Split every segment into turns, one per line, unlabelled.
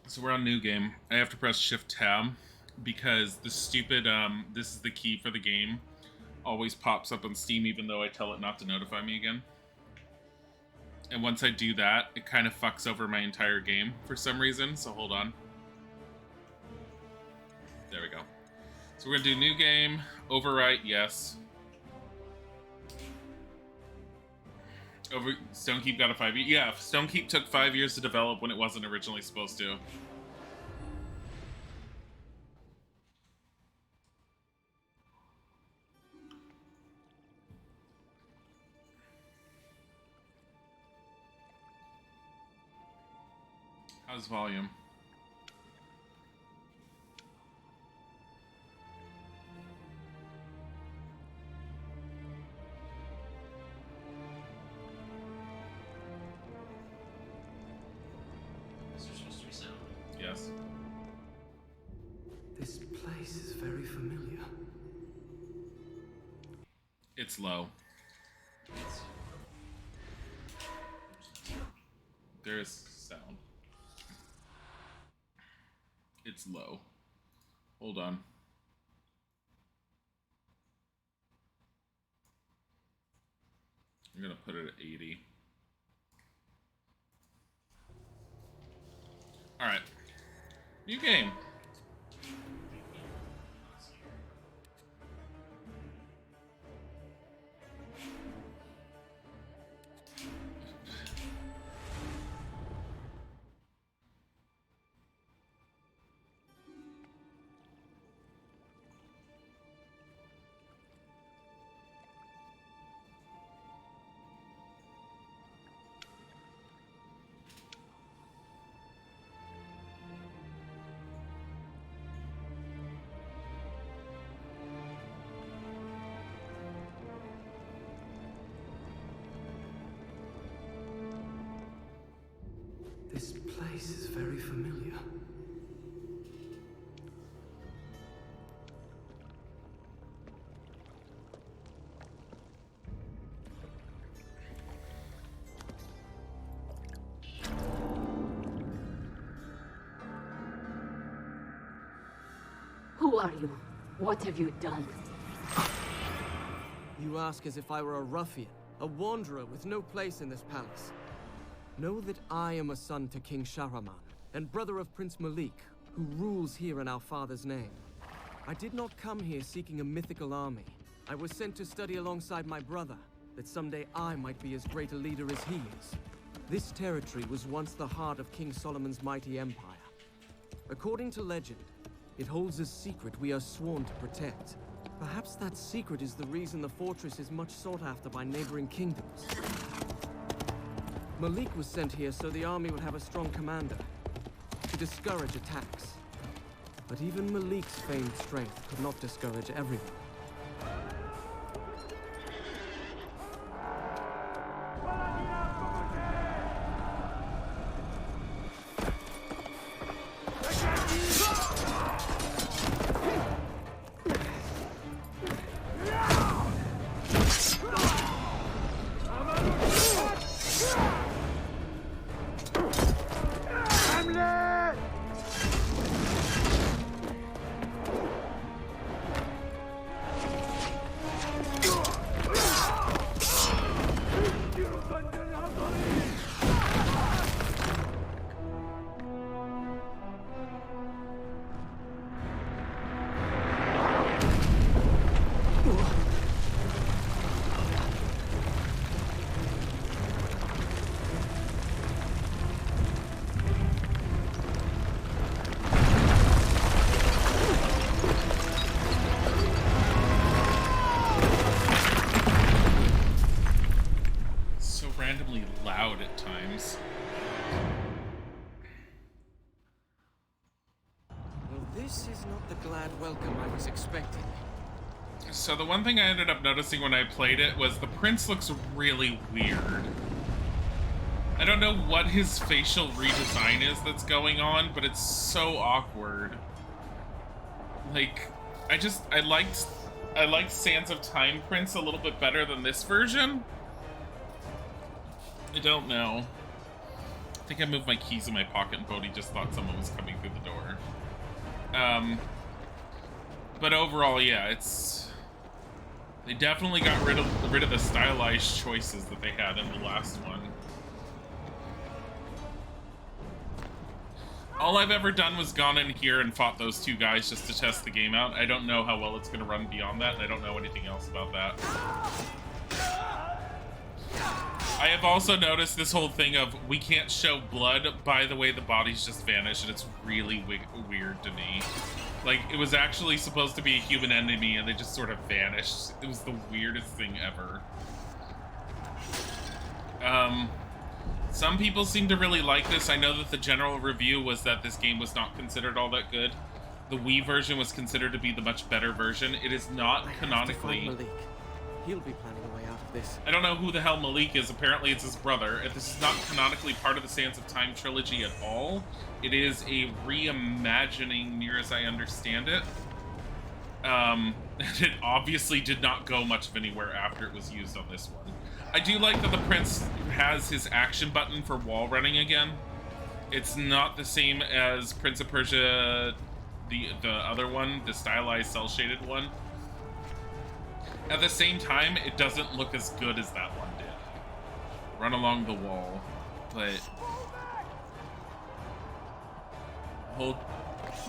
So we're on new game. I have to press Shift Tab because the stupid this is the key for the game always pops up on Steam even though I tell it not to notify me again. And once I do that, it kind of fucks over my entire game for some reason, so hold on. There we go. So we're gonna do new game, overwrite, yes. Stonekeep got a 5 year. Yeah, Stonekeep took 5 years to develop when it wasn't originally supposed to. How's volume?
Is there supposed to be sound?
Yes.
This place is very familiar.
It's low. There is sound. It's low. Hold on. I'm gonna put it at 80. Alright. New game.
This place is very familiar.
Who are you? What have you done?
You ask as if I were a ruffian, a wanderer with no place in this palace. Know that I am a son to King Shahraman, and brother of Prince Malik, who rules here in our father's name. I did not come here seeking a mythical army. I was sent to study alongside my brother, that someday I might be as great a leader as he is. This territory was once the heart of King Solomon's mighty empire. According to legend, it holds a secret we are sworn to protect. Perhaps that secret is the reason the fortress is much sought after by neighboring kingdoms. Malik was sent here so the army would have a strong commander, to discourage attacks. But even Malik's famed strength could not discourage everyone.
Randomly loud at times.
Well, this is not the glad welcome I was expecting.
So the one thing I ended up noticing when I played it was the prince looks really weird. I don't know what his facial redesign is that's going on, but it's so awkward. Like, I liked Sands of Time Prince a little bit better than this version. I don't know. think I moved my keys in my pocket and Bodhi just thought someone was coming through the door. But overall, yeah, it's... They definitely got rid of the stylized choices that they had in the last one. All I've ever done was gone in here and fought those two guys just to test the game out. I don't know how well it's going to run beyond that, and I don't know anything else about that. I have also noticed this whole thing of we can't show blood by the way the bodies just vanish, and it's really weird to me. Like, it was actually supposed to be a human enemy, and they just sort of vanished. It was the weirdest thing ever. Some people seem to really like this. I know that the general review was that this game was not considered all that good. The Wii version was considered to be the much better version. It is not canonically...
Malik. He'll be planning a way out of this.
I don't know who the hell Malik is. Apparently it's his brother. This is not canonically part of the Sands of Time trilogy at all. It is a reimagining, near as I understand it. It obviously did not go much of anywhere after it was used on this one. I do like that the Prince has his action button for wall running again. It's not the same as Prince of Persia, the other one, the stylized cel-shaded one. At the same time, it doesn't look as good as that one did. Run along the wall, but... Hold...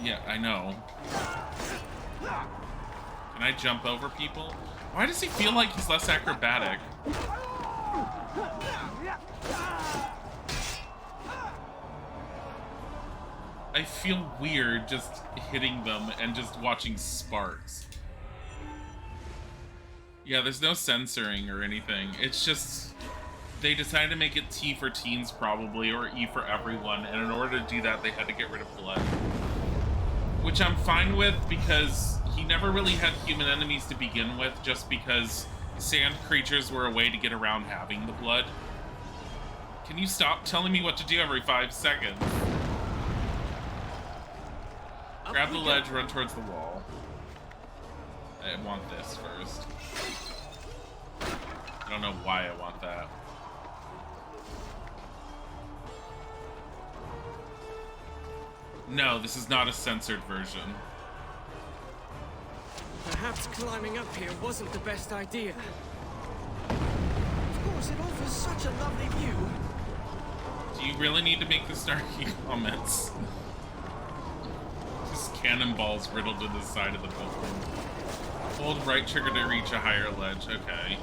Yeah, I know. Can I jump over people? Why does he feel like he's less acrobatic? I feel weird just hitting them and just watching sparks. Yeah, there's no censoring or anything. It's just... They decided to make it T for teens, probably, or E for everyone, and in order to do that, they had to get rid of blood. Which I'm fine with, because he never really had human enemies to begin with, just because sand creatures were a way to get around having the blood. Can you stop telling me what to do every 5 seconds? Grab the ledge, run towards the wall. I want this first. I don't know why I want that. No, this is not a censored version.
Perhaps climbing up here wasn't the best idea. Of course, it offers such a lovely view.
Do you really need to make the snarky comments? Just cannonballs riddled to the side of the building. Hold right trigger to reach a higher ledge. Okay.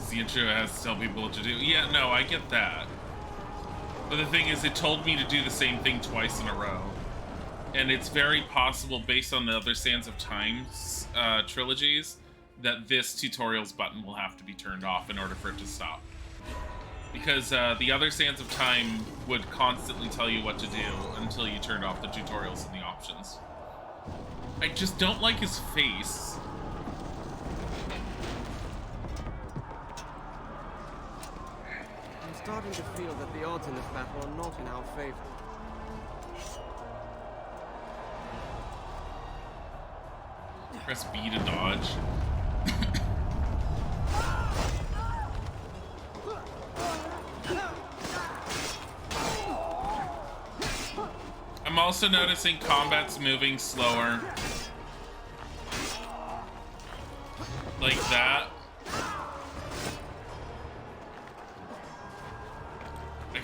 The intro has to tell people what to do. Yeah, no, I get that. But the thing is, it told me to do the same thing twice in a row. And it's very possible, based on the other Sands of Time trilogies, that this tutorials button will have to be turned off in order for it to stop. Because the other Sands of Time would constantly tell you what to do until you turned off the tutorials and the options. I just don't like his face.
I'm starting to feel that the odds in this battle are not in our favor.
Press B to dodge. I'm also noticing combat's moving slower. Like that.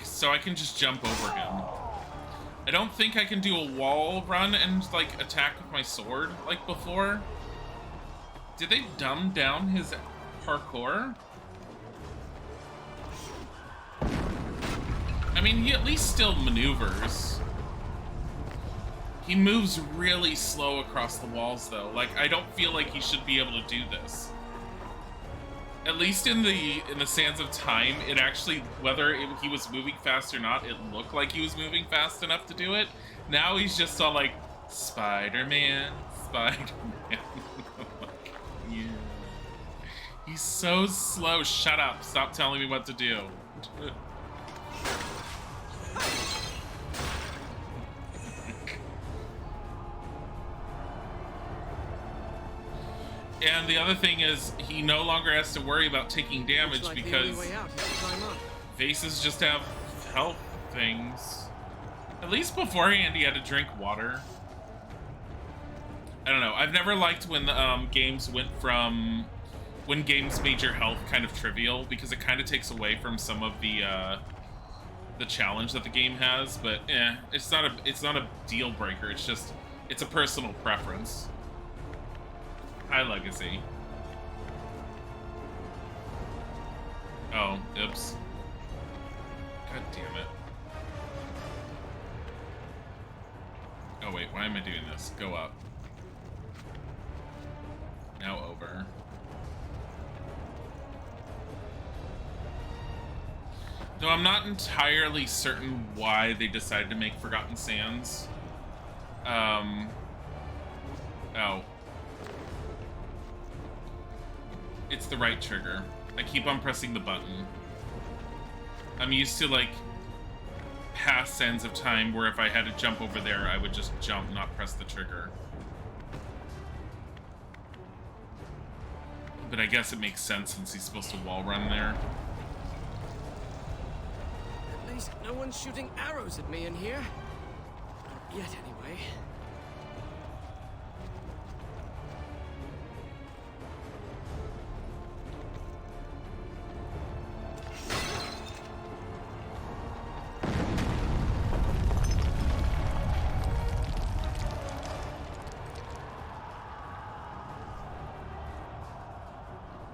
So I can just jump over him. I don't think I can do a wall run and, like, attack with my sword like before. Did they dumb down his parkour? I mean, he at least still maneuvers. He moves really slow across the walls, though. Like, I don't feel like he should be able to do this. At least in the Sands of Time, it actually, whether he was moving fast or not, it looked like he was moving fast enough to do it. Now he's just all like, Spider-Man, Spider-Man. Yeah. He's so slow. Shut up. Stop telling me what to do. And the other thing is, he no longer has to worry about taking damage
Looks like the
because
only way out is to climb up.
vases just have health things. At least beforehand he had to drink water. I don't know. I've never liked when games made your health kind of trivial, because it kind of takes away from some of the challenge that the game has. But it's not a deal breaker. It's a personal preference. High Legacy. Oh, oops. God damn it. Oh wait, why am I doing this? Go up. Now over. Though I'm not entirely certain why they decided to make Forgotten Sands. Oh. It's the right trigger. I keep on pressing the button. I'm used to, like, past Sands of Time where if I had to jump over there, I would just jump, not press the trigger. But I guess it makes sense since he's supposed to wall run there.
At least no one's shooting arrows at me in here. Not yet, anyway.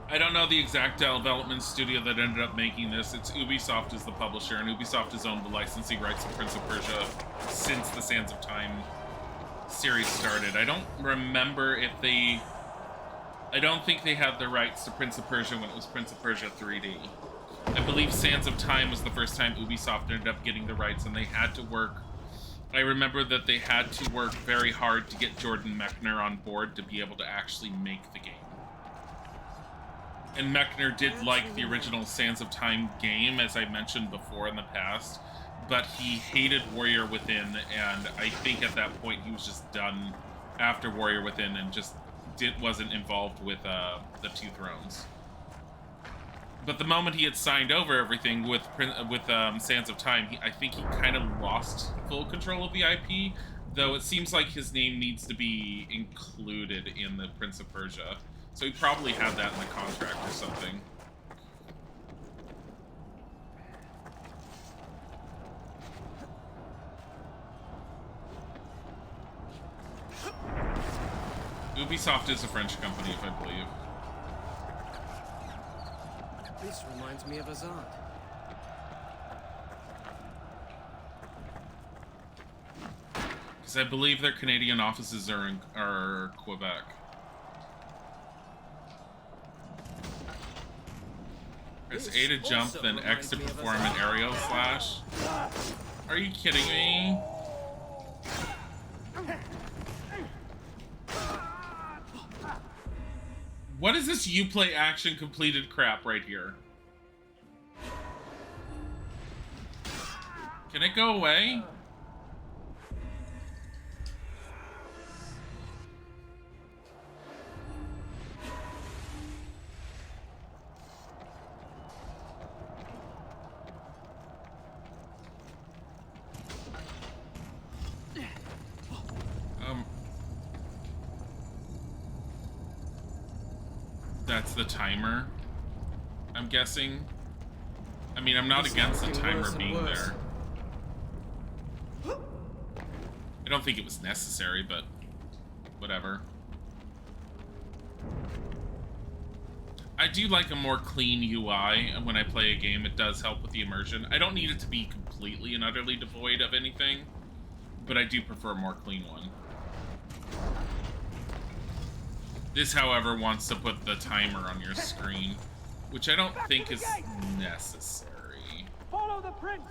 I don't know the exact development studio that ended up making this. It's Ubisoft is the publisher, and Ubisoft has owned the licensing rights of Prince of Persia since the Sands of Time series started. I don't remember if they... I don't think they had the rights to Prince of Persia when it was Prince of Persia 3D. I believe Sands of Time was the first time Ubisoft ended up getting the rights, and they had to work... I remember that they had to work very hard to get Jordan Mechner on board to be able to actually make the game. And Mechner did like the original Sands of Time game, as I mentioned before in the past, but he hated Warrior Within, and I think at that point he was just done after Warrior Within and just wasn't involved with the Two Thrones. But the moment he had signed over everything with Sands of Time, I think he kind of lost full control of the IP, though it seems like his name needs to be included in the Prince of Persia. So he probably had that in the contract or something. Ubisoft is a French company, if I believe.
This reminds me of Azad.
Because I believe their Canadian offices are Quebec. Press A to jump, then X to perform an aerial slash. Are you kidding me? What is this Uplay action completed crap right here? Can it go away? That's the timer, I'm guessing. I mean, I'm not against the timer being there. I don't think it was necessary, but whatever. I do like a more clean UI when I play a game. It does help with the immersion. I don't need it to be completely and utterly devoid of anything, but I do prefer a more clean one. This, however, wants to put the timer on your screen, which I don't think is necessary.
Follow the prince.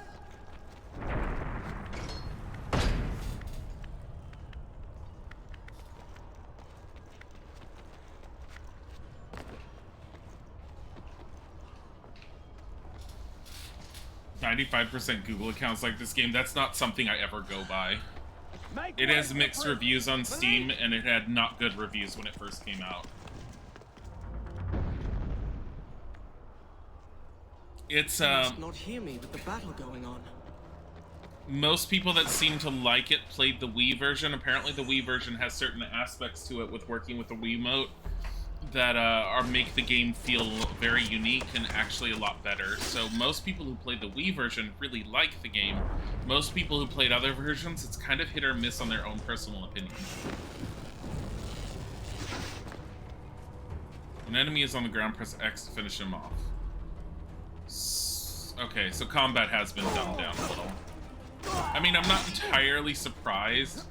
95% Google accounts like this game. That's not something I ever go by. It has mixed reviews on Steam, and it had not good reviews when it first came out. It's
You must not hear me with the battle going on.
most people that seem to like it played the Wii version. Apparently the Wii version has certain aspects to it with working with the Wiimote that make the game feel very unique and actually a lot better. So most people who played the Wii version really like the game. Most people who played other versions, it's kind of hit or miss on their own personal opinion. When an enemy is on the ground, press X to finish him off. Okay, so combat has been dumbed down a little. I mean, I'm not entirely surprised.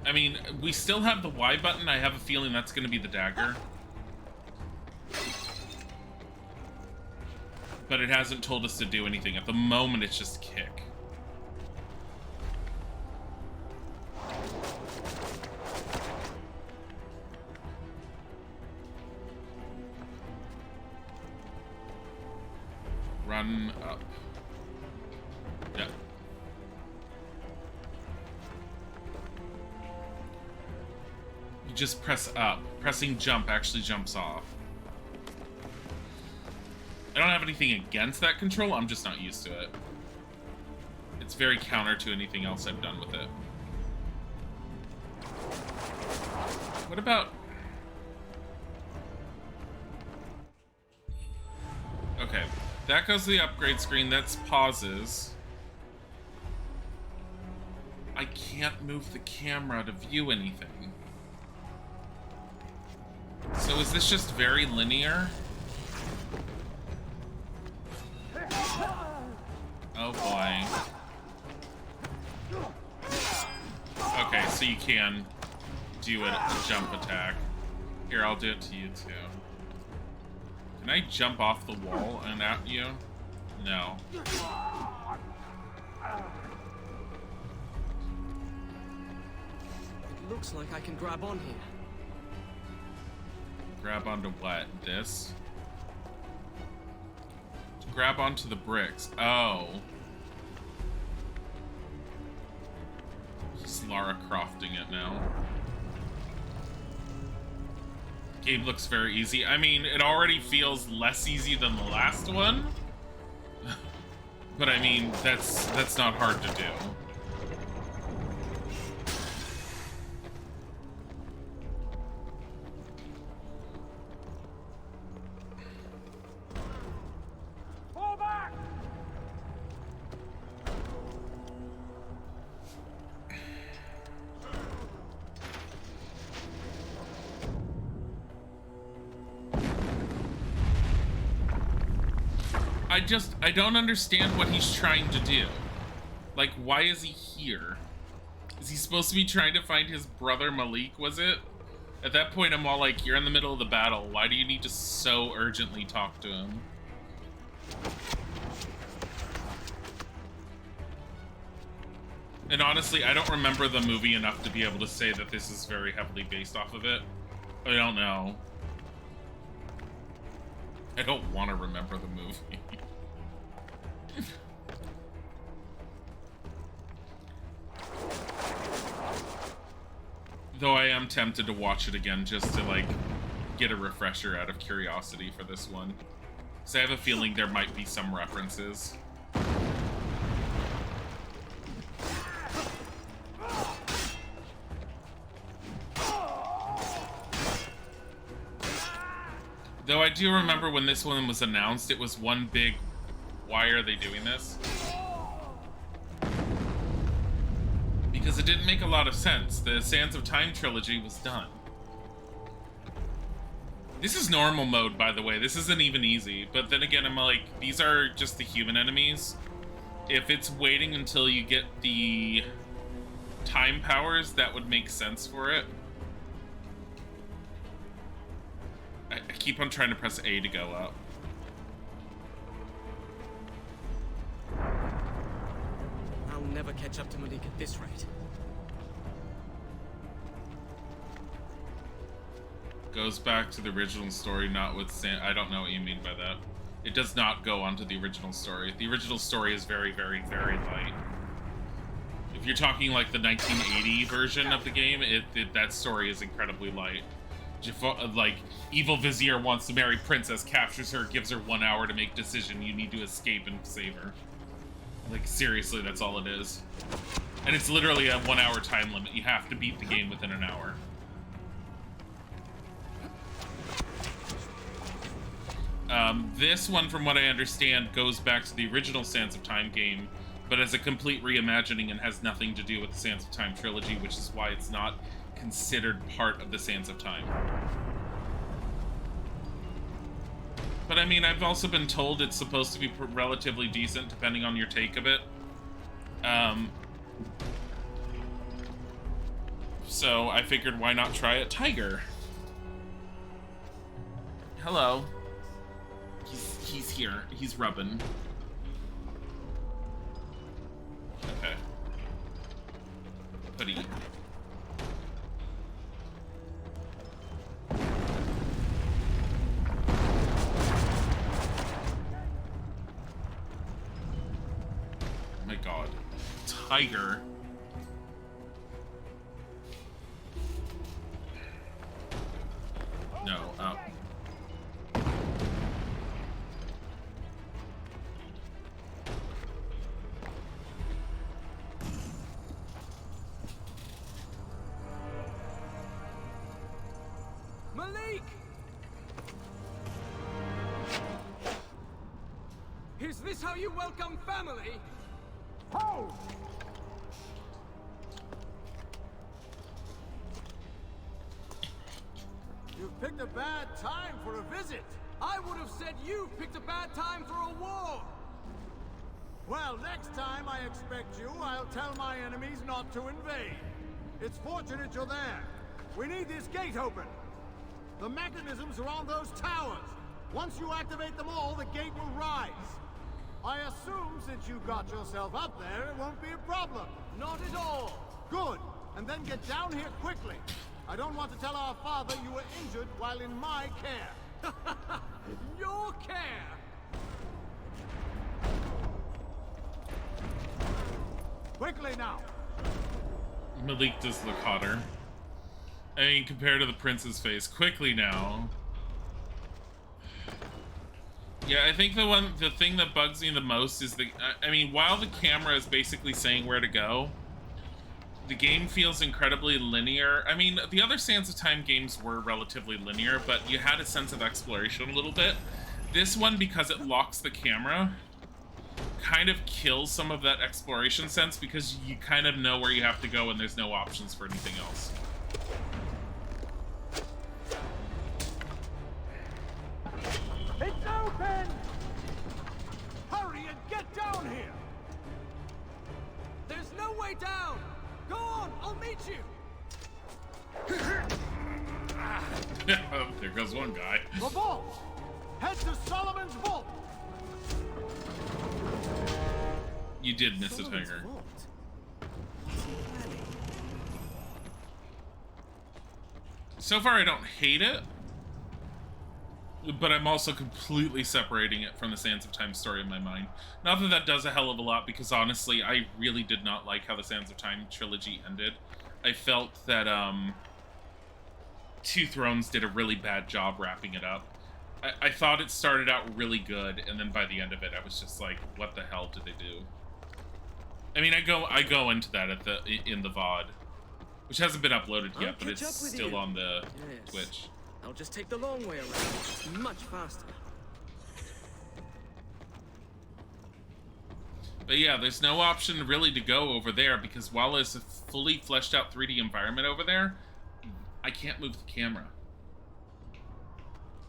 I mean, we still have the Y button. I have a feeling that's going to be the dagger. But it hasn't told us to do anything. At the moment, it's just kick. Run up. Yeah. You just press up. Pressing jump actually jumps off. I don't have anything against that control, I'm just not used to it. It's very counter to anything else I've done with it. What about... Okay, that goes to the upgrade screen, that's pauses. I can't move the camera to view anything. So is this just very linear? Oh boy. Okay, so you can do a jump attack. Here, I'll do it to you too. Can I jump off the wall and at you? No.
It looks like I can grab on here.
Grab onto what? This? Grab onto the bricks. Oh. Just Lara Crofting it now. Game looks very easy. I mean, it already feels less easy than the last one. But I mean, that's not hard to do. I don't understand what he's trying to do. Like, why is he here? Is he supposed to be trying to find his brother Malik, was it? At that point, I'm all like, you're in the middle of the battle. Why do you need to so urgently talk to him? And honestly, I don't remember the movie enough to be able to say that this is very heavily based off of it. I don't know. I don't want to remember the movie. Though I am tempted to watch it again just to, like, get a refresher out of curiosity for this one. Because I have a feeling there might be some references. Though I do remember when this one was announced, it was one big, why are they doing this? Because it didn't make a lot of sense. The Sands of Time trilogy was done. This is normal mode, by the way. This isn't even easy. But then again, I'm like, these are just the human enemies. If it's waiting until you get the time powers, that would make sense for it. I keep on trying to press A to go up.
I'll never catch up to Malik at this rate.
Goes back to the original story, notwithstanding. I don't know what you mean by that. It does not go onto the original story. The original story is very, very, very light. If If you're talking like the 1980 version of the game, that story is incredibly light. Like, evil vizier wants to marry princess, captures her, gives her 1 hour to make decision. You need to escape and save her. Like, seriously, that's all it is. And it's literally a 1 hour time limit. You have to beat the game within an hour. This one, from what I understand, goes back to the original Sands of Time game, but as a complete reimagining and has nothing to do with the Sands of Time trilogy, which is why it's not considered part of the Sands of Time. But I mean, I've also been told it's supposed to be relatively decent, depending on your take of it. So I figured, why not try it? Tiger! Hello. He's here. He's rubbing. Okay. Hoodie. My god. Tiger. No,
Malik! Is this how you welcome family? Oh!
You've picked a bad time for a visit.
I would have said you picked a bad time for a war!
Well, next time I expect you, I'll tell my enemies not to invade. It's fortunate you're there. We need this gate open. The mechanisms are on those towers. Once you activate them all, the gate will rise. I assume since you got yourself up there, it won't be a problem.
Not at all!
Good. And then get down here quickly. I don't want to tell our father you were injured while in my care.
Your care!
Quickly now.
Malik does look hotter. I mean, compared to the prince's face. Quickly now. Yeah, I think the thing that bugs me the most is I mean, while the camera is basically saying where to go, the game feels incredibly linear. I mean, the other Sands of Time games were relatively linear, but you had a sense of exploration a little bit. This one, because it locks the camera, kind of kills some of that exploration sense, because you kind of know where you have to go and there's no options for anything else.
It's open! Hurry and get down here!
There's no way down! Go on, I'll meet you!
There goes one guy.
The vault! Head to Solomon's vault!
You did miss a tiger. So far, I don't hate it, but I'm also completely separating it from the Sands of Time story in my mind. Not that that does a hell of a lot, because honestly, I really did not like how the Sands of Time trilogy ended. I felt that Two Thrones did a really bad job wrapping it up. I thought it started out really good, and then by the end of it, I was just like, what the hell did they do? I mean, I go into that in the VOD, which hasn't been uploaded yet, but it's still on the Twitch.
I'll just take the long way around. It's much faster.
But yeah, there's no option really to go over there, because while there's a fully fleshed out 3D environment over there, I can't move the camera.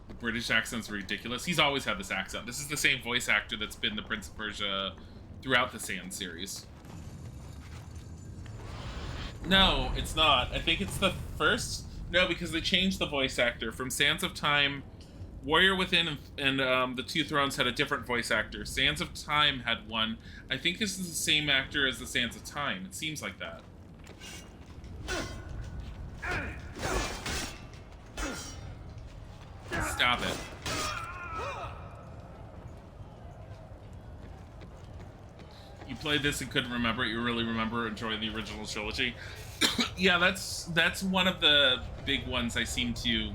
The British accent's ridiculous. He's always had this accent. This is the same voice actor that's been the Prince of Persia throughout the Sand series. No, it's not. I think it's the first... No, because they changed the voice actor. From Sands of Time, Warrior Within and the Two Thrones had a different voice actor. Sands of Time had one. I think this is the same actor as the Sands of Time. It seems like that. Stop it. You played this and couldn't remember it, you really remember enjoying the original trilogy. Yeah, that's one of the big ones I seem to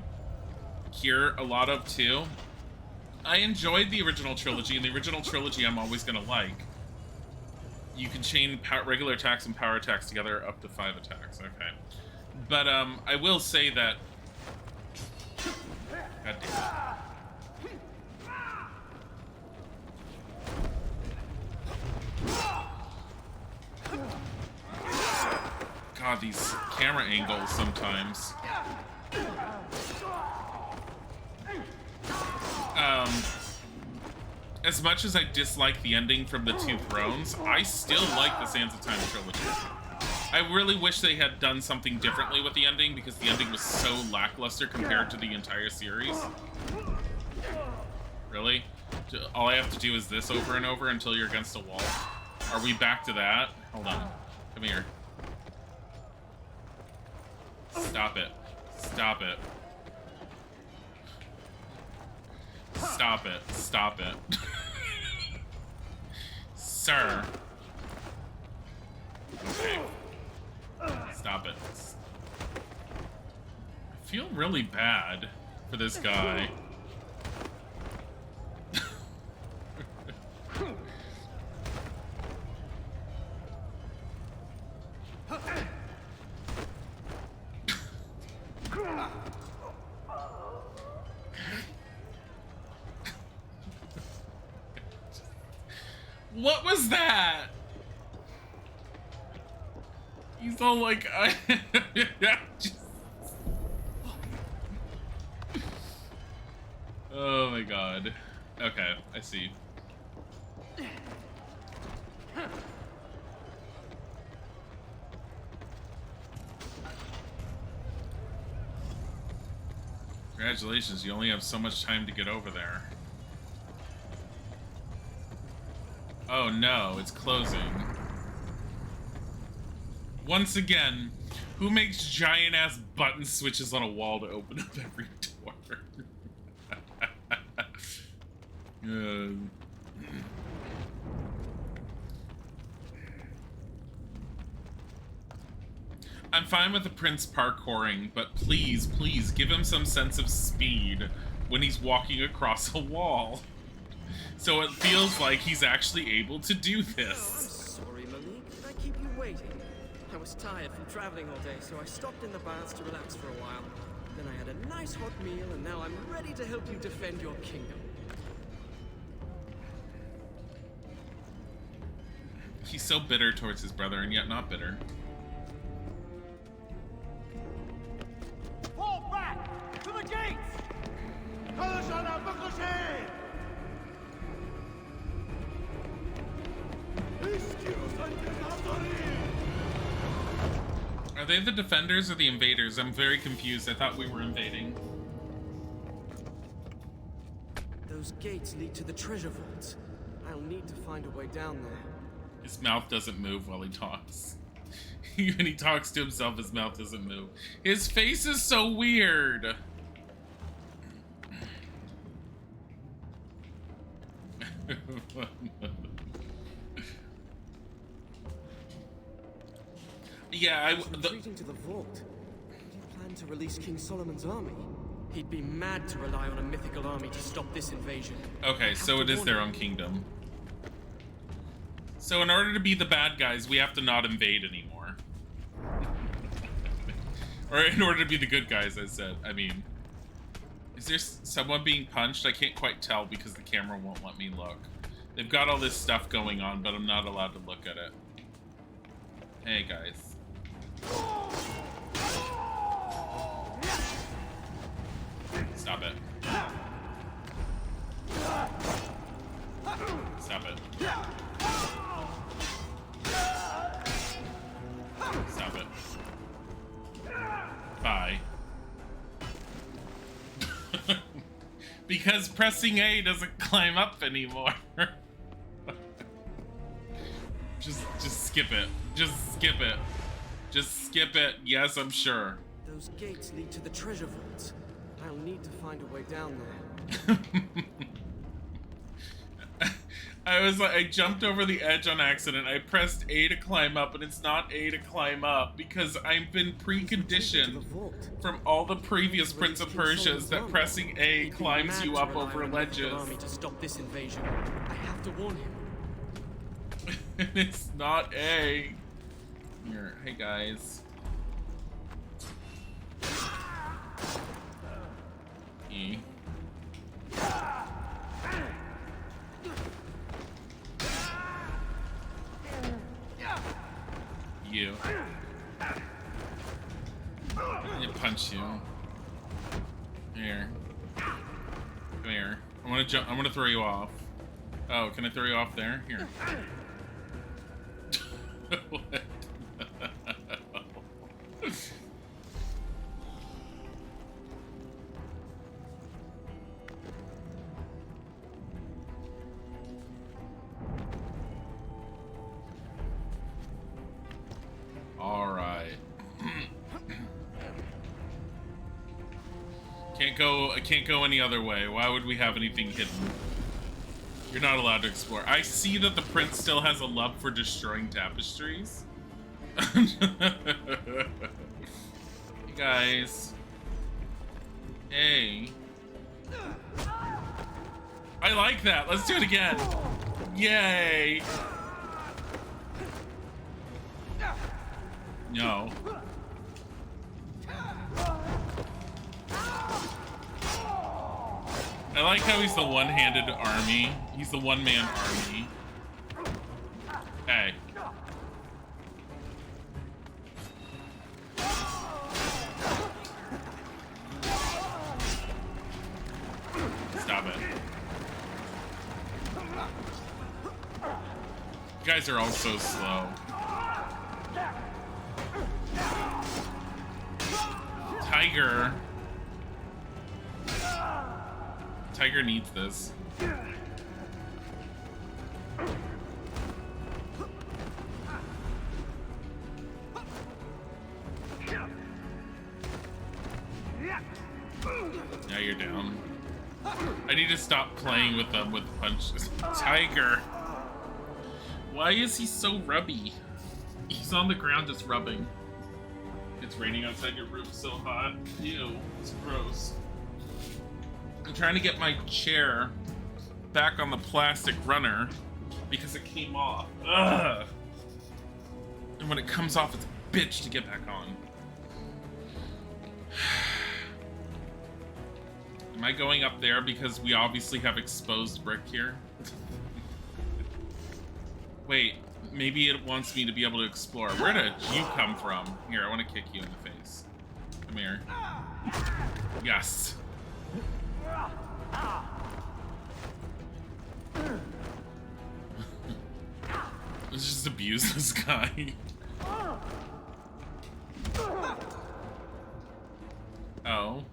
hear a lot of too. I enjoyed the original trilogy, and the original trilogy I'm always gonna like. You can chain regular attacks and power attacks together up to 5 attacks. Okay, but I will say that. God damn it. God, these camera angles sometimes. As much as I dislike the ending from the Two Thrones, I still like the Sands of Time trilogy. I really wish they had done something differently with the ending, because the ending was so lackluster compared to the entire series. Really? All I have to do is this over and over until you're against a wall? Are we back to that? Hold on. Come here. Stop it. Stop it. Stop it. Stop it. Sir. Okay. Stop it. I feel really bad for this guy. What was that? He's all like, Oh my god. Okay, I see. Congratulations, you only have so much time to get over there. Oh no, it's closing. Once again, who makes giant-ass button switches on a wall to open up every door? I'm fine with the prince parkouring, but please, please, give him some sense of speed when he's walking across a wall. So it feels like he's actually able to do this.
Oh, I'm sorry, Malik. Did I keep you waiting? I was tired from traveling all day, so I stopped in the baths to relax for a while. Then I had a nice hot meal, and now I'm ready to help you defend your kingdom.
He's so bitter towards his brother, and yet not bitter.
Fall back! To the gates!
Are they the defenders or the invaders? I'm very confused. I thought we were invading.
Those gates lead to the treasure vaults. I'll need to find a way down there.
His mouth doesn't move while he talks. When he talks to himself, his mouth doesn't move. His face is so weird. Yeah,
retreating to the vault. Do you plan to release King Solomon's army? He'd be mad to rely on a mythical army to stop this invasion.
Okay, so it is their own kingdom. So in order to be the bad guys, we have to not invade anymore. Or in order to be the good guys, I said. I mean, is there someone being punched? I can't quite tell because the camera won't let me look. They've got all this stuff going on, but I'm not allowed to look at it. Hey, guys. Stop it. Stop it. Stop it. Bye. Because pressing A doesn't climb up anymore. Just skip it. Just skip it. Just skip it. Yes, I'm sure.
Those gates lead to the treasure vaults. I'll need to find a way down there.
I jumped over the edge on accident. I pressed A to climb up, and it's not A to climb up because I've been preconditioned from all the previous Prince of Persias that pressing A climbs you up over ledges.
To stop this invasion. I have to warn him.
And it's not A. Here, hey guys. E. You. I punch you. Here. Come here. I want to jump. I want to throw you off. Oh, can I throw you off there? Here. What? All right. I can't go any other way. Why would we have anything hidden? You're not allowed to explore. I see that the prince still has a love for destroying tapestries. Hey guys. Hey. I like that. Let's do it again. Yay. No. I like how he's the one-handed army. He's the one-man army. Hey. Stop it. You guys are all so slow. Tiger. Tiger needs this. Now you're down. I need to stop playing with them with punches. Tiger. Why is he so rubby? He's on the ground just rubbing. It's raining outside, your room's so hot. Ew, it's gross. I'm trying to get my chair back on the plastic runner because it came off. Ugh. And when it comes off, it's a bitch to get back on. Am I going up there because we obviously have exposed brick here? Wait, maybe it wants me to be able to explore. Where did you come from? Here, I want to kick you in the face. Come here. Yes. Let's just abuse this guy. Oh.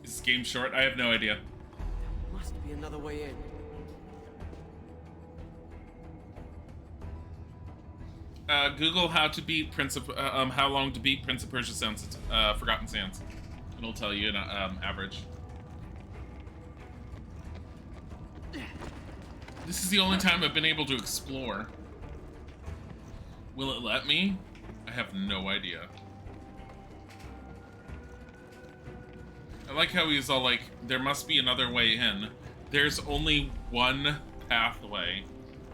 Is this game short? I have no idea.
Must be another way in.
Google how to beat how long to beat Prince of Persia Sands, Forgotten Sands. It'll tell you an average. This is the only time I've been able to explore. Will it let me? I have no idea. I like how he's all like, there must be another way in. There's only one pathway.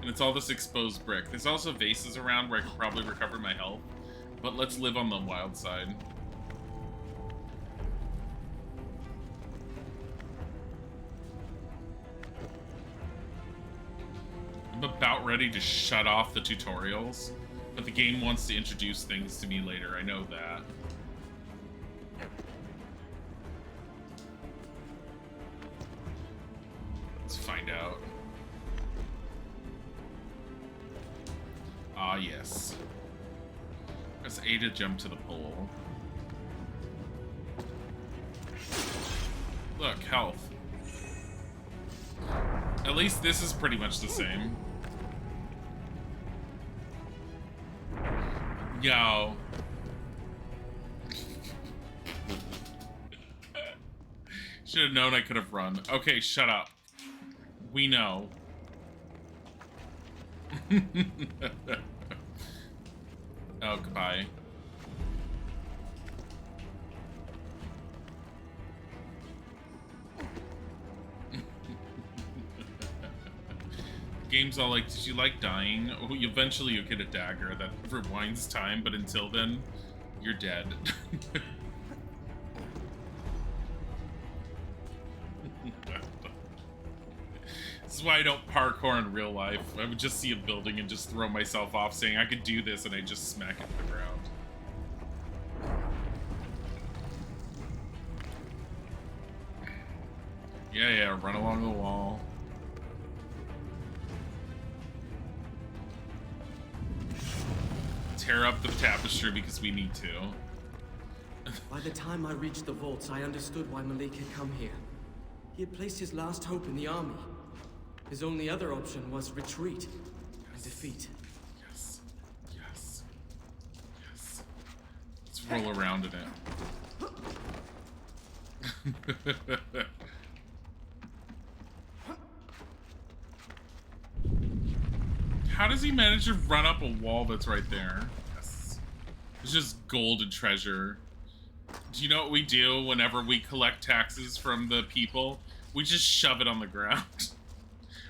And it's all this exposed brick. There's also vases around where I could probably recover my health. But let's live on the wild side. I'm about ready to shut off the tutorials. But the game wants to introduce things to me later. I know that. Let's find out. Ah, yes. Press A to jump to the pole. Look, health. At least this is pretty much the same. Yo. Should have known I could have run. Okay, shut up. We know. Oh, goodbye. Game's all like, did you like dying? Oh, eventually you'll get a dagger that rewinds time, but until then, you're dead. This is why I don't parkour in real life. I would just see a building and just throw myself off saying I could do this, and I just smack it to the ground. Yeah, run along the wall. Tear up the tapestry because we need to.
By the time I reached the vaults, I understood why Malik had come here. He had placed his last hope in the army. His only other option was retreat and defeat.
Yes. Let's roll around in it. How does he manage to run up a wall that's right there? Yes. It's just gold and treasure. Do you know what we do whenever we collect taxes from the people? We just shove it on the ground.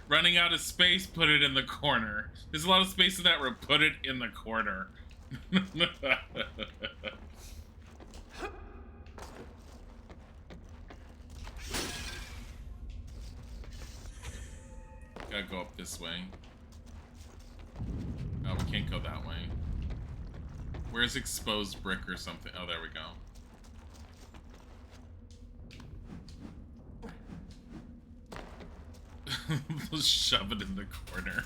Running out of space, put it in the corner. There's a lot of space in that room. Put it in the corner. Gotta go up this way. Oh, we can't go that way. Where's exposed brick or something? Oh, there we go. We'll shove it in the corner.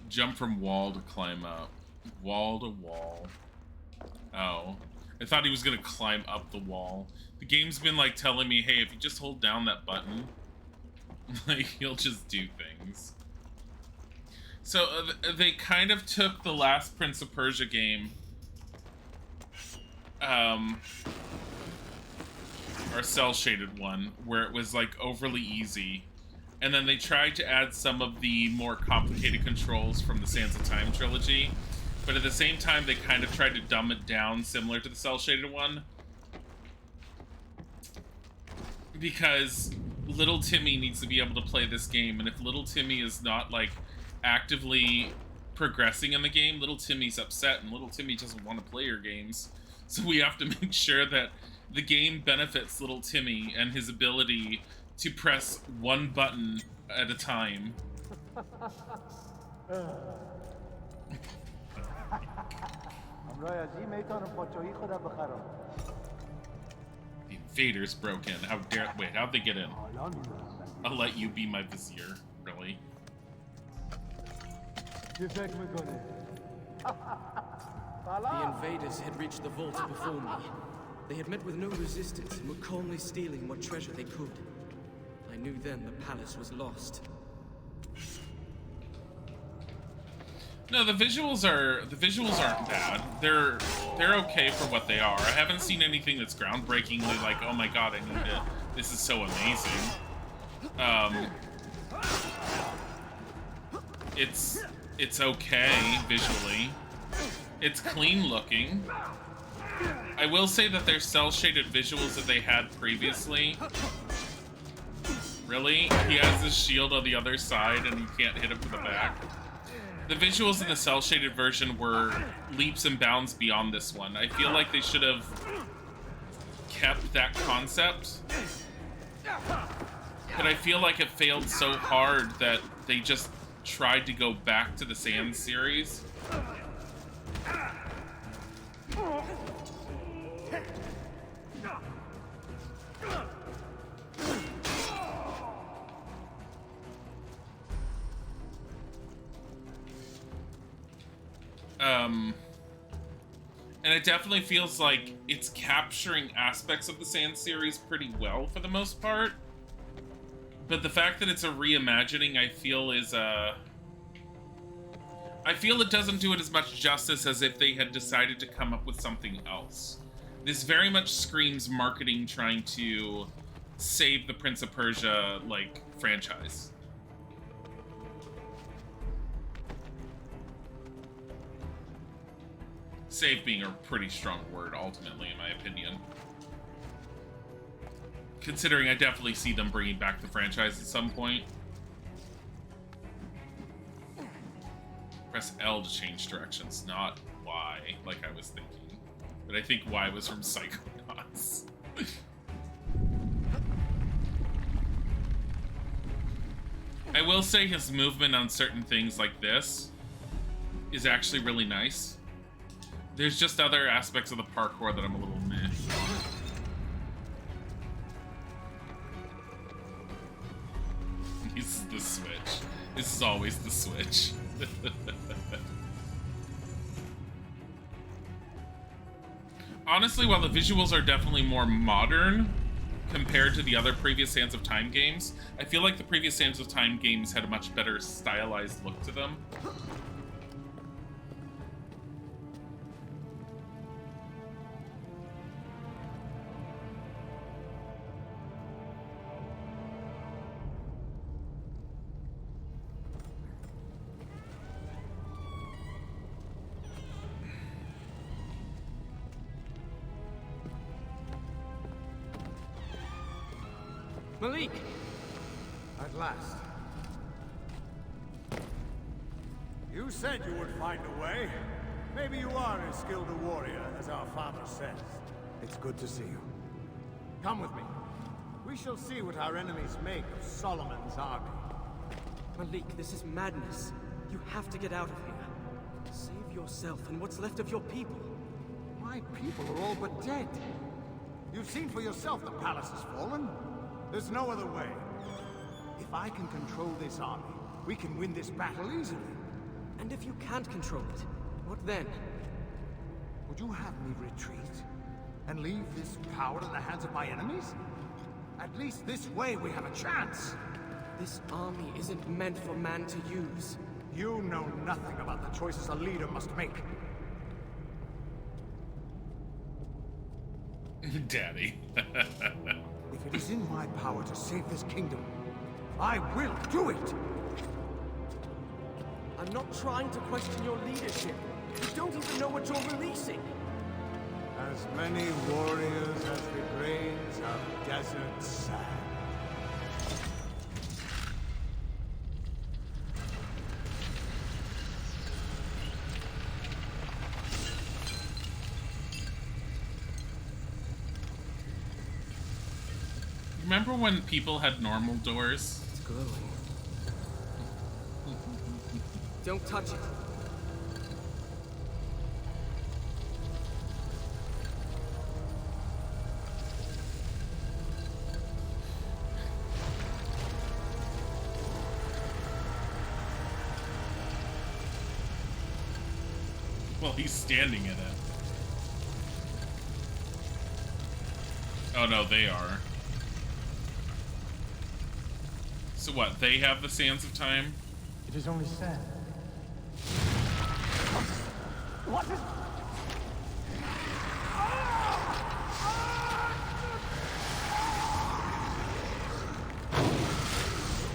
Jump from wall to climb up. Wall to wall. Oh. I thought he was gonna climb up the wall. The game's been like telling me, hey, if you just hold down that button, like, he'll just do things. So they kind of took the last Prince of Persia game, our cell-shaded one, where it was like overly easy, and then they tried to add some of the more complicated controls from the Sands of Time trilogy, but at the same time they kind of tried to dumb it down similar to the cell-shaded one, because little Timmy needs to be able to play this game, and if little Timmy is not like actively progressing in the game, little Timmy's upset, and little Timmy doesn't want to play your games. So we have to make sure that the game benefits little Timmy and his ability to press one button at a time. The invaders broke in. How dare... Wait, how'd they get in? I'll let you be my vizier. Really?
The invaders had reached the vaults before me. They had met with no resistance and were calmly stealing what treasure they could. I knew then the palace was lost.
No, the visuals aren't bad. They're okay for what they are. I haven't seen anything that's groundbreakingly like, oh my god, I need it. This is so amazing. It's okay visually. It's clean looking. I will say that their cel-shaded visuals that they had previously. Really? He has his shield on the other side and you can't hit him from the back. The visuals in the cel-shaded version were leaps and bounds beyond this one. I feel like they should have kept that concept. But I feel like it failed so hard that they just tried to go back to the Sand series. And it definitely feels like it's capturing aspects of the Sand series pretty well for the most part. But the fact that it's a reimagining, I feel is I feel it doesn't do it as much justice as if they had decided to come up with something else. This very much screams marketing trying to save the Prince of Persia, like, franchise. Save being a pretty strong word, ultimately, in my opinion. Considering I definitely see them bringing back the franchise at some point. Press L to change directions, not Y, like I was thinking. But I think Y was from Psychonauts. I will say his movement on certain things like this is actually really nice. There's just other aspects of the parkour that I'm a little meh on. This is the switch. This is always the switch. Honestly, while the visuals are definitely more modern compared to the other previous Sands of Time games, I feel like the previous Sands of Time games had a much better stylized look to them.
Malik!
At last. You said you would find a way. Maybe you are as skilled a warrior as our father says. It's good to see you. Come with me. We shall see what our enemies make of Solomon's army.
Malik, this is madness. You have to get out of here. Save yourself and what's left of your people.
My people are all but dead. You've seen for yourself the palace has fallen. There's no other way. If I can control this army, we can win this battle easily.
And if you can't control it, what then?
Would you have me retreat? And leave this power in the hands of my enemies? At least this way we have a chance.
This army isn't meant for man to use.
You know nothing about the choices a leader must make.
Daddy.
If it is in my power to save this kingdom, I will do it!
I'm not trying to question your leadership. You don't even know what you're releasing.
As many warriors as the grains of desert sand.
Remember when people had normal doors?
It's glowing. Don't touch it.
Well, he's standing in it. Oh no, they are. So what, they have the Sands of Time?
It is only sand. What is...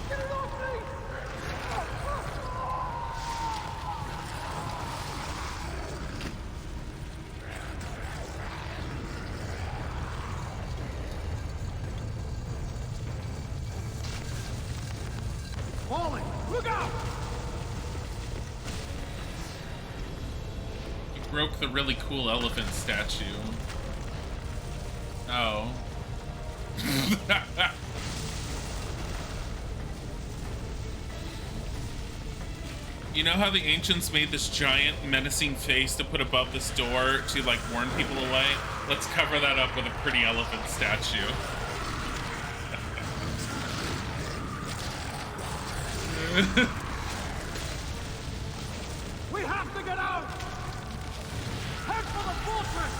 Get it off me! Falling! Look out!
He broke the really cool elephant statue. Oh. You know how the ancients made this giant menacing face to put above this door to like warn people away? Let's cover that up with a pretty elephant statue.
We have to get out! Head for the fortress!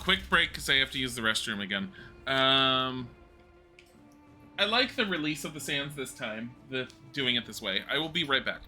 quick break because I have to use the restroom again. I like the release of the sands this time, doing it this way. I will be right back.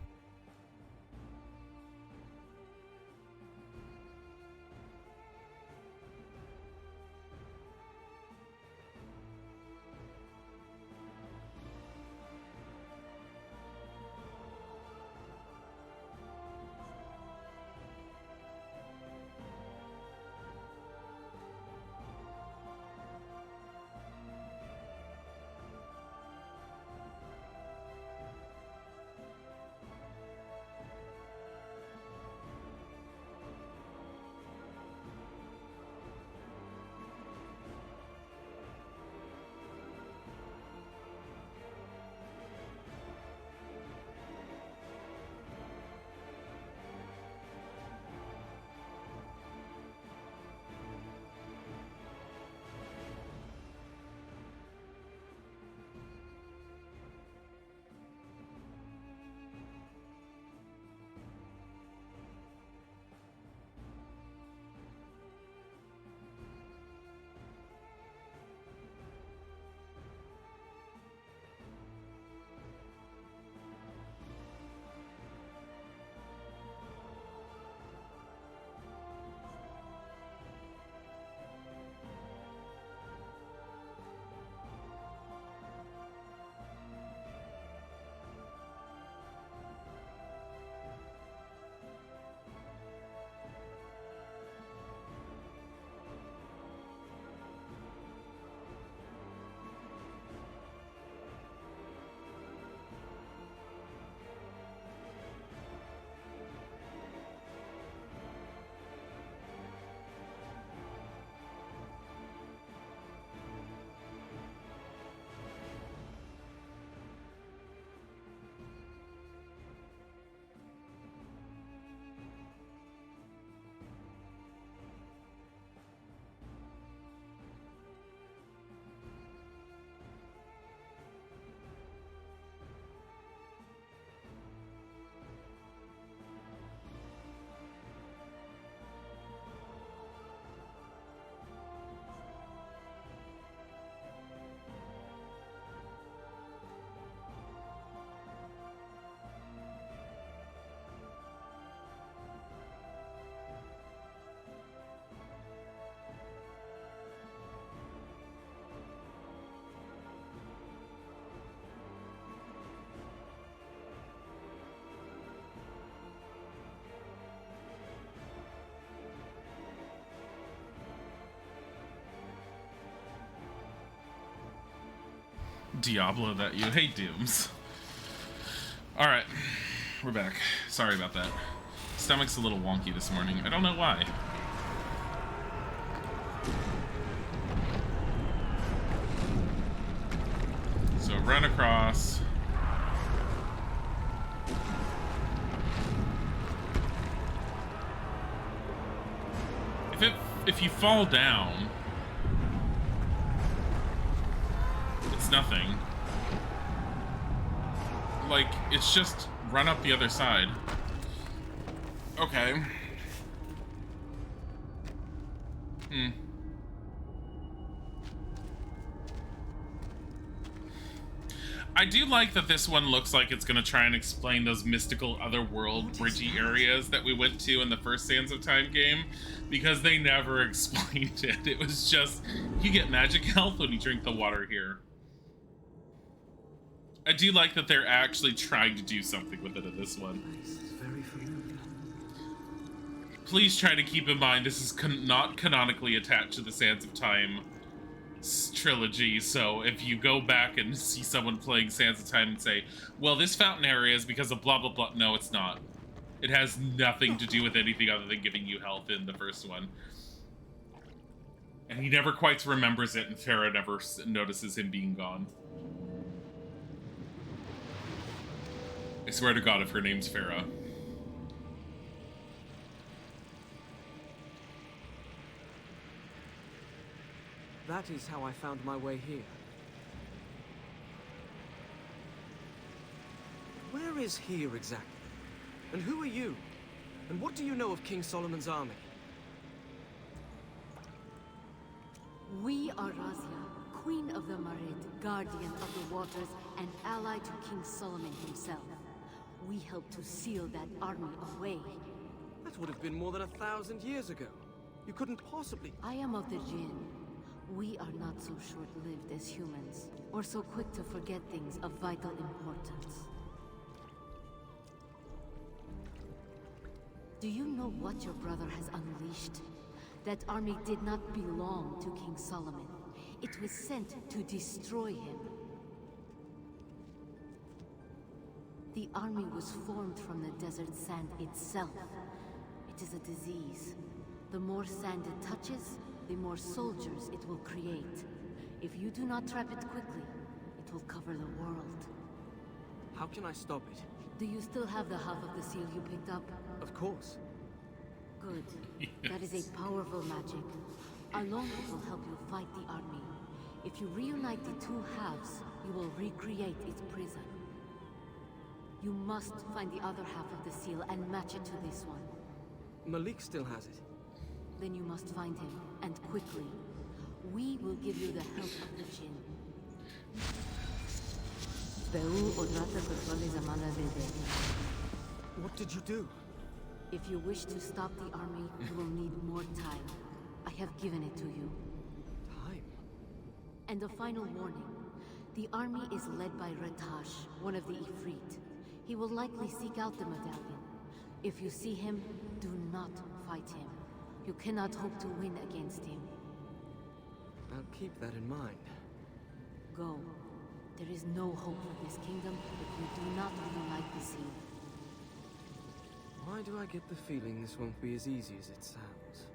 Diablo that you hate Dooms. Alright, we're back. Sorry about that. Stomach's a little wonky this morning. I don't know why. So run across. If you fall down, it's nothing. Like, it's just run up the other side. Okay. I do like that this one looks like it's gonna try and explain those mystical otherworld bridgey areas that we went to in the first Sands of Time game, because they never explained it. It was just, you get magic health when you drink the water here. I do like that they're actually trying to do something with it in this one. Please try to keep in mind this is not canonically attached to the Sands of Time trilogy, so if you go back and see someone playing Sands of Time and say, well, this fountain area is because of blah blah blah, no, it's not. It has nothing to do with anything other than giving you health in the first one. And he never quite remembers it, and Farah never notices him being gone. I swear to God if her name's Farah.
That is how I found my way here. Where is here exactly? And who are you? And what do you know of King Solomon's army?
We are Razia, Queen of the Marid, Guardian of the Waters, and ally to King Solomon himself. We helped to seal that army away.
That would have been more than 1,000 years ago. You couldn't possibly...
I am of the Jinn. We are not so short-lived as humans, or so quick to forget things of vital importance. Do you know what your brother has unleashed? That army did not belong to King Solomon. It was sent to destroy him. The army was formed from the desert sand itself. It is a disease. The more sand it touches, the more soldiers it will create. If you do not trap it quickly, it will cover the world.
How can I stop it?
Do you still have the half of the seal you picked up?
Of course.
Good. That is a powerful magic. Alone it will help you fight the army. If you reunite the two halves, you will recreate its prison. You must find the other half of the seal and match it to this one.
Malik still has it.
Then you must find him, and quickly. We will give you the help of the Jinn.
What did you do?
If you wish to stop the army, you will need more time. I have given it to you.
Time?
And a final warning. The army is led by Ratash, one of the Ifrit. He will likely seek out the medallion. If you see him, do not fight him. You cannot hope to win against him.
I'll keep that in mind.
Go. There is no hope for this kingdom if you do not reunite the seal.
Why do I get the feeling this won't be as easy as it sounds?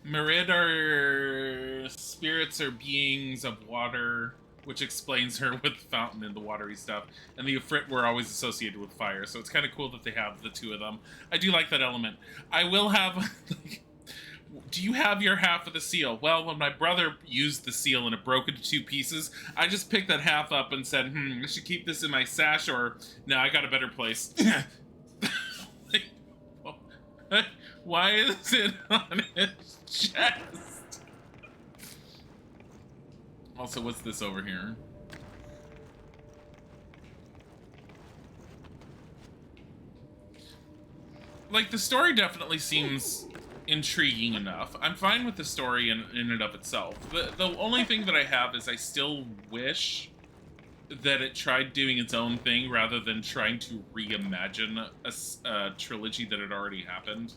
Marid are spirits or beings of water, which explains her with the fountain and the watery stuff. And the Ifrit were always associated with fire, so it's kind of cool that they have the two of them. I do like that element. I will have... like, do you have your half of the seal? Well, when my brother used the seal and it broke into two pieces, I just picked that half up and said, I should keep this in my sash, or... No, I got a better place. Like, why is it on his chest? Also, what's this over here? Like, the story definitely seems intriguing enough. I'm fine with the story in and of itself. The only thing that I have is I still wish that it tried doing its own thing rather than trying to reimagine a trilogy that had already happened.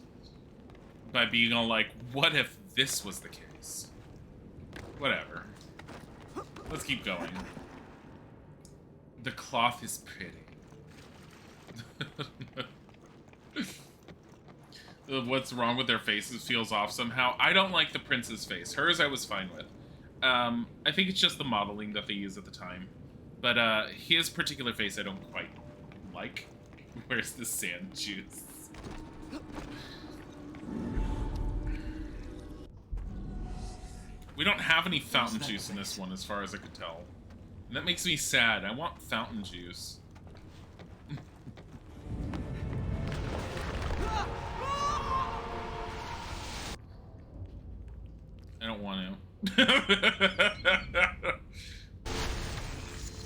By being all like, what if this was the case? Whatever. Let's keep going. The cloth is pretty. What's wrong with their faces feels off somehow. I don't like the prince's face. Hers I was fine with. I think it's just the modeling that they use at the time. But his particular face I don't quite like. Where's the sand juice? We don't have any fountain juice in this one, as far as I could tell. And that makes me sad. I want fountain juice. I don't want to.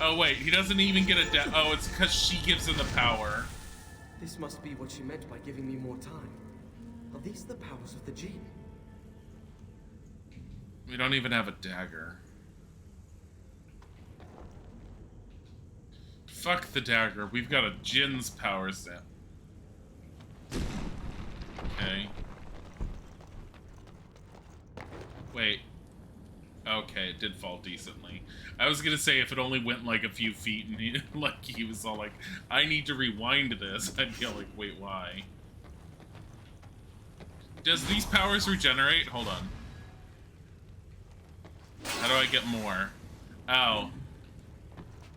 Oh wait, he doesn't even get a oh, it's because she gives him the power.
This must be what she meant by giving me more time. Are these the powers of the Jinn?
We don't even have a dagger. Fuck the dagger. We've got a Jinn's power set. Okay. Wait. Okay, it did fall decently. I was gonna say if it only went like a few feet and he, like he was all like, I need to rewind this, I'd be like, wait, why? Does these powers regenerate? Hold on. How do I get more? Oh.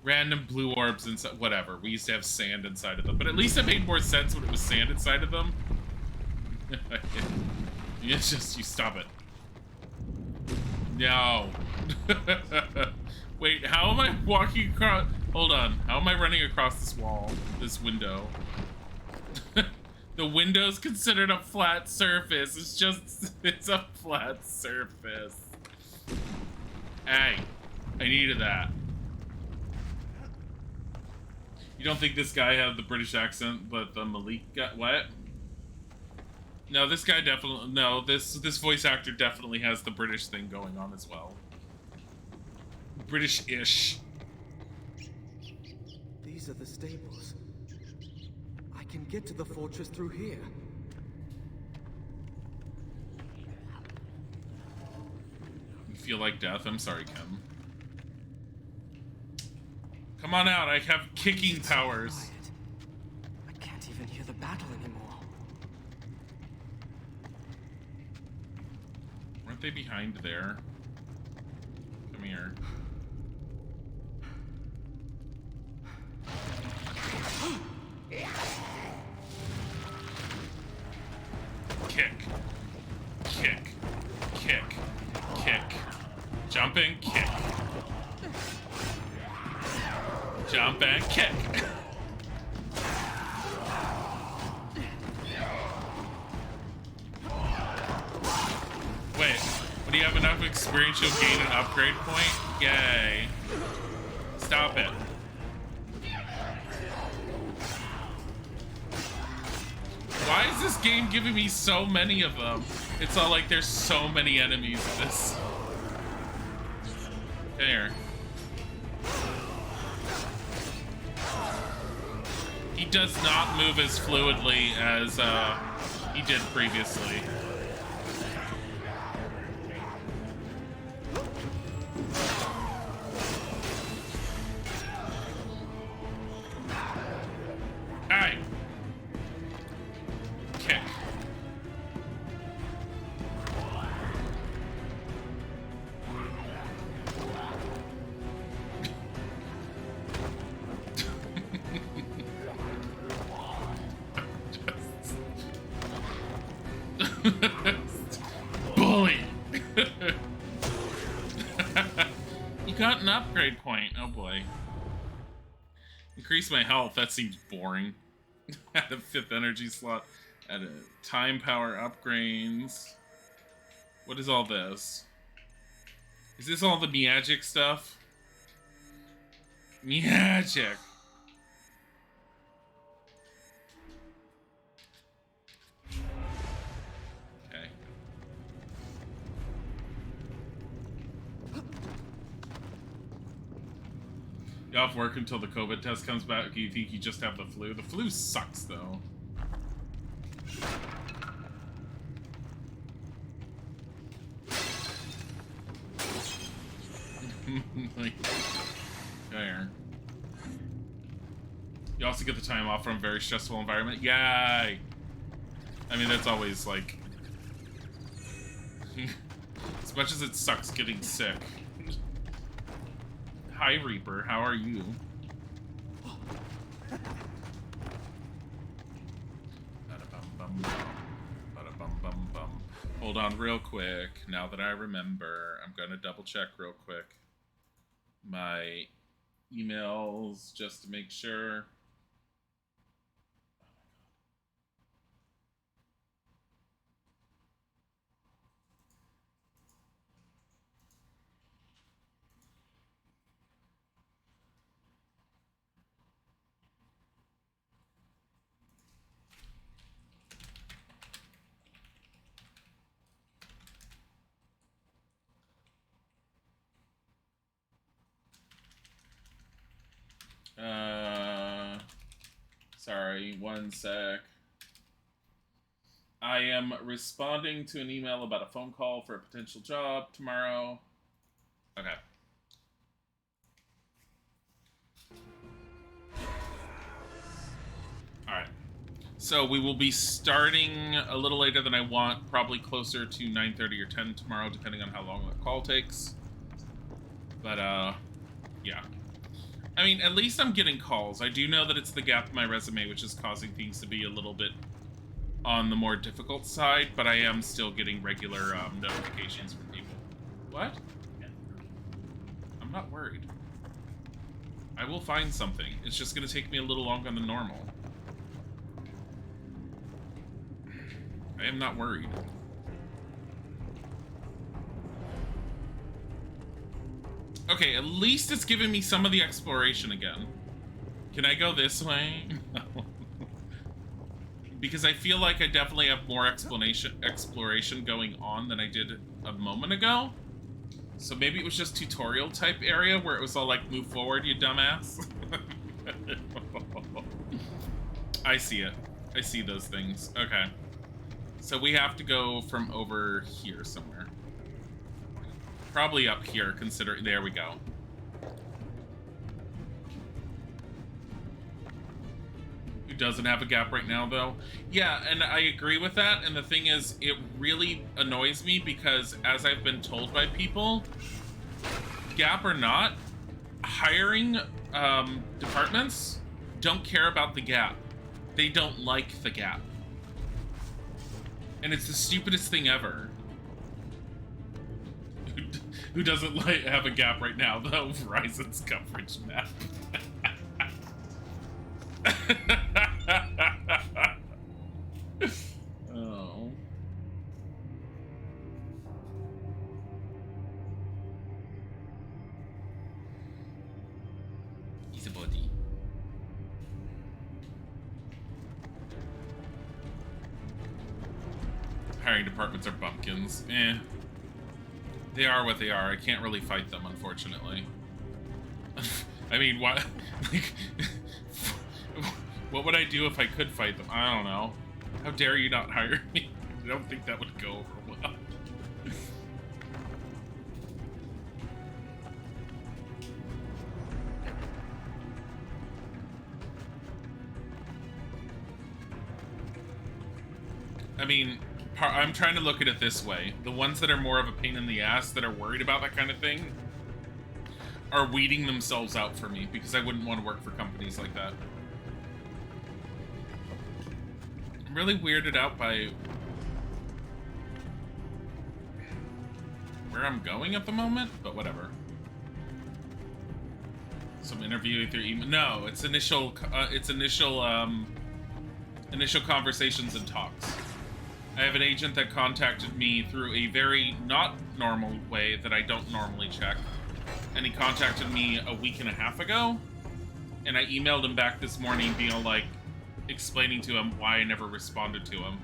Random blue orbs inside. Whatever. We used to have sand inside of them. But at least it made more sense when it was sand inside of them. It's just, you stop it. No. Wait, how am I walking across? Hold on. How am I running across this wall? This window? The The window's considered a flat surface. It's a flat surface. Hey, I needed that. You don't think this guy had the British accent, but the Malik guy, what? No, this guy definitely, no, this voice actor definitely has the British thing going on as well. British-ish.
These are the stables. I can get to the fortress through here.
You feel like death? I'm sorry, Kim. Come on out, I have kicking powers.
Quiet. I can't even hear the battle anymore.
Weren't they behind there? Come here. Kick. Kick. Kick. Kick. Jumping, kick. Jump and kick. Wait, when you have enough experience, you'll gain an upgrade point? Yay. Stop it. Why is this game giving me so many of them? It's all like there's so many enemies in this. Come here. He does not move as fluidly as he did previously. Alright. Kick. Bully! You got an upgrade point. Oh boy. Increase my health. That seems boring. Add a 5th energy slot. Add a time power upgrades. What is all this? Is this all the magic stuff? Magic! Okay. You off work until the COVID test comes back? Do you think you just have the flu? The flu sucks, though. Like, there. You also get the time off from a very stressful environment. Yay! I mean, that's always, like... as much as it sucks getting sick. Hi, Reaper. How are you? Ba-da-bum-bum-bum. Hold on real quick. Now that I remember, I'm gonna double check real quick my emails just to make sure. Sorry, one sec. I am responding to an email about a phone call for a potential job tomorrow. Okay. Alright. So we will be starting a little later than I want, probably closer to 9:30 or 10 tomorrow, depending on how long the call takes. But, yeah. I mean, at least I'm getting calls. I do know that it's the gap in my resume which is causing things to be a little bit on the more difficult side, but I am still getting regular notifications from people. What? I'm not worried. I will find something. It's just going to take me a little longer than normal. I am not worried. Okay, at least it's giving me some of the exploration again. Can I go this way? No. Because I feel like I definitely have more exploration going on than I did a moment ago. So maybe it was just tutorial type area where it was all like, move forward, you dumbass. I see it. I see those things. Okay. So we have to go from over here somewhere. Probably up here, considering... There we go. Who doesn't have a gap right now, though? Yeah, and I agree with that, and the thing is, it really annoys me because, as I've been told by people, gap or not, hiring departments don't care about the gap. They don't like the gap. And it's the stupidest thing ever. Who doesn't like have a gap right now, though? Verizon's coverage map. Oh. He's a body. Hiring departments are bumpkins. Eh. They are what they are. I can't really fight them, unfortunately. I mean, what? Like, what would I do if I could fight them? I don't know. How dare you not hire me? I don't think that would go over well. I mean, I'm trying to look at it this way. The ones that are more of a pain in the ass, that are worried about that kind of thing, are weeding themselves out for me, because I wouldn't want to work for companies like that. I'm really weirded out by where I'm going at the moment, but whatever. Some interviewing through email. No, it's initial conversations and talks. I have an agent that contacted me through a very not normal way that I don't normally check. And he contacted me a week and a half ago. And I emailed him back this morning being like, explaining to him why I never responded to him.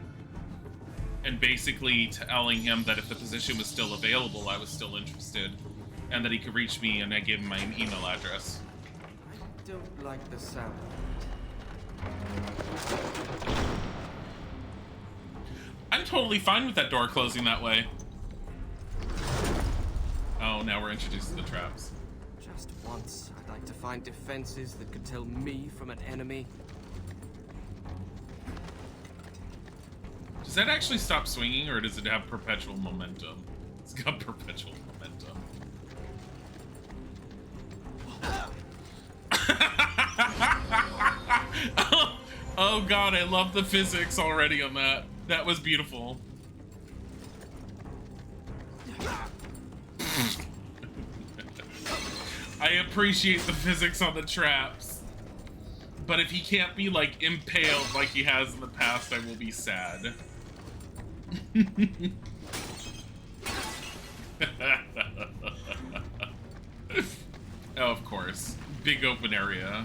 And basically telling him that if the position was still available, I was still interested. And that he could reach me, and I gave him my email address.
I don't like the sound.
I'm totally fine with that door closing that way. Oh, now we're introduced to the traps.
Just once, I'd like to find defenses that could tell me from an enemy.
Does that actually stop swinging, or does it have perpetual momentum? It's got perpetual momentum. Oh god, I love the physics already on that. That was beautiful. I appreciate the physics on the traps. But if he can't be, like, impaled like he has in the past, I will be sad. Oh, of course. Big open area.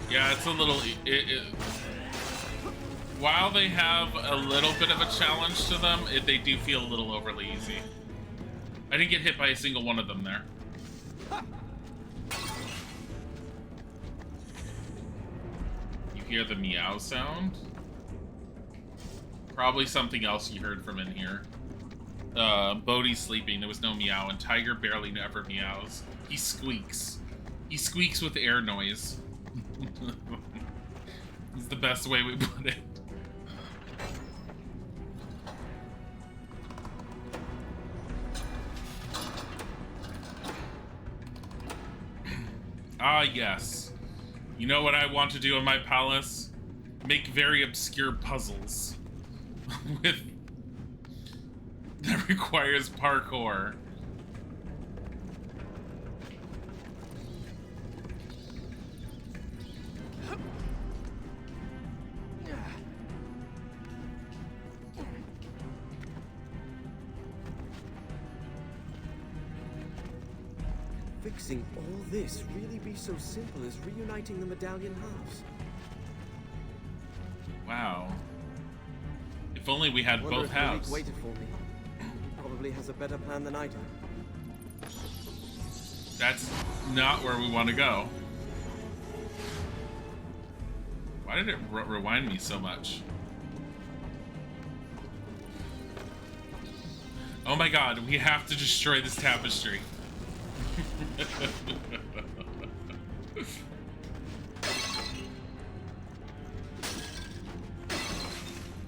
Yeah, it's a little... while they have a little bit of a challenge to them, they do feel a little overly easy. I didn't get hit by a single one of them there. You hear the meow sound? Probably something else you heard from in here. Bodhi's sleeping, there was no meow, and Tiger barely ever meows. He squeaks. He squeaks with air noise. It's the best way we put it. Ah, yes. You know what I want to do in my palace? Make very obscure puzzles with that requires parkour.
Fixing all this really be so simple as reuniting the medallion halves?
Wow. If only we had
Wonder
both
if Malik
halves.
waited for me. He probably has a better plan than I do.
That's not where we want to go. Why did it rewind me so much? Oh my god, we have to destroy this tapestry.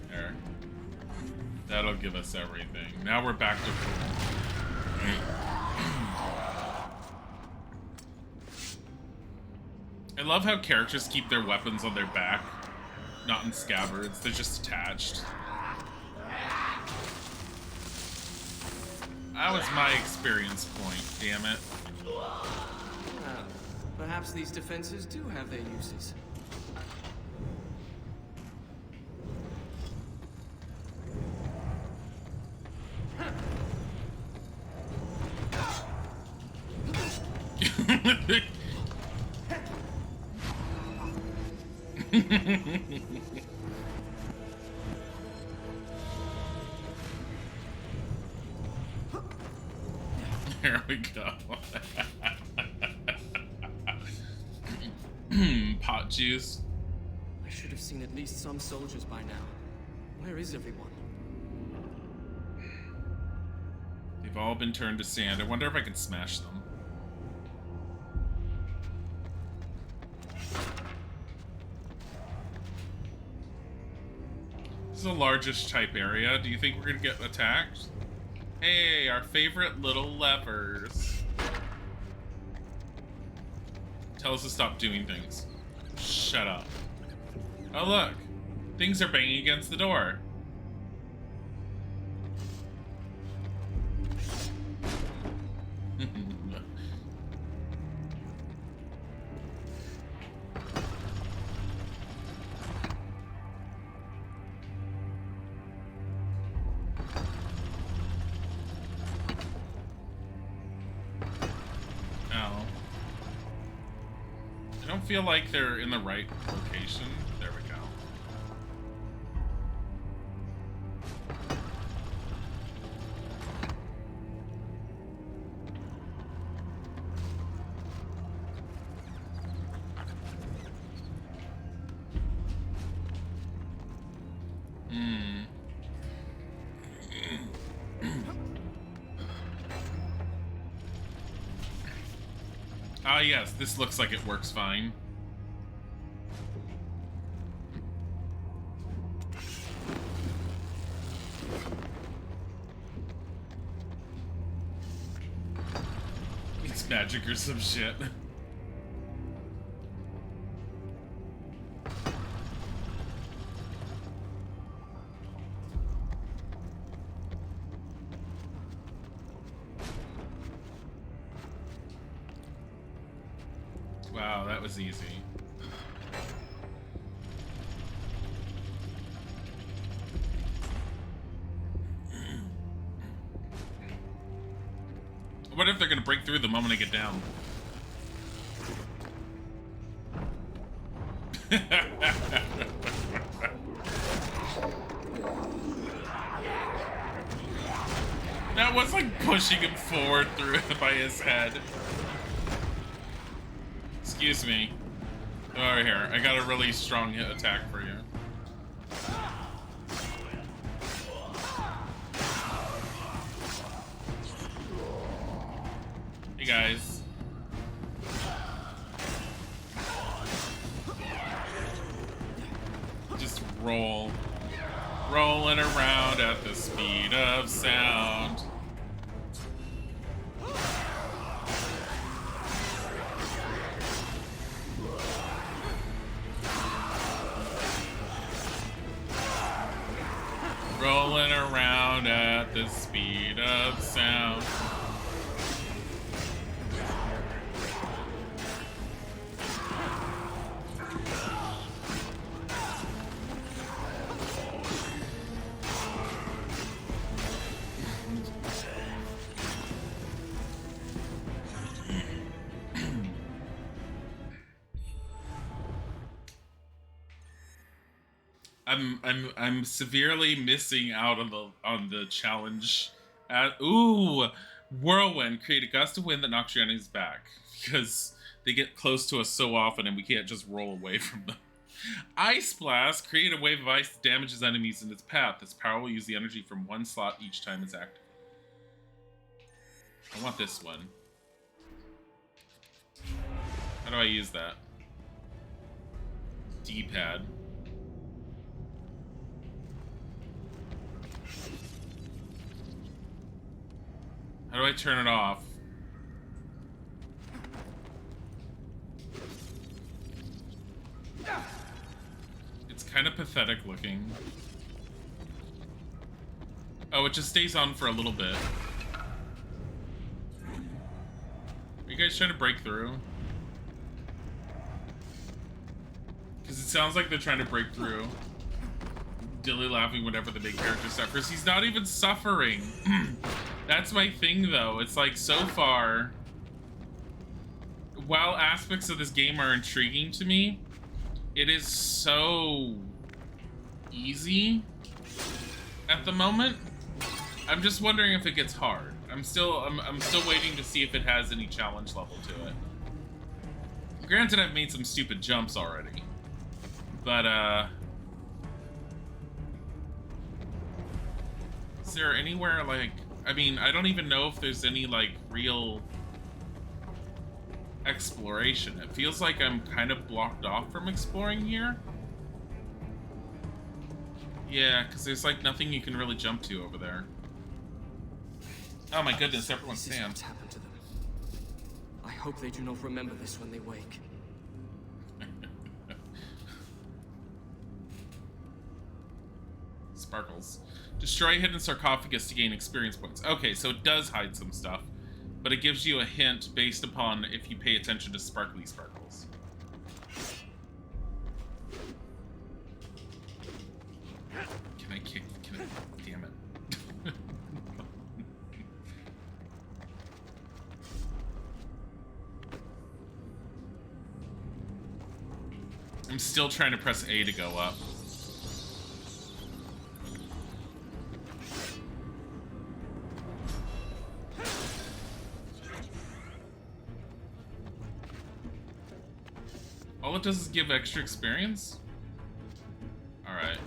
There. That'll give us everything. Now we're back to full. I love how characters keep their weapons on their back, not in scabbards. They're just attached. That was my experience point, damn it.
Well, perhaps these defenses do have their uses.
There we go. Pot juice.
I should have seen at least some soldiers by now. Where is everyone?
They've all been turned to sand. I wonder if I can smash them. This is the largest type area. Do you think we're gonna get attacked? Hey, our favorite little levers. Tell us to stop doing things. Shut up. Oh look, things are banging against the door. I don't feel like they're in the right location. There we go. Ah, yes, this looks like it works fine. It's magic or some shit. Wow, that was easy. What if they're gonna break through the moment I get down? That was like pushing him forward through by his head. Excuse me. Over here. I got a really strong hit attack for you. Hey guys. Just roll. Rolling around at the speed of sound. rolling around at the speed of sound. I'm severely missing out on the challenge. Whirlwind, create a gust of wind that knocks your enemies back because they get close to us so often and we can't just roll away from them. Ice Blast, create a wave of ice that damages enemies in its path. This power will use the energy from one slot each time it's active. I want this one. How do I use that? D-pad. How do I turn it off? It's kind of pathetic looking. Oh, it just stays on for a little bit. Are you guys trying to break through? Because it sounds like they're trying to break through. Dilly laughing whenever the big character suffers. He's not even suffering. That's my thing, though. It's like, so far, while aspects of this game are intriguing to me, it is so easy at the moment. I'm just wondering if it gets hard. I'm still waiting to see if it has any challenge level to it. Granted, I've made some stupid jumps already, but is there anywhere like? I mean, I don't even know if there's any, like, real exploration. It feels like I'm kind of blocked off from exploring here. Yeah, because there's, like, nothing you can really jump to over there. Oh my goodness, everyone's
This is
sand.
what's happened to them. I hope they do not remember this when they wake.
Sparkles. Destroy hidden sarcophagus to gain experience points. Okay, so it does hide some stuff, but it gives you a hint based upon if you pay attention to sparkly sparkles. Can I kick? Can I? Damn it. I'm still trying to press A to go up. All it does is give extra experience? Alright.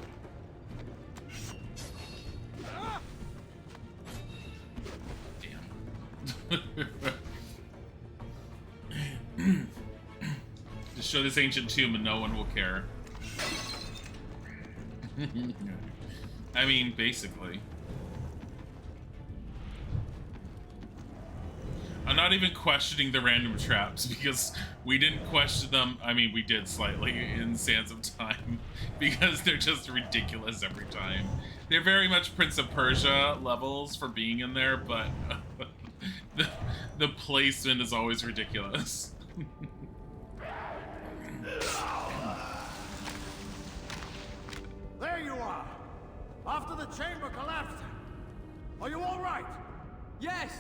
Damn. Just show this ancient tomb and no one will care. I mean, basically. I'm not even questioning the random traps because we didn't question them. I mean, we did slightly in Sands of Time because they're just ridiculous every time. They're very much Prince of Persia levels for being in there, but the placement is always ridiculous.
There you are! After the chamber collapsed. Are you all right?
Yes!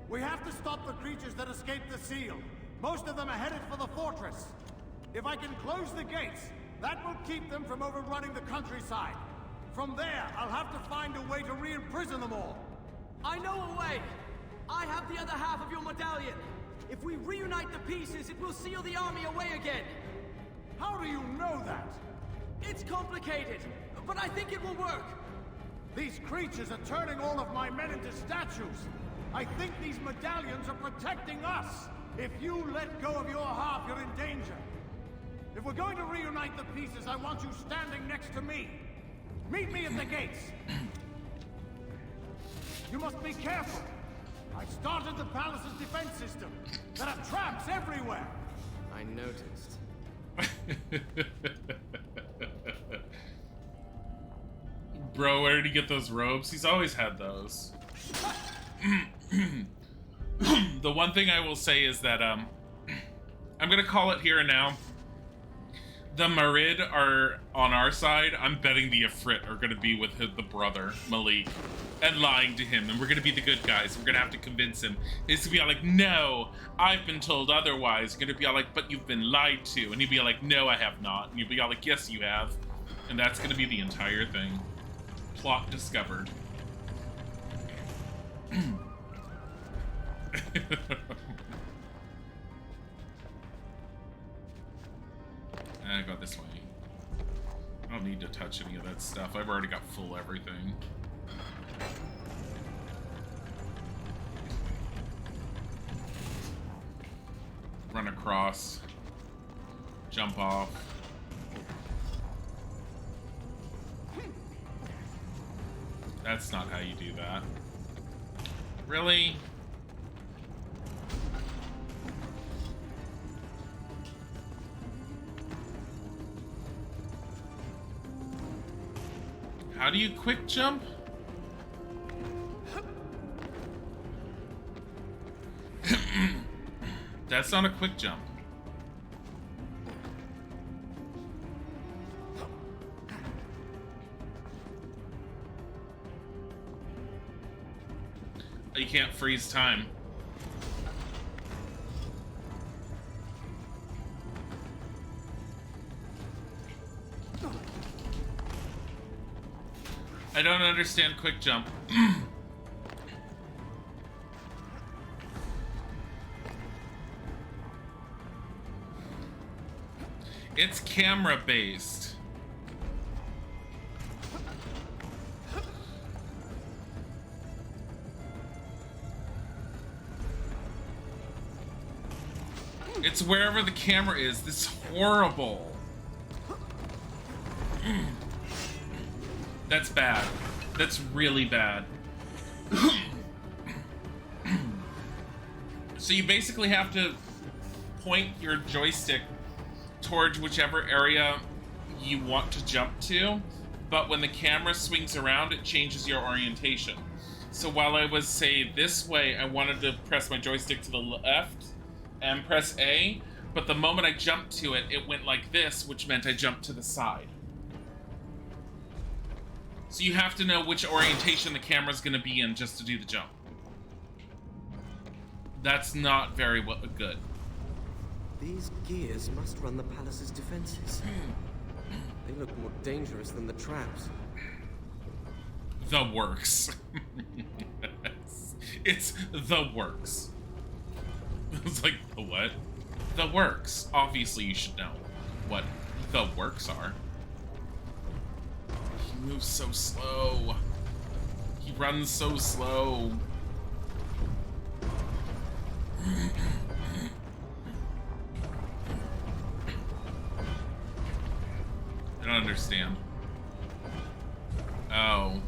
We have to stop the creatures that escaped the seal. Most of them are headed for the fortress. If I can close the gates, that will keep them from overrunning the countryside. From there, I'll have to find a way to re-imprison them all.
I know a way! I have the other half of your medallion. If we reunite the pieces, it will seal the army away again.
How do you know that?
It's complicated, but I think it will work.
These creatures are turning all of my men into statues. I think these medallions are protecting us. If you let go of your half, you're in danger. If we're going to reunite the pieces, I want you standing next to me. Meet me at the gates. You must be careful. I started the palace's defense system. There are traps everywhere.
I noticed.
Bro, where did he get those robes? He's always had those. The one thing I will say is that, I'm gonna call it here and now. The Marid are on our side. I'm betting the Ifrit are gonna be with the brother, Malik, and lying to him, and we're gonna be the good guys. We're gonna have to convince him. He's gonna be all like, no, I've been told otherwise. You're gonna be all like, but you've been lied to. And he'd be like, no, I have not. And you'll be all like, yes, you have. And that's gonna be the entire thing. Plot discovered. I go this way. I don't need to touch any of that stuff. I've already got full everything. Run across. Jump off. That's not how you do that. Really? How do you quick jump? That's not a quick jump. You can't freeze time. I don't understand quick jump. It's camera based. It's wherever the camera is. This is horrible. That's bad. That's really bad. So you basically have to point your joystick towards whichever area you want to jump to, but when the camera swings around, it changes your orientation. So while I was, say, this way, I wanted to press my joystick to the left and press A, but the moment I jumped to it, it went like this, which meant I jumped to the side. So you have to know which orientation the camera's gonna be in just to do the jump. That's not very good.
These gears must run the palace's defenses. They look more dangerous than the traps.
The works. It's the works. It's like, the what? The works. Obviously you should know what the works are. He moves so slow. He runs so slow. I don't understand. Oh.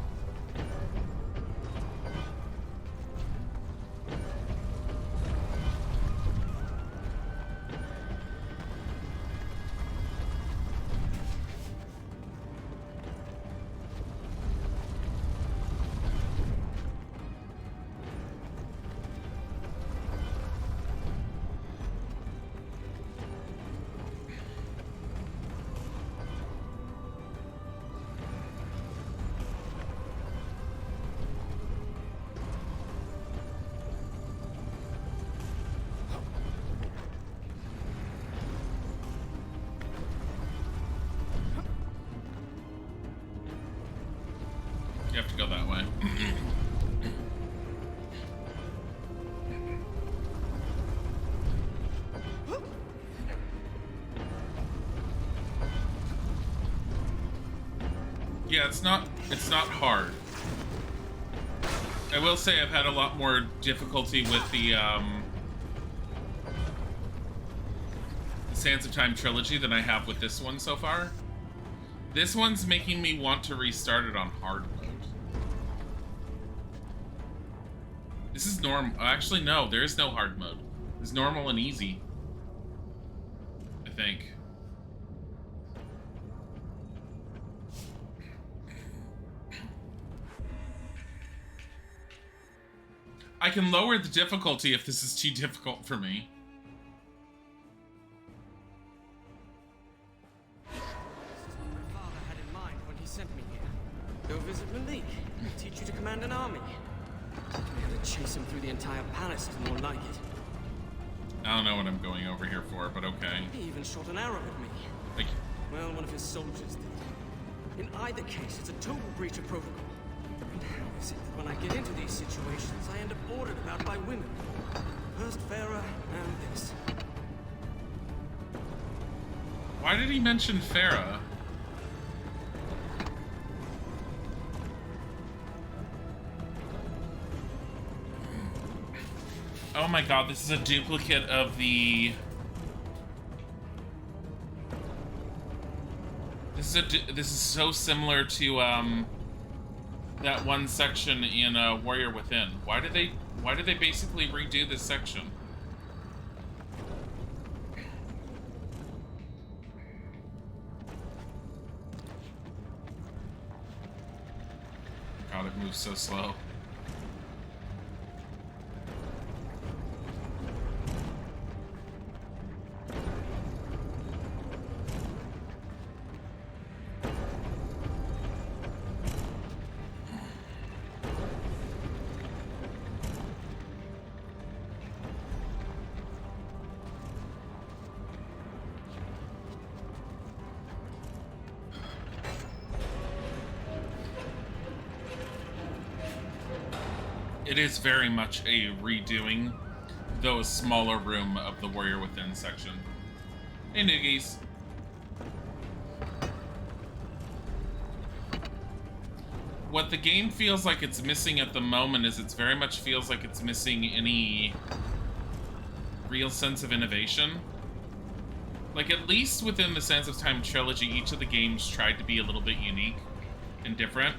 You have to go that way. Yeah, it's not hard. I will say I've had a lot more difficulty with the Sands of Time trilogy than I have with this one so far. This one's making me want to restart it on hard mode. This is normal. Actually, no, there is no hard mode. It's normal and easy, I think. I can lower the difficulty if this is too difficult for me.
This is what my father had in mind when he sent me here. Go visit Malik. He'll teach you to command an army. We had to chase him through the entire palace to more like it.
I don't know what I'm going over here for, but okay.
He even shot an arrow at me.
Thank you.
Well, one of his soldiers did. In either case, it's a total breach of protocol. And how is it that when I get into these situations, I end up ordered about by women? First Farah, and this.
Why did he mention Farah? Oh my god, this is a duplicate of the... This is so similar to that one section in Warrior Within. Why did they basically redo this section? God, it moves so slow. It is very much a redoing, though a smaller room of the Warrior Within section. Hey, Noogies. What the game feels like it's missing at the moment is it very much feels like it's missing any real sense of innovation. Like, at least within the Sands of Time trilogy, each of the games tried to be a little bit unique and different.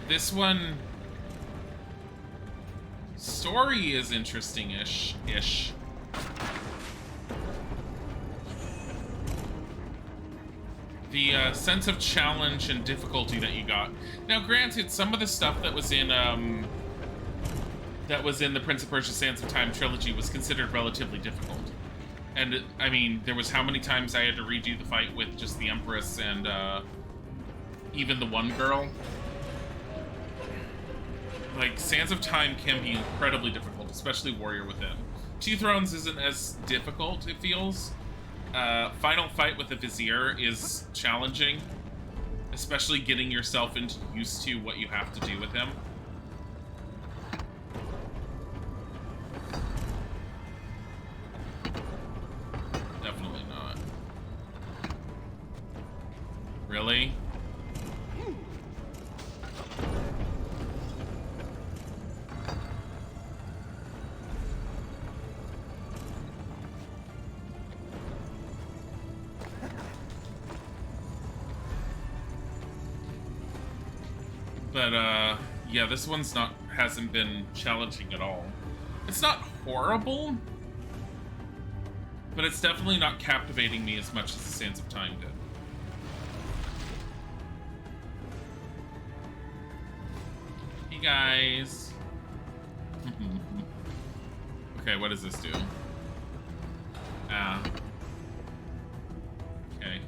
This one... story is interesting-ish. The sense of challenge and difficulty that you got. Now, granted, some of the stuff that was in the Prince of Persia Sands of Time trilogy was considered relatively difficult. And, I mean, there was how many times I had to redo the fight with just the Empress and even the one girl. Like, Sands of Time can be incredibly difficult, especially Warrior Within. Two Thrones isn't as difficult, it feels. Final Fight with the Vizier is challenging, especially getting yourself used to what you have to do with him. Definitely not. Really? But, yeah, this one's hasn't been challenging at all. It's not horrible, but it's definitely not captivating me as much as the Sands of Time did. Hey, guys. Okay, what does this do? Okay.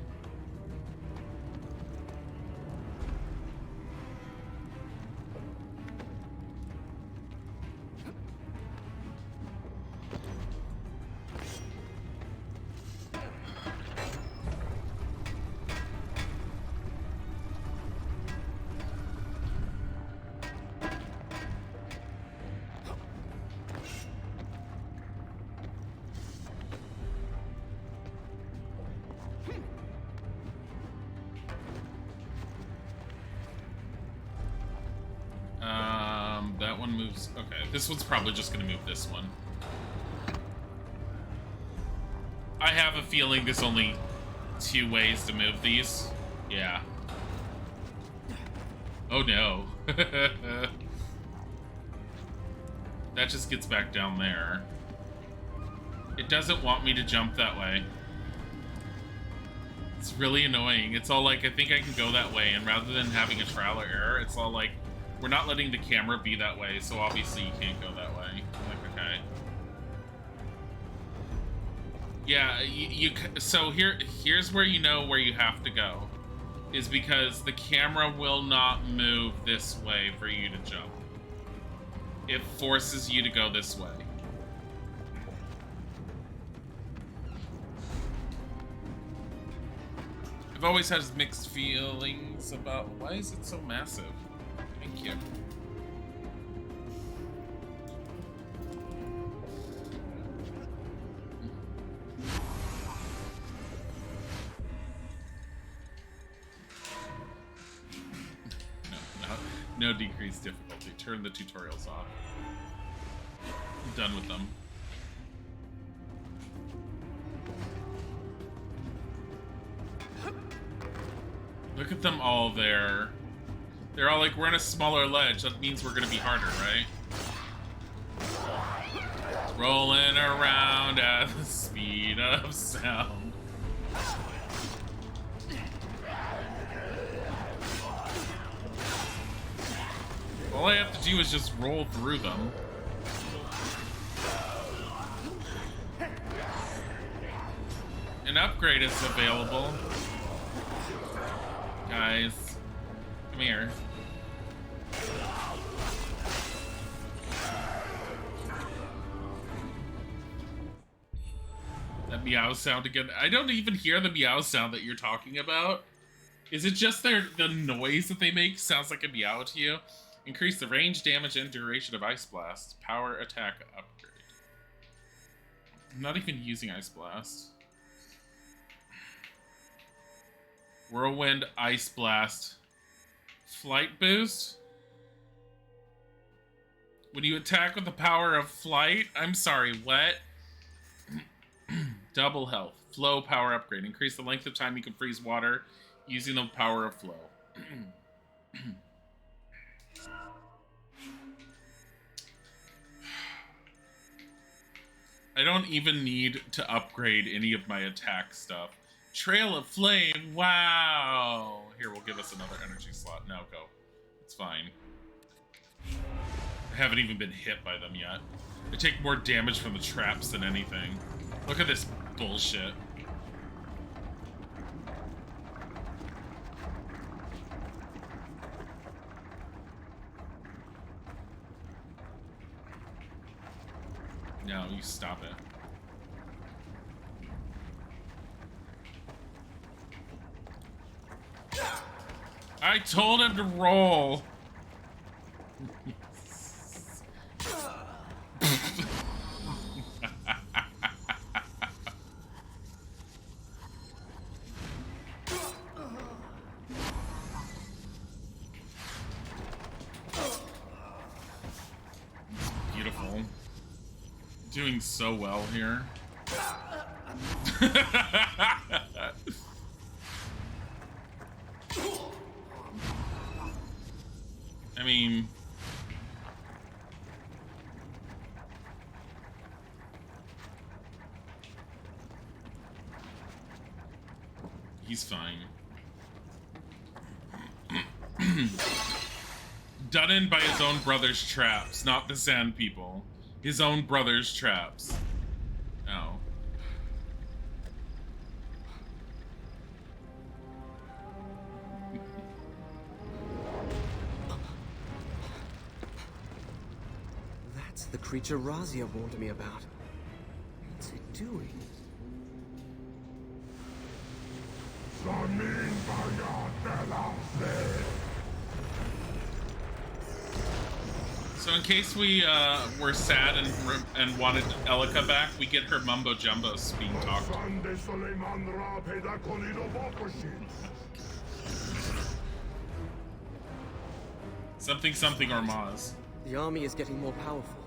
That one moves... Okay, this one's probably just gonna move this one. I have a feeling there's only 2 ways to move these. Yeah. Oh no. That just gets back down there. It doesn't want me to jump that way. It's really annoying. It's all like, I think I can go that way, and rather than having a trial or error, it's all like, We're not letting the camera be that way, so obviously you can't go that way. Like, okay. Yeah, so here's where you know where you have to go. Is because the camera will not move this way for you to jump. It forces you to go this way. I've always had mixed feelings about why is it so massive? Thank you. No decreased difficulty. Turn the tutorials off. I'm done with them. Look at them all there. They're all like, we're in a smaller ledge. That means we're gonna be harder, right? Rolling around at the speed of sound. All I have to do is just roll through them. An upgrade is available. Guys, come here. That meow sound again. I don't even hear the meow sound that you're talking about. Is it just the noise that they make sounds like a meow to you? Increase the range, damage, and duration of Ice Blast. Power attack upgrade. I'm not even using Ice Blast. Whirlwind, Ice Blast. Flight boost? When you attack with the power of flight? I'm sorry, what? Double health. Flow power upgrade. Increase the length of time you can freeze water using the power of flow. I don't even need to upgrade any of my attack stuff. Trail of Flame, wow! Here, we'll give us another energy slot. Now go. It's fine. I haven't even been hit by them yet. I take more damage from the traps than anything. Look at this bullshit. No, you stop it. I told him to roll. Beautiful. Doing so well here. I mean, he's fine. Done in by his own brother's traps, not the sand people. His own brother's traps. Oh.
That's the creature Razia warned me about. What's it doing?
So in case we were sad and wanted Elika back, we get her mumbo jumbo being talked to. Something something or Maz.
The army is getting more powerful.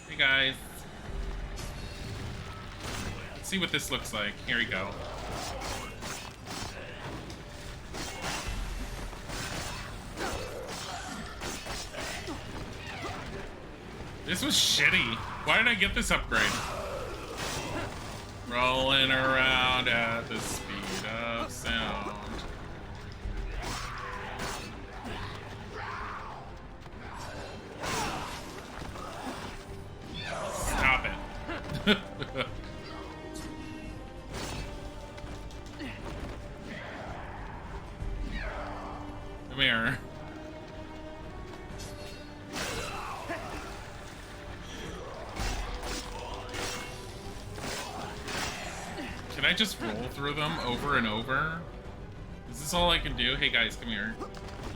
Hey guys. Let's see what this looks like. Here we go. This was shitty. Why did I get this upgrade? Rolling around at the speed of sound. Stop it. Come here. Can I just roll through them over and over? Is this all I can do? Hey guys, come here.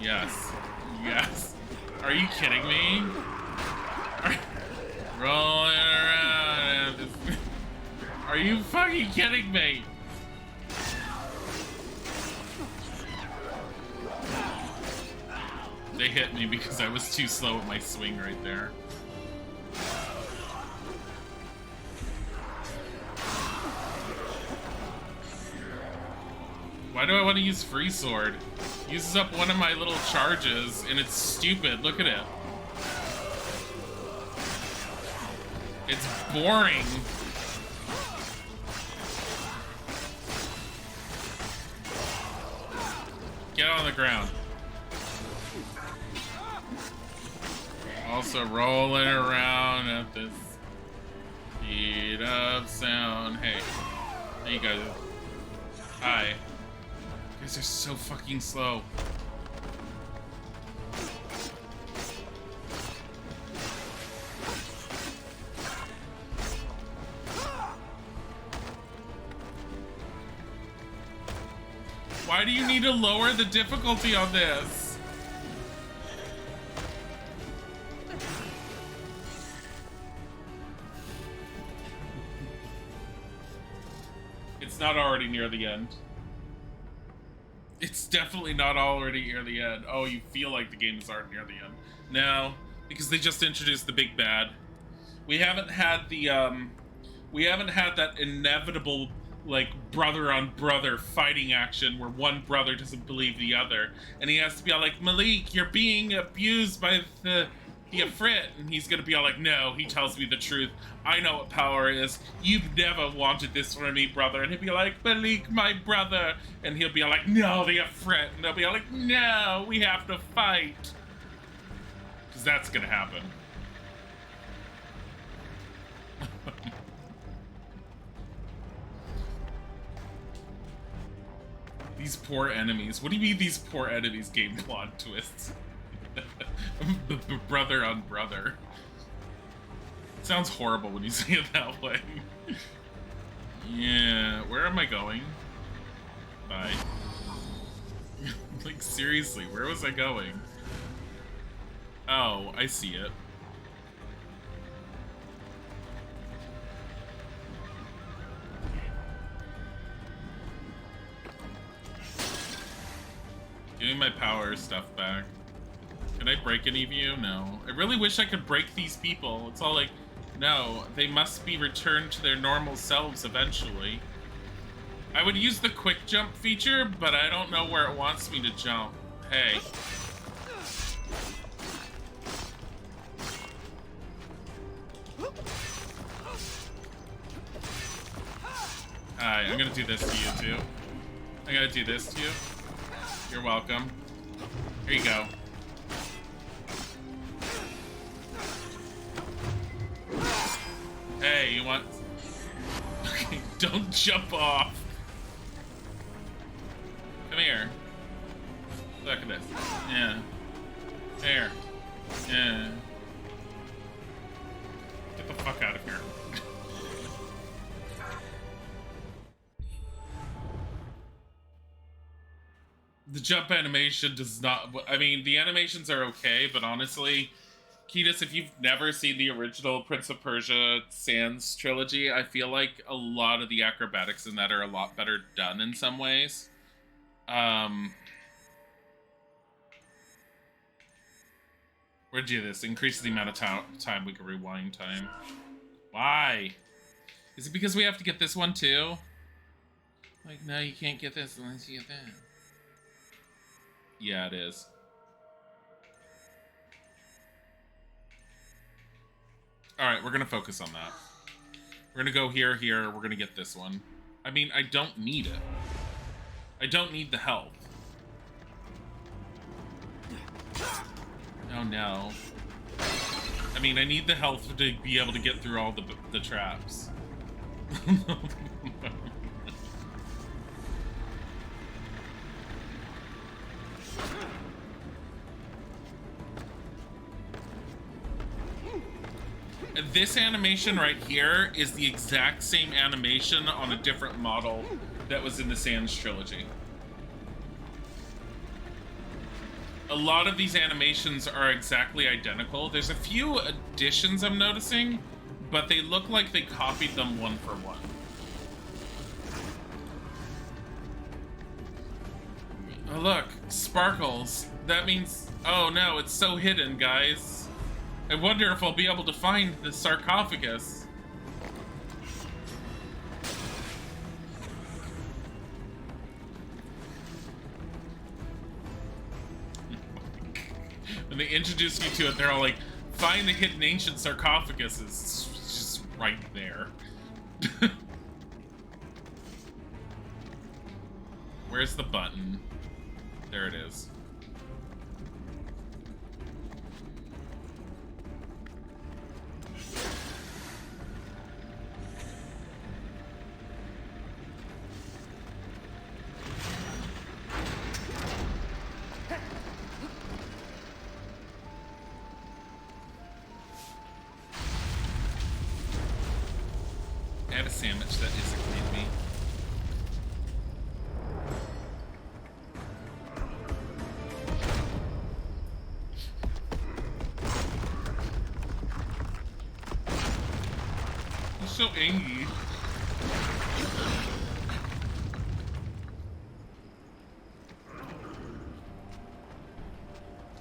Yes. Yes. Are you kidding me? Rolling around. Are you fucking kidding me? They hit me because I was too slow with my swing right there. Why do I want to use Free Sword? Uses up one of my little charges, and it's stupid. Look at it. It's boring. Get on the ground. Also rolling around at this speed of sound. Hey. There you go. Hi. You guys are so fucking slow. Why do you need to lower the difficulty on this? It's not already near the end. It's definitely not already near the end. Oh, you feel like the game is already near the end. No, because they just introduced the big bad. We haven't had the, we haven't had that inevitable, like, brother on brother fighting action where one brother doesn't believe the other. And he has to be all like, Malik, you're being abused by the Ifrit. And he's gonna be all like, no, he tells me the truth. I know what power is. You've never wanted this from me, brother. And he'll be like, Malik, my brother. And he'll be all like, no, the Ifrit. And they'll be all like, no, we have to fight. Because that's gonna happen. These poor enemies. What do you mean these poor enemies game plot twists? Brother on brother. Sounds horrible when you say it that way. Yeah, where am I going? Bye. Like, seriously, where was I going? Oh, I see it. Give me my power stuff back. Can I break any of you? No. I really wish I could break these people. It's all like, no, they must be returned to their normal selves eventually. I would use the quick jump feature, but I don't know where it wants me to jump. Hey. Hi, I'm gonna do this to you too. I'm gonna do this to you. You're welcome. Here you go. Hey, you want... Okay, don't jump off. Come here. Look at this. Yeah. There. Yeah. Get the fuck out of here. The jump animation does not... I mean, the animations are okay, but honestly, Ketis, if you've never seen the original Prince of Persia Sans trilogy, I feel like a lot of the acrobatics in that are a lot better done in some ways. Where'd you do this? Increase the amount of time we can rewind time. Why? Is it because we have to get this one too? Like, no, you can't get this unless you get that. Yeah, it is. Alright, we're gonna focus on that. We're gonna go here, here, we're gonna get this one. I mean, I don't need it. I don't need the health. Oh no. I mean, I need the health to be able to get through all the traps. This animation right here is the exact same animation on a different model that was in the Sans trilogy. A lot of these animations are exactly identical. There's a few additions I'm noticing, but they look like they copied them one for one. Oh look, sparkles. That means, oh no, it's so hidden, guys. I wonder if I'll be able to find the sarcophagus. When they introduce you to it, they're all like, find the hidden ancient sarcophagus. It's just right there. Where's the button? There it is. I have a sandwich that isn't made me. He's so angry.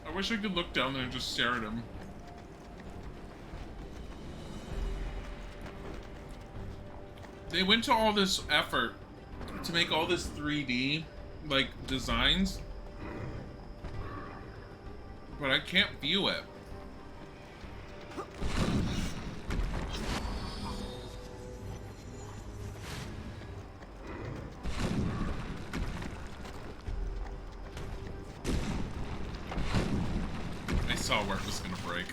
I wish I could look down there and just stare at him. They went to all this effort to make all this 3D, like, designs, but I can't view it. I saw where it was gonna break.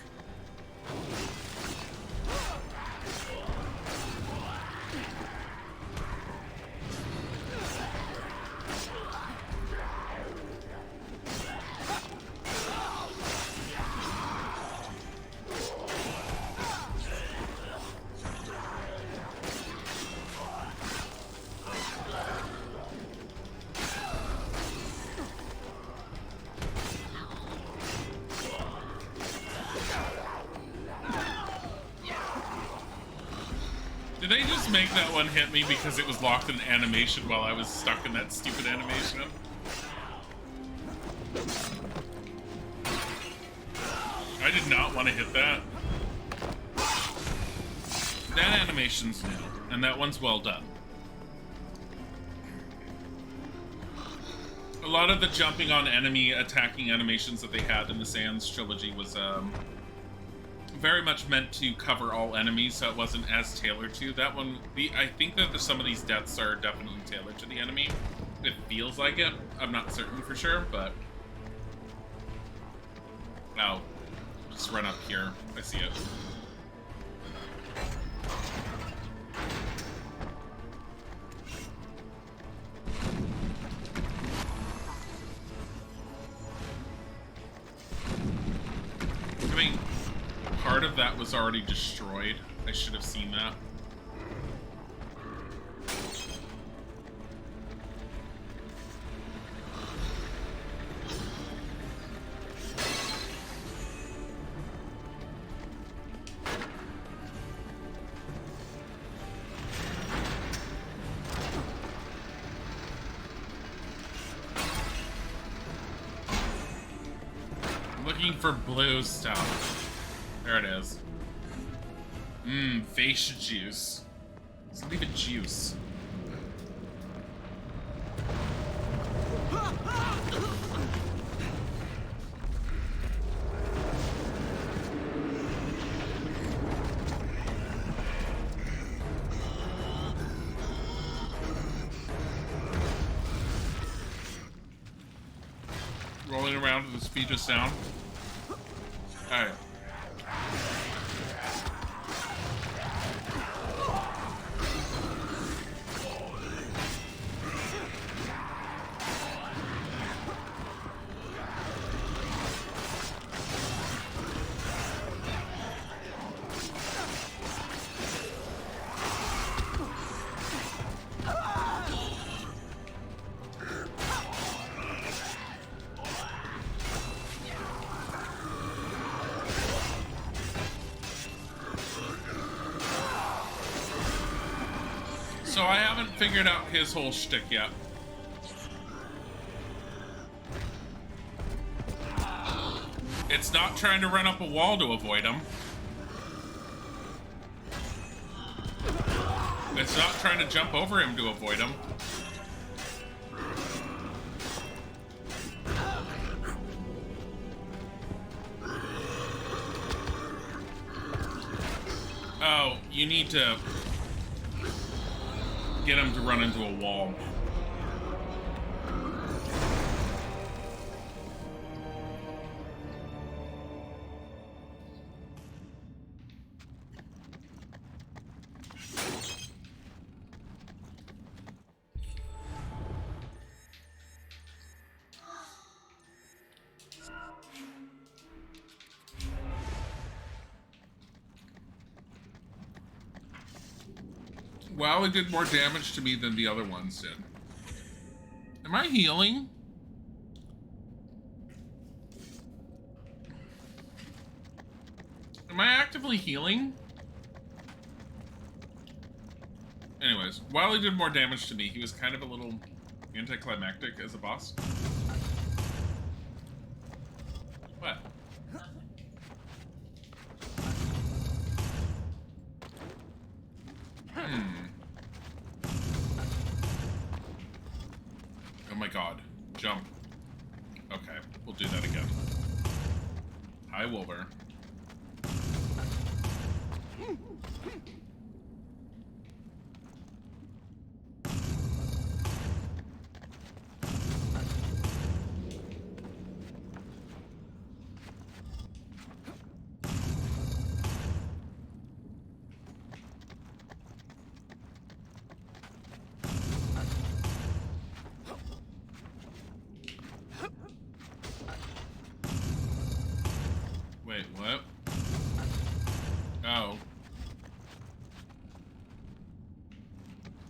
Did they just make that one hit me because it was locked in animation while I was stuck in that stupid animation? I did not want to hit that. That animation's new, and that one's well done. A lot of the jumping on enemy attacking animations that they had in the Sans trilogy was very much meant to cover all enemies, so it wasn't as tailored to that one. I think that some of these deaths are definitely tailored to the enemy. It feels like it. I'm not certain for sure, but oh, just run up here. I see it. I mean, part of that was already destroyed. I should have seen that. I'm looking for blue stuff. There it is. Face juice. Let's leave it juice. around at the speed of sound. Alright. So I haven't figured out his whole shtick yet. It's not trying to run up a wall to avoid him. It's not trying to jump over him to avoid him. Oh, you need to get him to run into a wall. Well, it did more damage to me than the other ones did. Am I healing? Am I actively healing? Anyways, while he did more damage to me, he was kind of a little anticlimactic as a boss. What? Oh my god. Jump. Okay, we'll do that again. Hi, Wilbur. Wait, what? Oh.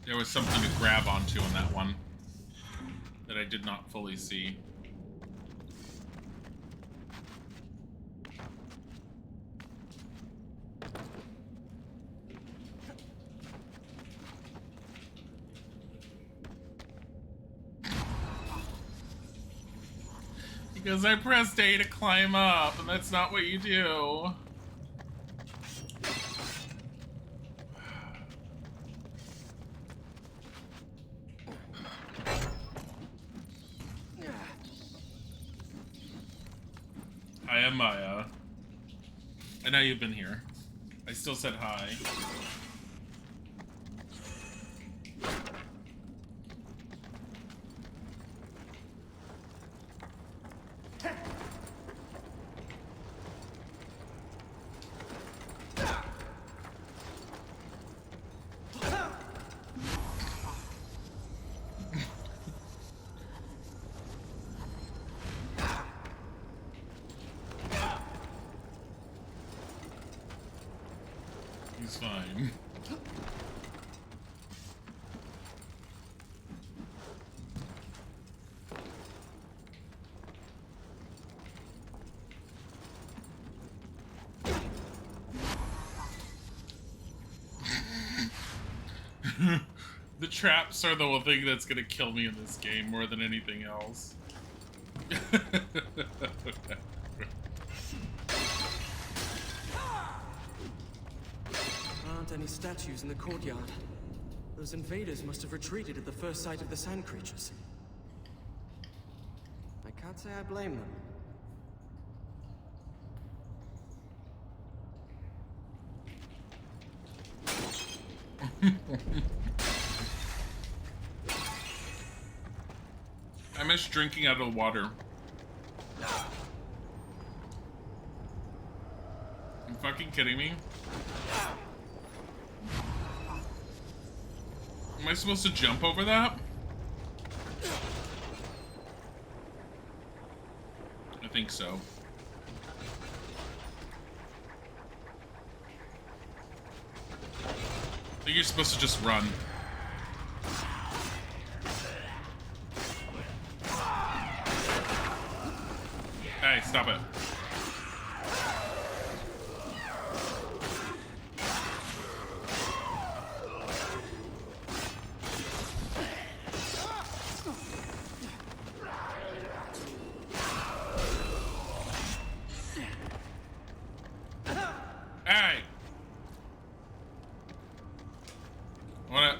There was something to grab onto in that one that I did not fully see. Because I pressed A to climb up, and that's not what you do. Hi, I'm Maya. I know you've been here. I still said hi. He's fine. The traps are the one thing that's gonna kill me in this game more than anything else.
Aren't any statues in the courtyard. Those invaders must have retreated at the first sight of the sand creatures. I can't say I blame them.
I miss drinking out of the water. You fucking kidding me? Am I supposed to jump over that? I think so. I think you're supposed to just run. Hey, stop it. Hey!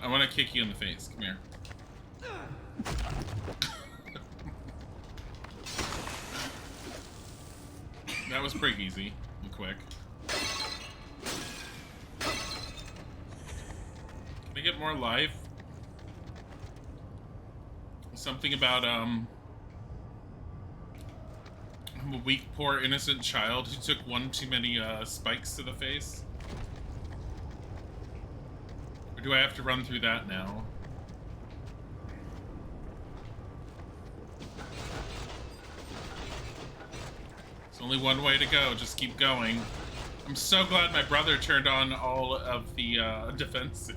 I wanna kick you in the face. Come here. That was pretty easy and quick. Can I get more life? Something about, I'm a weak, poor, innocent child who took one too many, spikes to the face? Or do I have to run through that now? There's only one way to go, just keep going. I'm so glad my brother turned on all of the, defenses.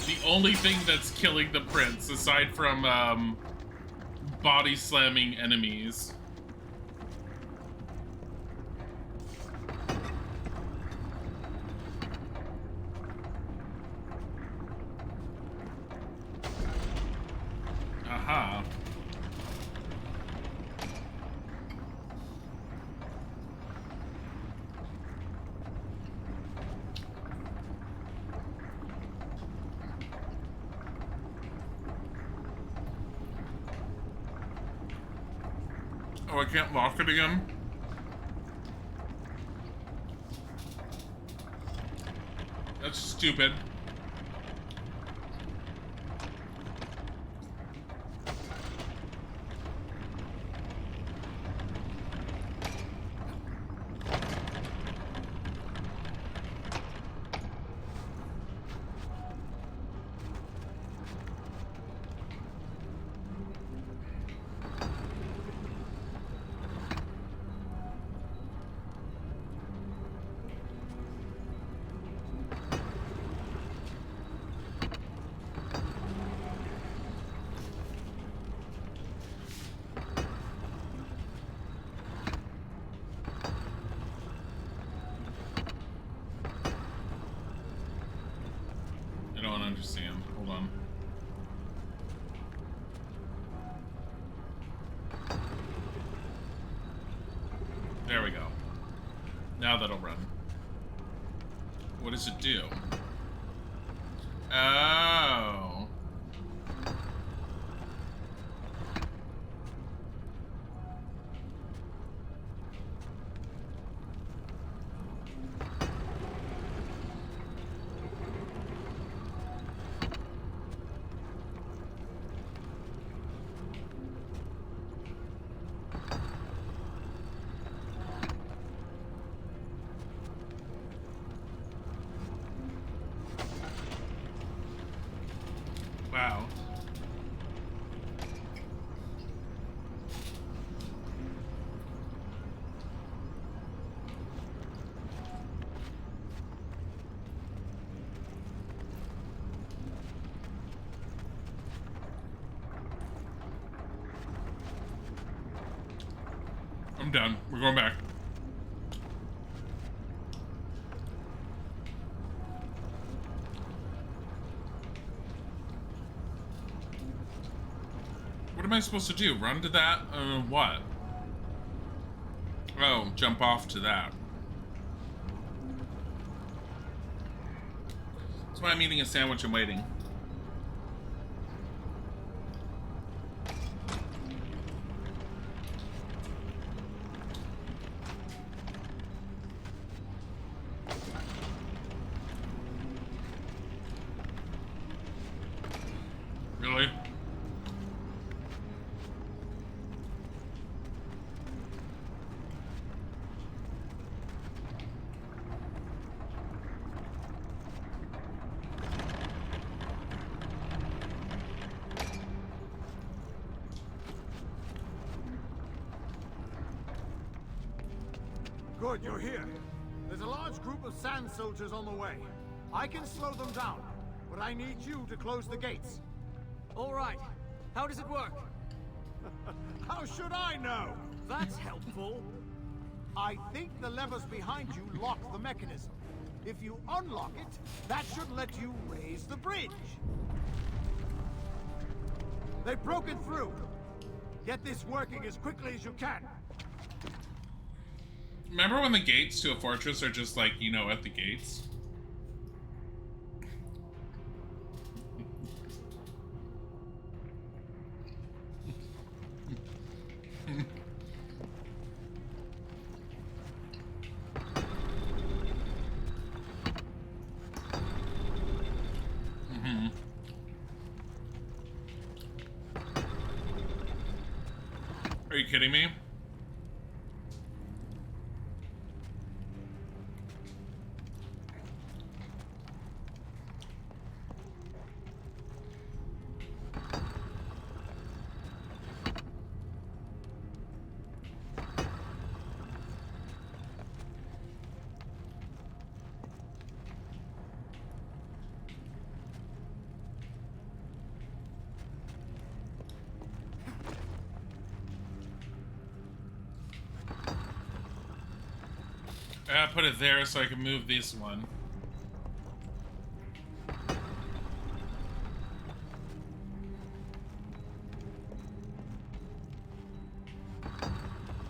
The only thing that's killing the prince, aside from, body slamming enemies. Aha. Oh, I can't lock it again? That's stupid. Understand. Hold on. There we go. Now that'll run. What does it do? Oh. Wow. I'm done. We're going back. What am I supposed to do? Run to that? What? Oh, jump off to that. That's why I'm eating a sandwich and waiting. Really?
Good, you're here. There's a large group of sand soldiers on the way. I can slow them down, but I need you to close the gates.
All right. How does it work?
How should I know?
That's helpful.
I think the levers behind you lock the mechanism. If you unlock it, that should let you raise the bridge. They've broken through. Get this working as quickly as you can.
Remember when the gates to a fortress are just like, you know, at the gates? Are you kidding me? I put it there so I can move this one.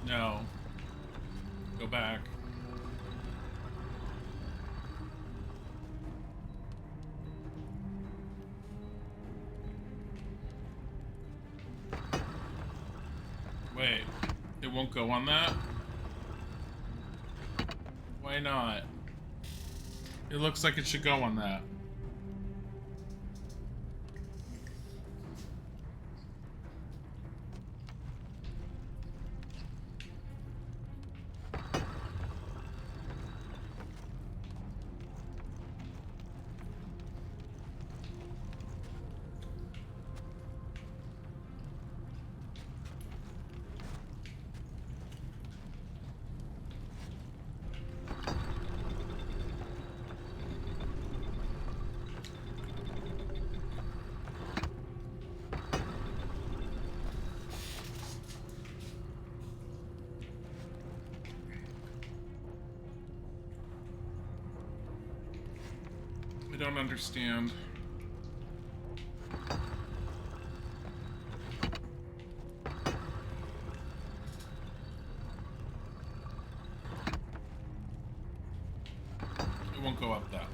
No. Go back. Wait. It won't go on that? Why not? It looks like it should go on that. I don't understand. It won't go up that.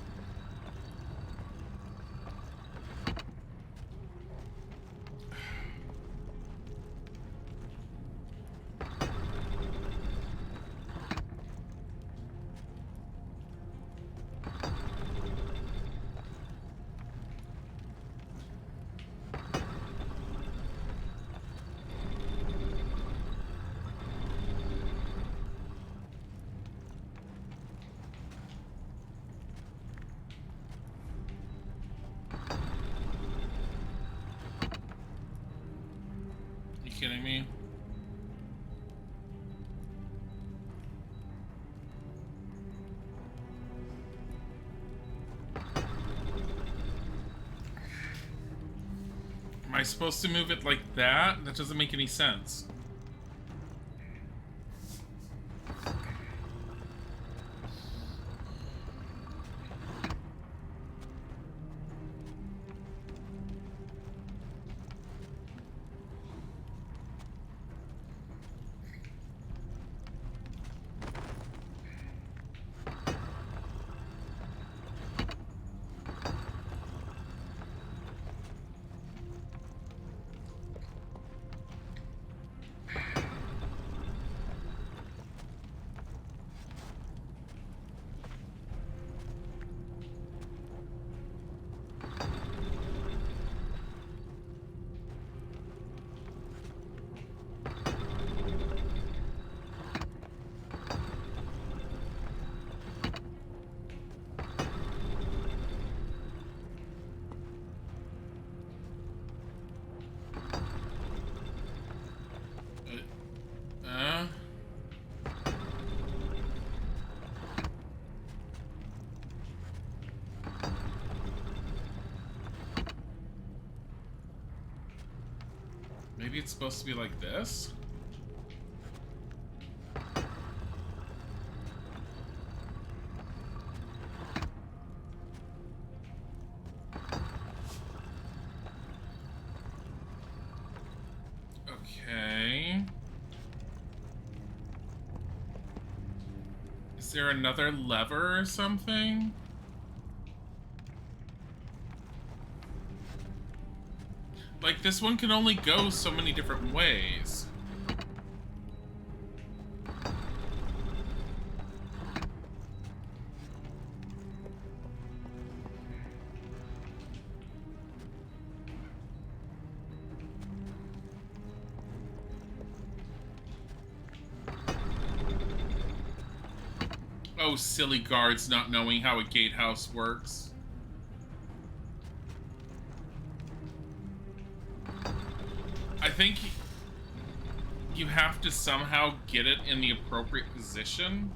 Kidding me? Am I supposed to move it like that? That doesn't make any sense. Maybe it's supposed to be like this? Okay. Is there another lever or something? Like, this one can only go so many different ways. Oh, silly guards not knowing how a gatehouse works. I think you have to somehow get it in the appropriate position.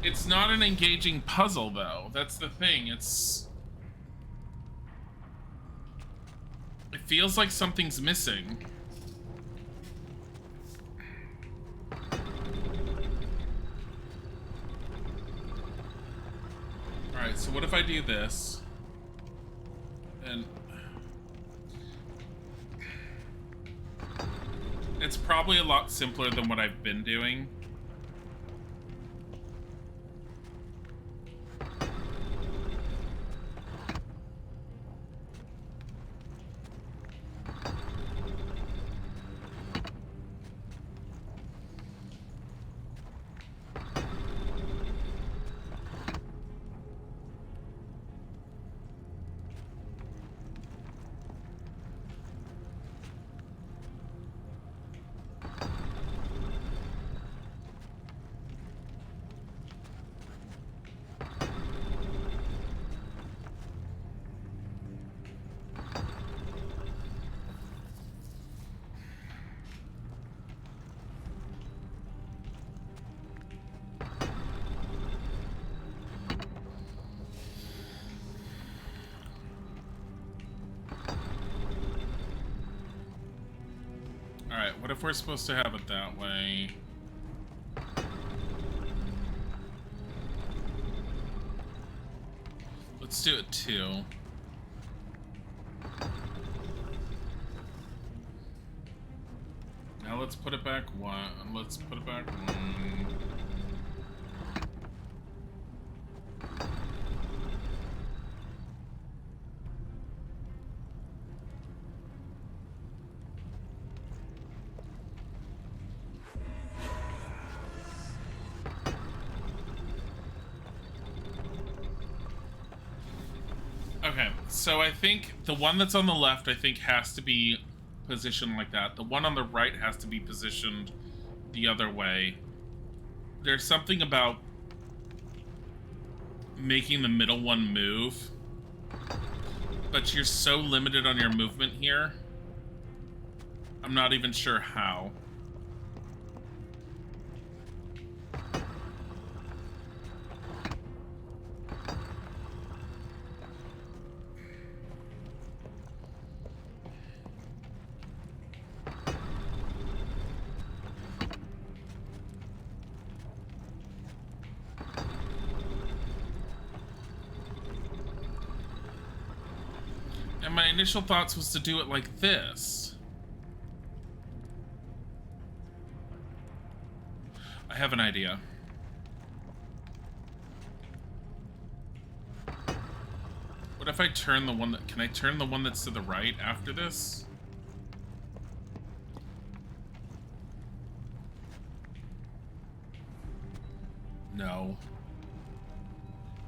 It's not an engaging puzzle, though. That's the thing. It feels like something's missing. Alright, so what if I do this? And it's probably a lot simpler than what I've been doing. Alright, what if we're supposed to have it that way? Let's do it 2. Now let's put it back 1. Let's put it back 1. Okay, so I think the one that's on the left, I think, has to be positioned like that. The one on the right has to be positioned the other way. There's something about making the middle one move, but you're so limited on your movement here. I'm not even sure how. And my initial thoughts was to do it like this. I have an idea. What if I turn the one that... Can I turn the one that's to the right after this? No.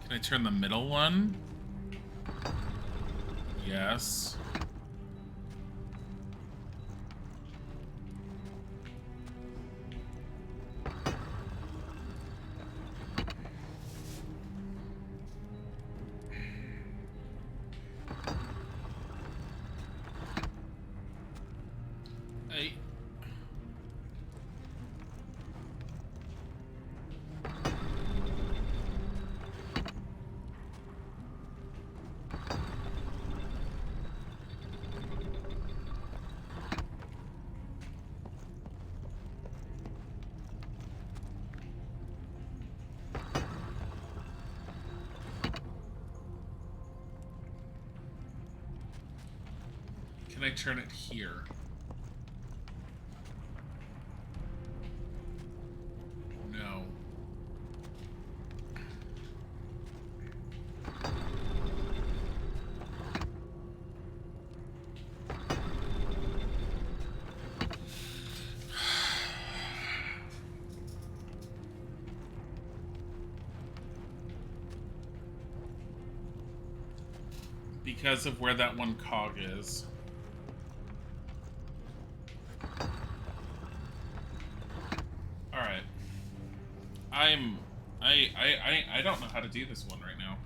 Can I turn the middle one? Yes. Can I turn it here? No. Because of where that one cog is. Alright. I don't know how to do this one right now.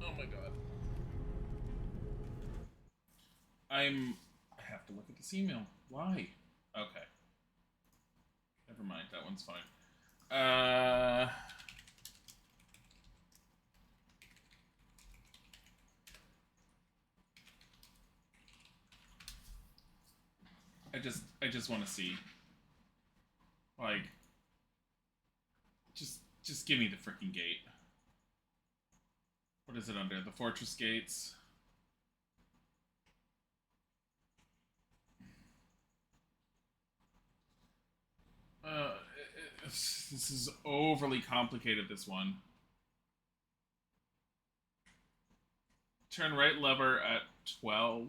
Oh my god. I have to look at this email. Why? Okay. Never mind, that one's fine. I just want to see. Like, just give me the freaking gate. What is it under? The fortress gates. This is overly complicated, this one. Turn right lever at 12.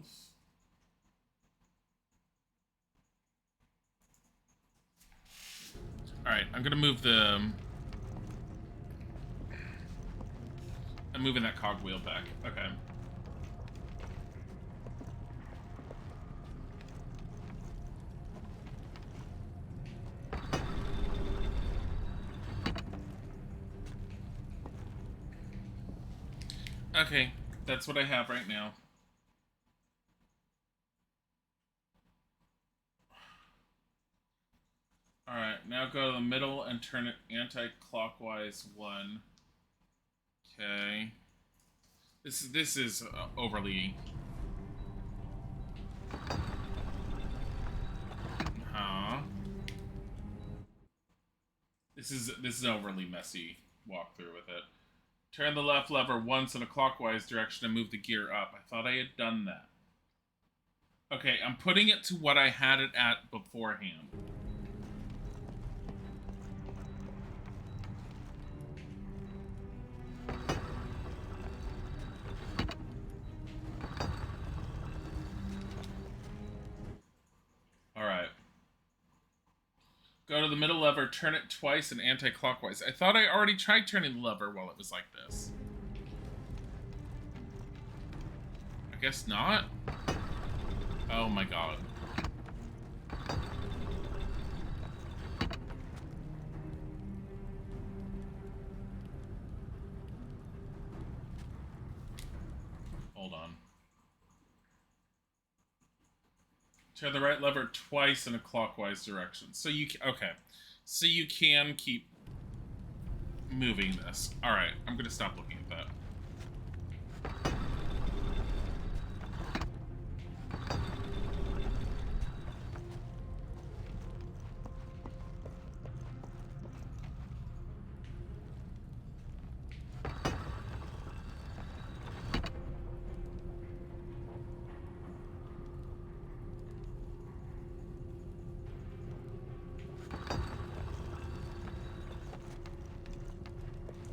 Alright, I'm gonna move the... I'm moving that cogwheel back. Okay. Okay, that's what I have right now. Alright, now go to the middle and turn it anti-clockwise 1. Okay. This is overly... Huh? This is overly messy walkthrough with it. Turn the left lever once in a clockwise direction and move the gear up. I thought I had done that. Okay, I'm putting it to what I had it at beforehand. Alright. Go to the middle lever, turn it twice and anti-clockwise. I thought I already tried turning the lever while it was like this. I guess not? Oh my god. Hold on. Turn the right lever twice in a clockwise direction. So you okay. So you can keep moving this. Alright, I'm gonna stop looking at that.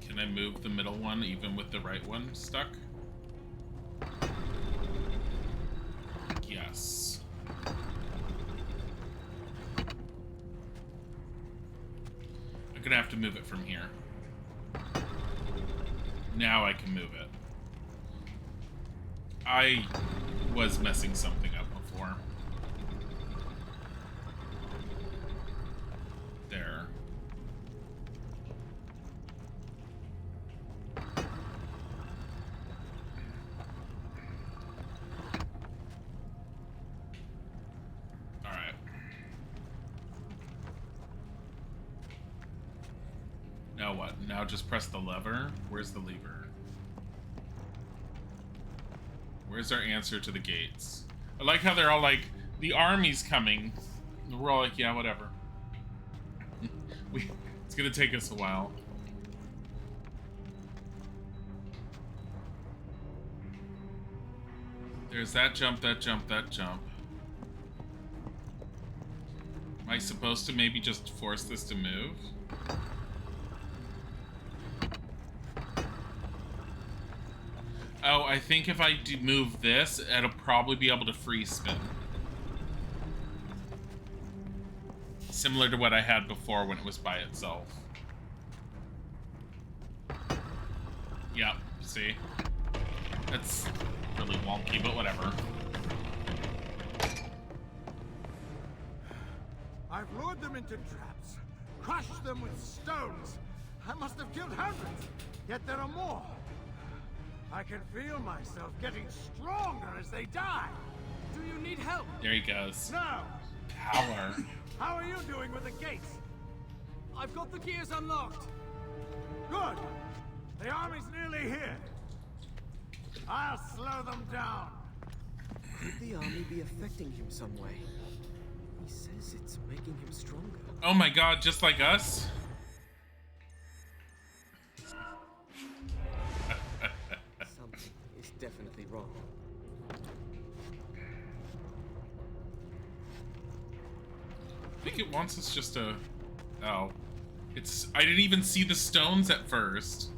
Can I move the middle one even with the right one stuck? Yes. I'm gonna have to move it from here. Now I can move it. I was messing something up before. There. Alright. Now what? Now just press the lever? Where's the lever? Where's our answer to the gates? I like how they're all like, the army's coming. And we're all like, yeah, whatever. It's gonna take us a while. There's that jump, that jump, that jump. Am I supposed to maybe just force this to move? Oh, I think if I do move this, it'll probably be able to free spin. Similar to what I had before when it was by itself. Yep, see? That's really wonky, but whatever.
I've lured them into traps, crushed them with stones. I must have killed hundreds, yet there are more. I can feel myself getting stronger as they die.
Do you need help?
There he goes.
No.
Power.
How are you doing with the gates?
I've got the gears unlocked.
Good. The army's nearly here. I'll slow them down.
Could the army be affecting him some way? He says it's making him stronger.
Oh my god, just like us?
Something is definitely wrong.
I think it wants us just to... Oh. It's... I didn't even see the stones at first.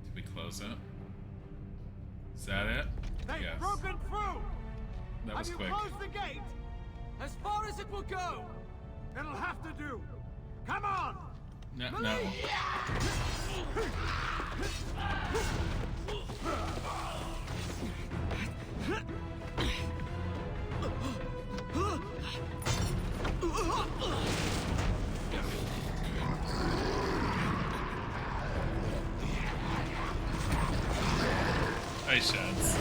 Did we close it? Is that it?
They've
Yes.
broken through.
That was
Have
quick.
you closed the gate?
As far as it will go!
It'll have to do. Come on.
No, no. Hi, Shads.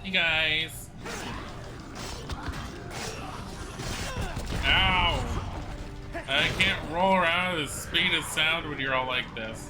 Hey, guys. Ow! I can't roll around at the speed of sound when you're all like this.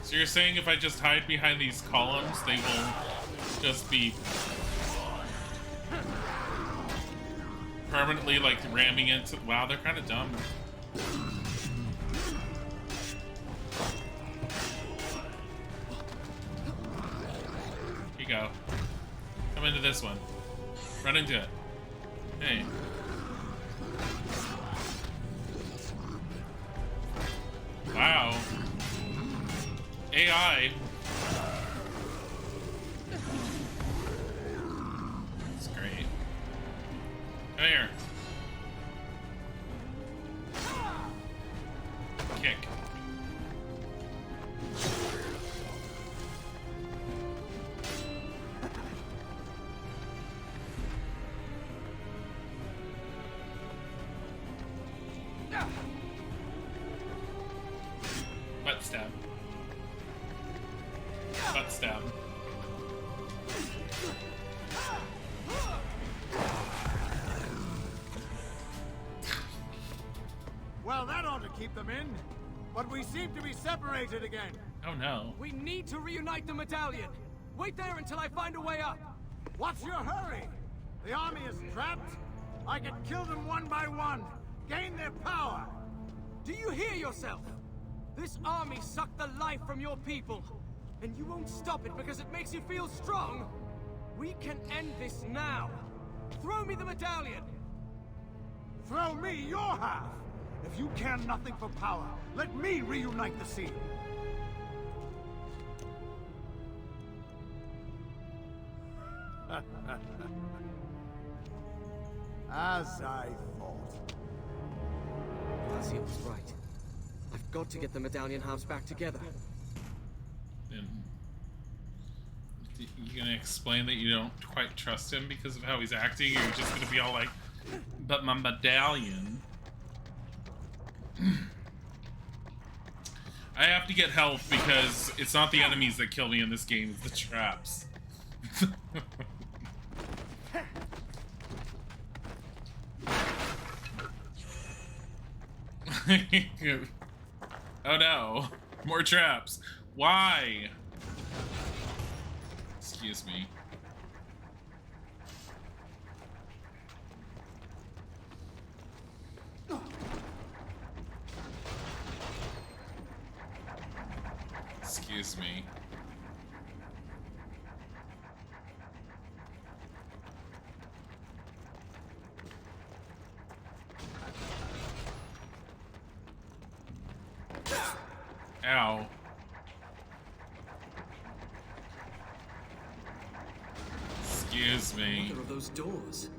So you're saying if I just hide behind these columns, they will just be permanently like ramming into... Wow, they're kind of dumb. Here you go. Come into this one. Run into it. Hey. Wow. AI. That's great. Come here. Kick. Butt stab. Butt stab.
Well, that ought to keep them in. But we seem to be separated again.
Oh no.
We need to reunite the medallion. Wait there until I find a way up.
What's your hurry? The army is trapped. I can kill them one by one. Gain their power.
Do you hear yourself? This army sucked the life from your people. And you won't stop it because it makes you feel strong. We can end this now. Throw me the medallion.
Throw me your half. If you care nothing for power, let me reunite the scene. As I thought.
Glacia was right. I've got to get the medallion halves back together.
And you gonna explain that you don't quite trust him because of how he's acting? Or you're just gonna be all like, but my medallion. I have to get health because it's not the enemies that kill me in this game, it's the traps. Oh no, more traps. Why? Excuse me. Excuse me. Ow. Excuse me.
Another of those doors.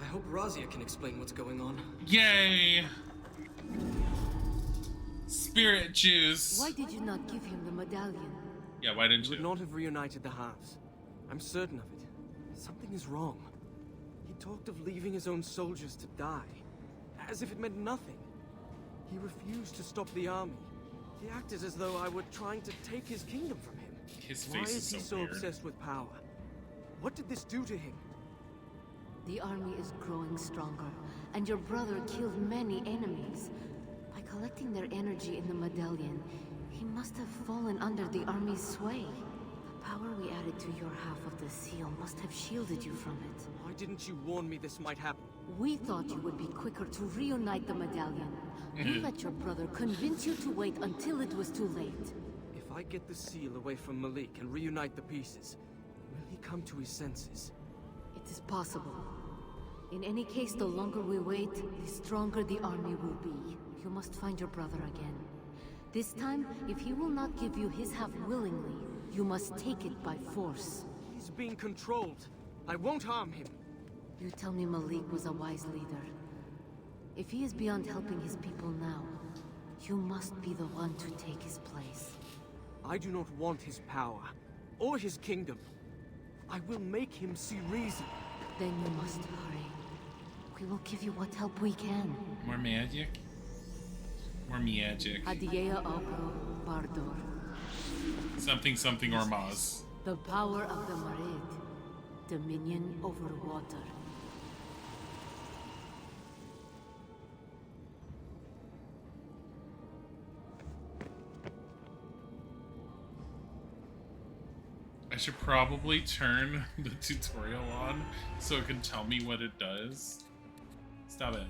I hope Razia can explain what's going on.
Yay! Spirit juice.
Why did you not give him the medallion?
Yeah, why didn't
He would
you?
not have reunited the halves. I'm certain of it. Something is wrong. He talked of leaving his own soldiers to die, as if it meant nothing. He refused to stop the army. He acted as though I were trying to take his kingdom from him.
His
Why
face
is he
is
so
so weird.
obsessed with power? What did this do to him?
The army is growing stronger, and your brother killed many enemies. By collecting their energy in the medallion, he must have fallen under the army's sway. The power we added to your half of the seal must have shielded you from it.
Why didn't you warn me this might happen?
We thought you would be quicker to reunite the medallion. We let your brother convince you to wait until it was too late.
If I get the seal away from Malik and reunite the pieces, will he come to his senses?
It is possible. In any case, the longer we wait, the stronger the army will be. You must find your brother again. This time, if he will not give you his half willingly, you must take it by force.
He's being controlled. I won't harm him.
You tell me Malik was a wise leader. If he is beyond helping his people now, you must be the one to take his place.
I do not want his power, or his kingdom. I will make him see reason.
Then you must hurry. We will give you what help we can.
More magic? More magic.
Adiea Opro Bardor.
Something something Ormaz.
The power of the Marid. Dominion over water.
I should probably turn the tutorial on so it can tell me what it does. Stop it.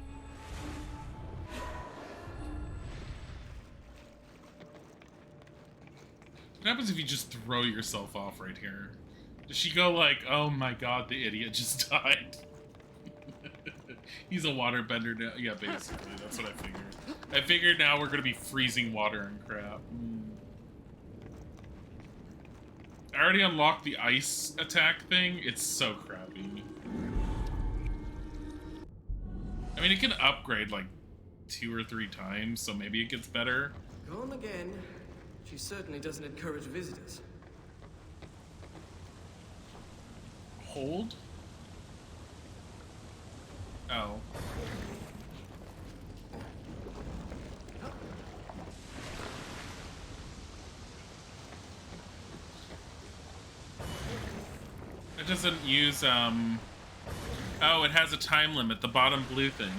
What happens if you just throw yourself off right here? Does she go like, oh my god, the idiot just died? He's a waterbender now. Yeah, basically, that's what I figured. I figured now we're gonna be freezing water and crap. I already unlocked the ice attack thing. It's so crappy. I mean, it can upgrade like 2 or 3 times, so maybe it gets better.
Gone again. She certainly doesn't encourage visitors.
Hold? Oh. It doesn't use, Oh, it has a time limit, the bottom blue thing.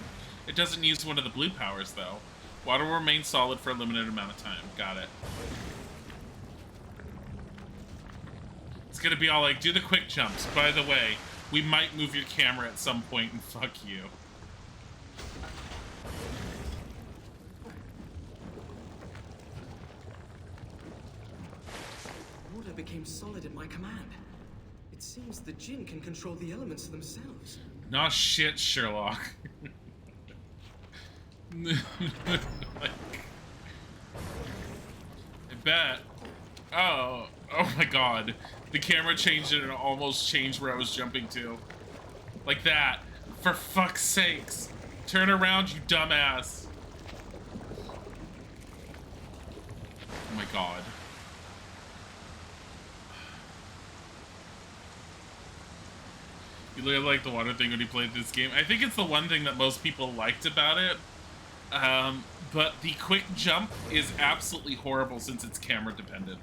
It doesn't use one of the blue powers, though. Water will remain solid for a limited amount of time. Got it. It's gonna be all like, do the quick jumps. By the way, we might move your camera at some point and fuck you.
Water became solid at my command. It seems the Jinn can control the elements themselves.
Nah, shit, Sherlock. Like, I bet. Oh my god. The camera changed it and it almost changed where I was jumping to. Like that. For fuck's sakes. Turn around, you dumbass. Oh my god. You really like the water thing when you played this game. I think it's the one thing that most people liked about it. But the quick jump is absolutely horrible since it's camera dependent.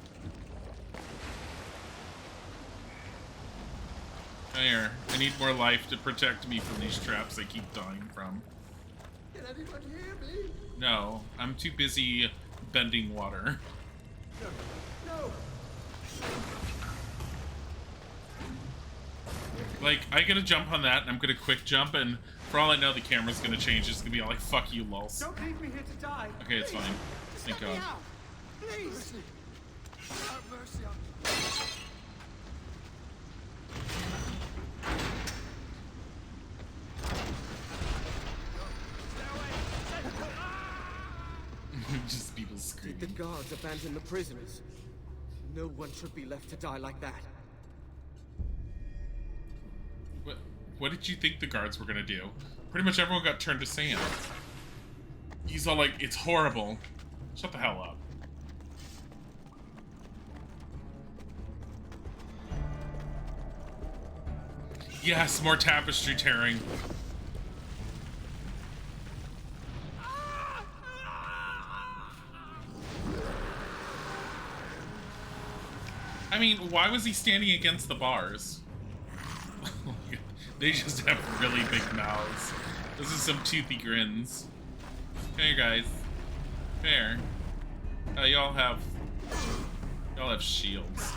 Here, I need more life to protect me from these traps I keep dying from.
Can anyone hear me?
No, I'm too busy bending water.
No.
Like, I get a jump on that, and I'm gonna quick jump, and for all I know, the camera's gonna change. It's gonna be all like, fuck you, lols.
Don't leave me here to die.
Okay, it's fine. Thank God.
Please. Have mercy on me.
Just people
Did the
screaming.
guards abandon the prisoners? No one should be left to die like that.
What did you think the guards were gonna do? Pretty much everyone got turned to sand. He's all like, it's horrible. Shut the hell up. Yes, more tapestry tearing. I mean, why was he standing against the bars? They just have really big mouths. This is some toothy grins. Come here, guys. Come here. Y'all have shields.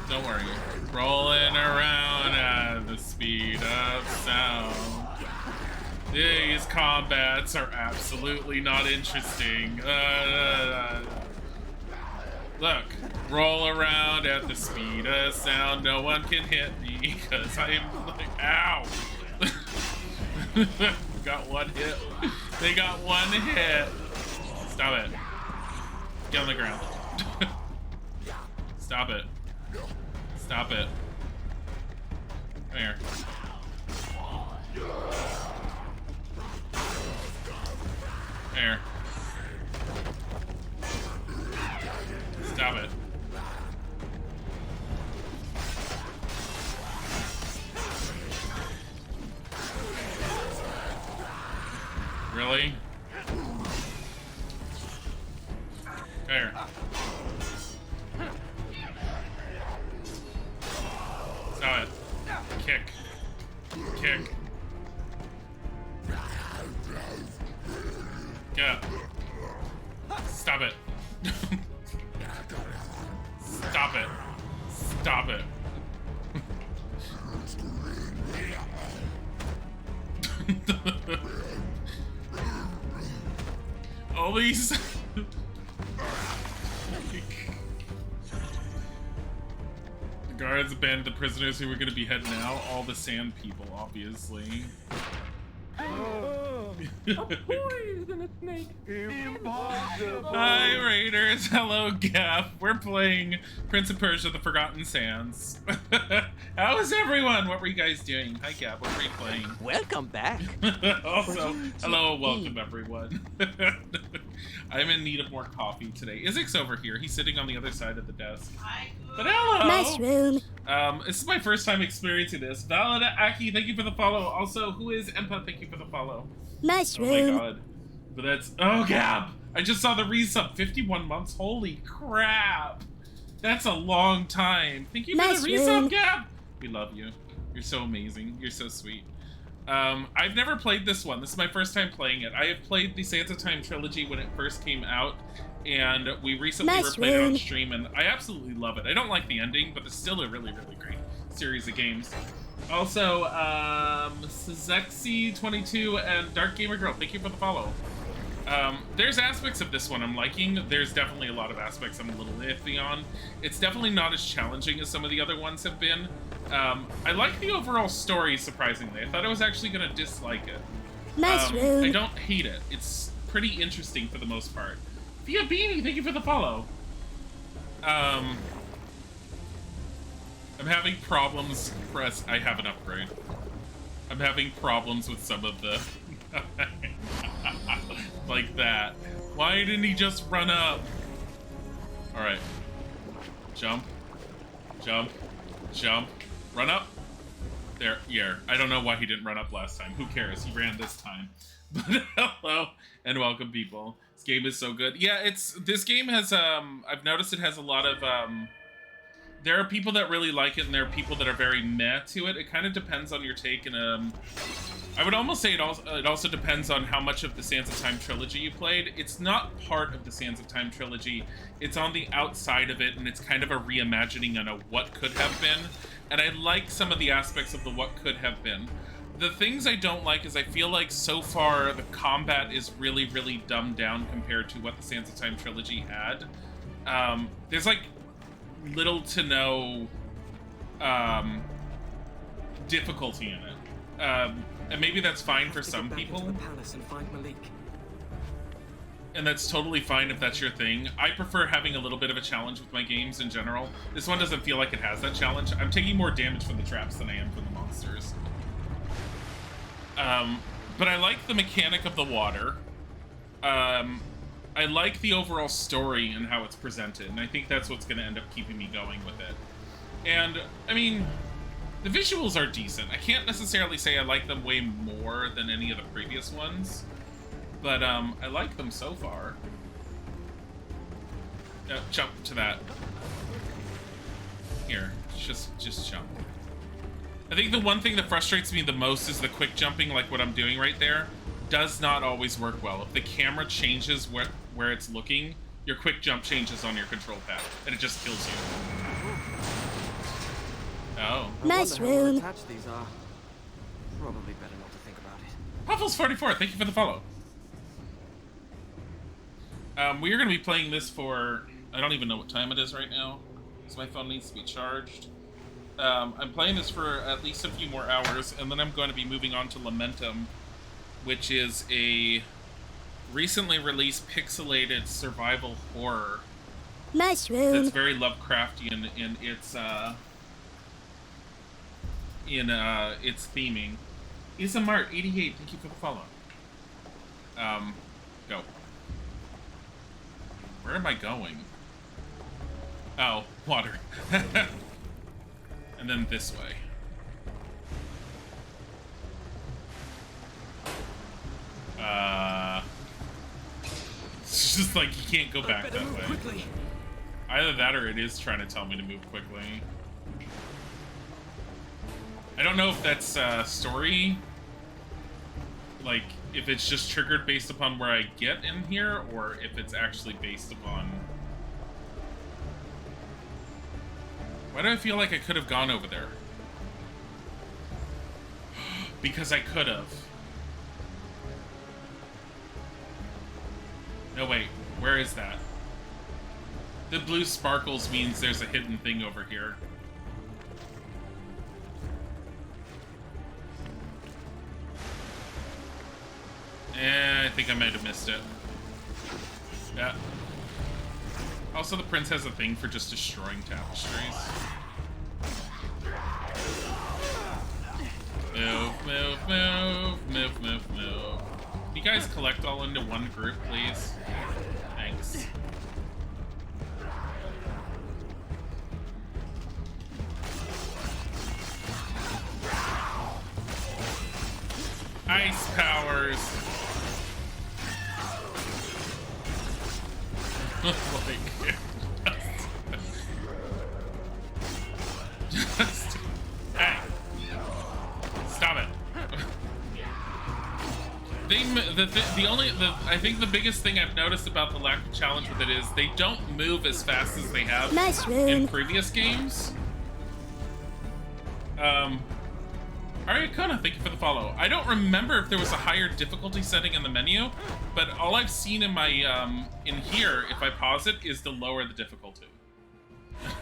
Don't worry. Rolling around at the speed of sound. These combats are absolutely not interesting. Look, roll around at the speed of sound. No one can hit me because I'm like, ow. Got one hit. They got one hit. Stop it. Get on the ground. Stop it. Stop it. Come here. There. Stop it. Really? There. Stop it. Kick. Kick. Get up. Stop it. Stop it. Stop it. All these... The guards abandoned the prisoners who were going to be heading out. All the sand people, obviously. Hi, Raiders. Hello, Gaff. We're playing Prince of Persia: The Forgotten Sands. How is everyone? What were you guys doing? Hi, Gaff. What were you playing?
Welcome back.
Also, hello, welcome, everyone. I'm in need of more coffee today. Isaac's over here. He's sitting on the other side of the desk. But hello!
Mushroom.
This is my first time experiencing this. Valida Aki, thank you for the follow. Also, who is Empa? Thank you for the follow.
Mushroom.
Oh my god. But that's... Oh, Gab! I just saw the resub. 51 months. Holy crap! That's a long time. Thank you for the resub, Gab! We love you. You're so amazing. You're so sweet. I've never played this one. This is my first time playing it. I have played the Sands of Time trilogy when it first came out, and we recently replayed it on stream, and I absolutely love it. I don't like the ending, but it's still a really, really great series of games. Also, Sezexy22 and Dark Gamer Girl, thank you for the follow. There's aspects of this one I'm liking. There's definitely a lot of aspects I'm a little iffy on. It's definitely not as challenging as some of the other ones have been. I like the overall story, surprisingly. I thought I was actually going to dislike it. I don't hate it. It's pretty interesting for the most part. Via Beanie, thank you for the follow. I'm having problems. I have an upgrade. I'm having problems with some of the... like that. Why didn't he just run up? Alright. Jump. Jump. Jump. Run up. There. Yeah. I don't know why he didn't run up last time. Who cares? He ran this time. But hello. And welcome, people. This game is so good. Yeah, this game has I've noticed it has a lot of there are people that really like it and there are people that are very meh to it. It kind of depends on your take, and I would almost say it also depends on how much of the Sands of Time trilogy you played. It's not part of the Sands of Time trilogy. It's on the outside of it, and it's kind of a reimagining on a what could have been. And I like some of the aspects of the what could have been. The things I don't like is I feel like so far the combat is really, really dumbed down compared to what the Sands of Time trilogy had. There's like little to no difficulty in it. And maybe that's fine for some people.
Into the palace and find Malik.
And that's totally fine if that's your thing. I prefer having a little bit of a challenge with my games in general. This one doesn't feel like it has that challenge. I'm taking more damage from the traps than I am from the monsters. But I like the mechanic of the water. I like the overall story and how it's presented, and I think that's what's going to end up keeping me going with it. And, I mean, the visuals are decent. I can't necessarily say I like them way more than any of the previous ones, but I like them so far. Jump to that. Here, just jump. I think the one thing that frustrates me the most is the quick jumping, like what I'm doing right there, does not always work well. If the camera changes where it's looking, your quick jump changes on your control pad, and it just kills you. Oh.
Mushroom. How attached these are. Probably better not to think about it.
Puffles44, thank you for the follow. We are going to be playing this for... I don't even know what time it is right now, because my phone needs to be charged. I'm playing this for at least a few more hours, and then I'm going to be moving on to Lamentum, which is a recently released pixelated survival horror.
Mushroom.
That's very Lovecraftian in its theming. Isamart88, thank you for the follow. Go. Where am I going? Oh, water. And then this way. It's just like you can't go back that way.
Quickly.
Either that or it is trying to tell me to move quickly. I don't know if that's story, like if it's just triggered based upon where I get in here, or if it's actually based upon... Why do I feel like I could have gone over there? Because I could have. No, wait. Where is that? The blue sparkles means there's a hidden thing over here. I think I might have missed it. Yeah. Also, the prince has a thing for just destroying tapestries. Move. You guys collect all into one group, please? Thanks. Ice powers! Just... Hey! Stop it. I think the biggest thing I've noticed about the lack of challenge with it is they don't move as fast as they have in previous games. Alright, Kona, thank you for the follow. I don't remember if there was a higher difficulty setting in the menu, but all I've seen in my, in here, if I pause it, is to lower the difficulty.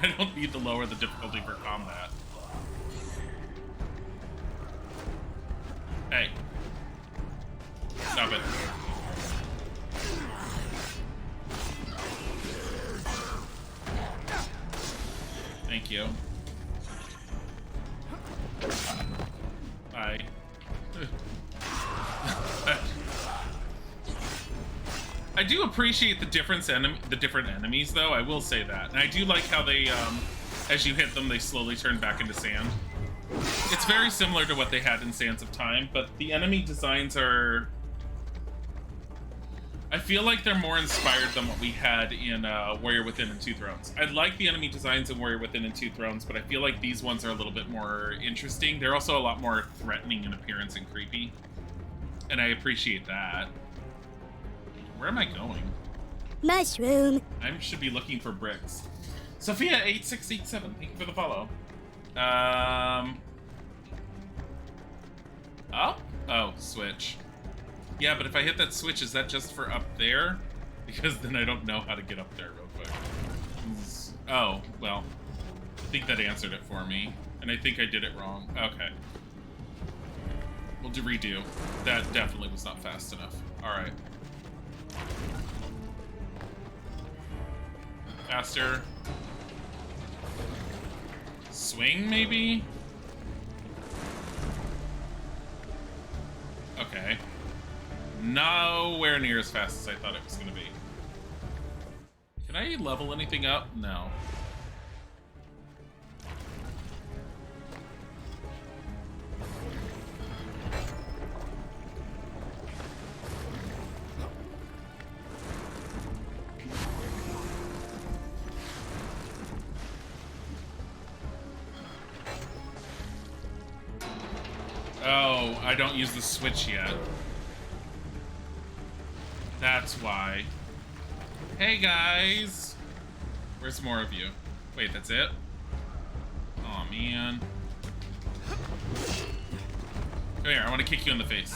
I don't need to lower the difficulty for combat. Hey. Stop it. Thank you. Bye. I do appreciate the different enemies, though. I will say that, and I do like how they, as you hit them, they slowly turn back into sand. It's very similar to what they had in Sands of Time, but the enemy designs are I feel like they're more inspired than what we had in Warrior Within and Two Thrones. I like the enemy designs in Warrior Within and Two Thrones, but I feel like these ones are a little bit more interesting. They're also a lot more threatening in appearance and creepy. And I appreciate that. Where am I going?
Mushroom.
I should be looking for bricks. Sophia8687, thank you for the follow. Oh? Oh, switch. Yeah, but if I hit that switch, is that just for up there? Because then I don't know how to get up there real quick. Oh, well. I think that answered it for me. And I think I did it wrong. Okay. We'll do redo. That definitely was not fast enough. Alright. Faster. Swing, maybe? Okay. Nowhere near as fast as I thought it was going to be. Can I level anything up? No. Oh, I don't use the switch yet. That's why. Hey guys! Where's more of you? Wait, that's it? Aw, man. Come here, I want to kick you in the face.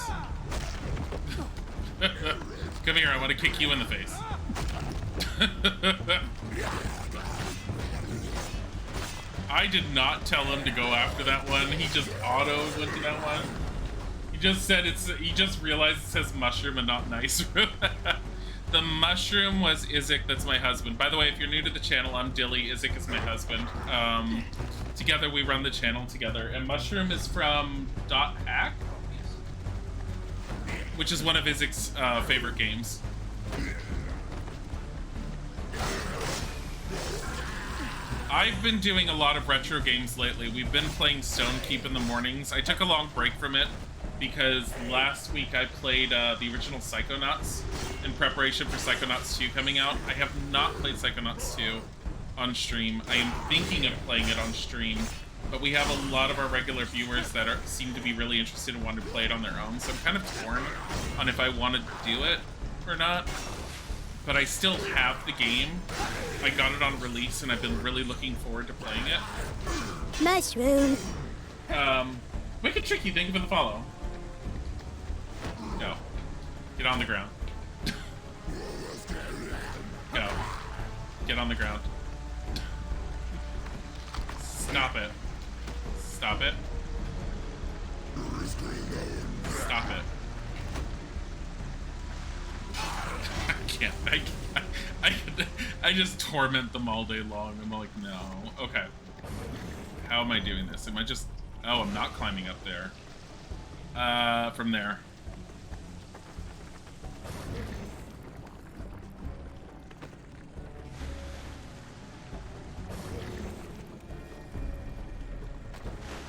Come here, I want to kick you in the face. I did not tell him to go after that one. He just auto went to that one. He just said he just realized it says mushroom and not nice room. The mushroom was Isaac, that's my husband. By the way, if you're new to the channel, I'm Dilly, Isaac is my husband. Together we run the channel together. And mushroom is from .hack, which is one of Isaac's favorite games. I've been doing a lot of retro games lately. We've been playing Stonekeep in the mornings. I took a long break from it because last week I played the original Psychonauts in preparation for Psychonauts 2 coming out. I have not played Psychonauts 2 on stream. I am thinking of playing it on stream, but we have a lot of our regular viewers that seem to be really interested and want to play it on their own, so I'm kind of torn on if I want to do it or not. But I still have the game. I got it on release, and I've been really looking forward to playing it.
Mushroom.
Wicked Tricky, thank you for the follow. Go. Get on the ground. Go. Get on the ground. Stop it. Stop it. Stop it. I just torment them all day long. I'm like, no. Okay. How am I doing this? Am I just... Oh, I'm not climbing up there. From there.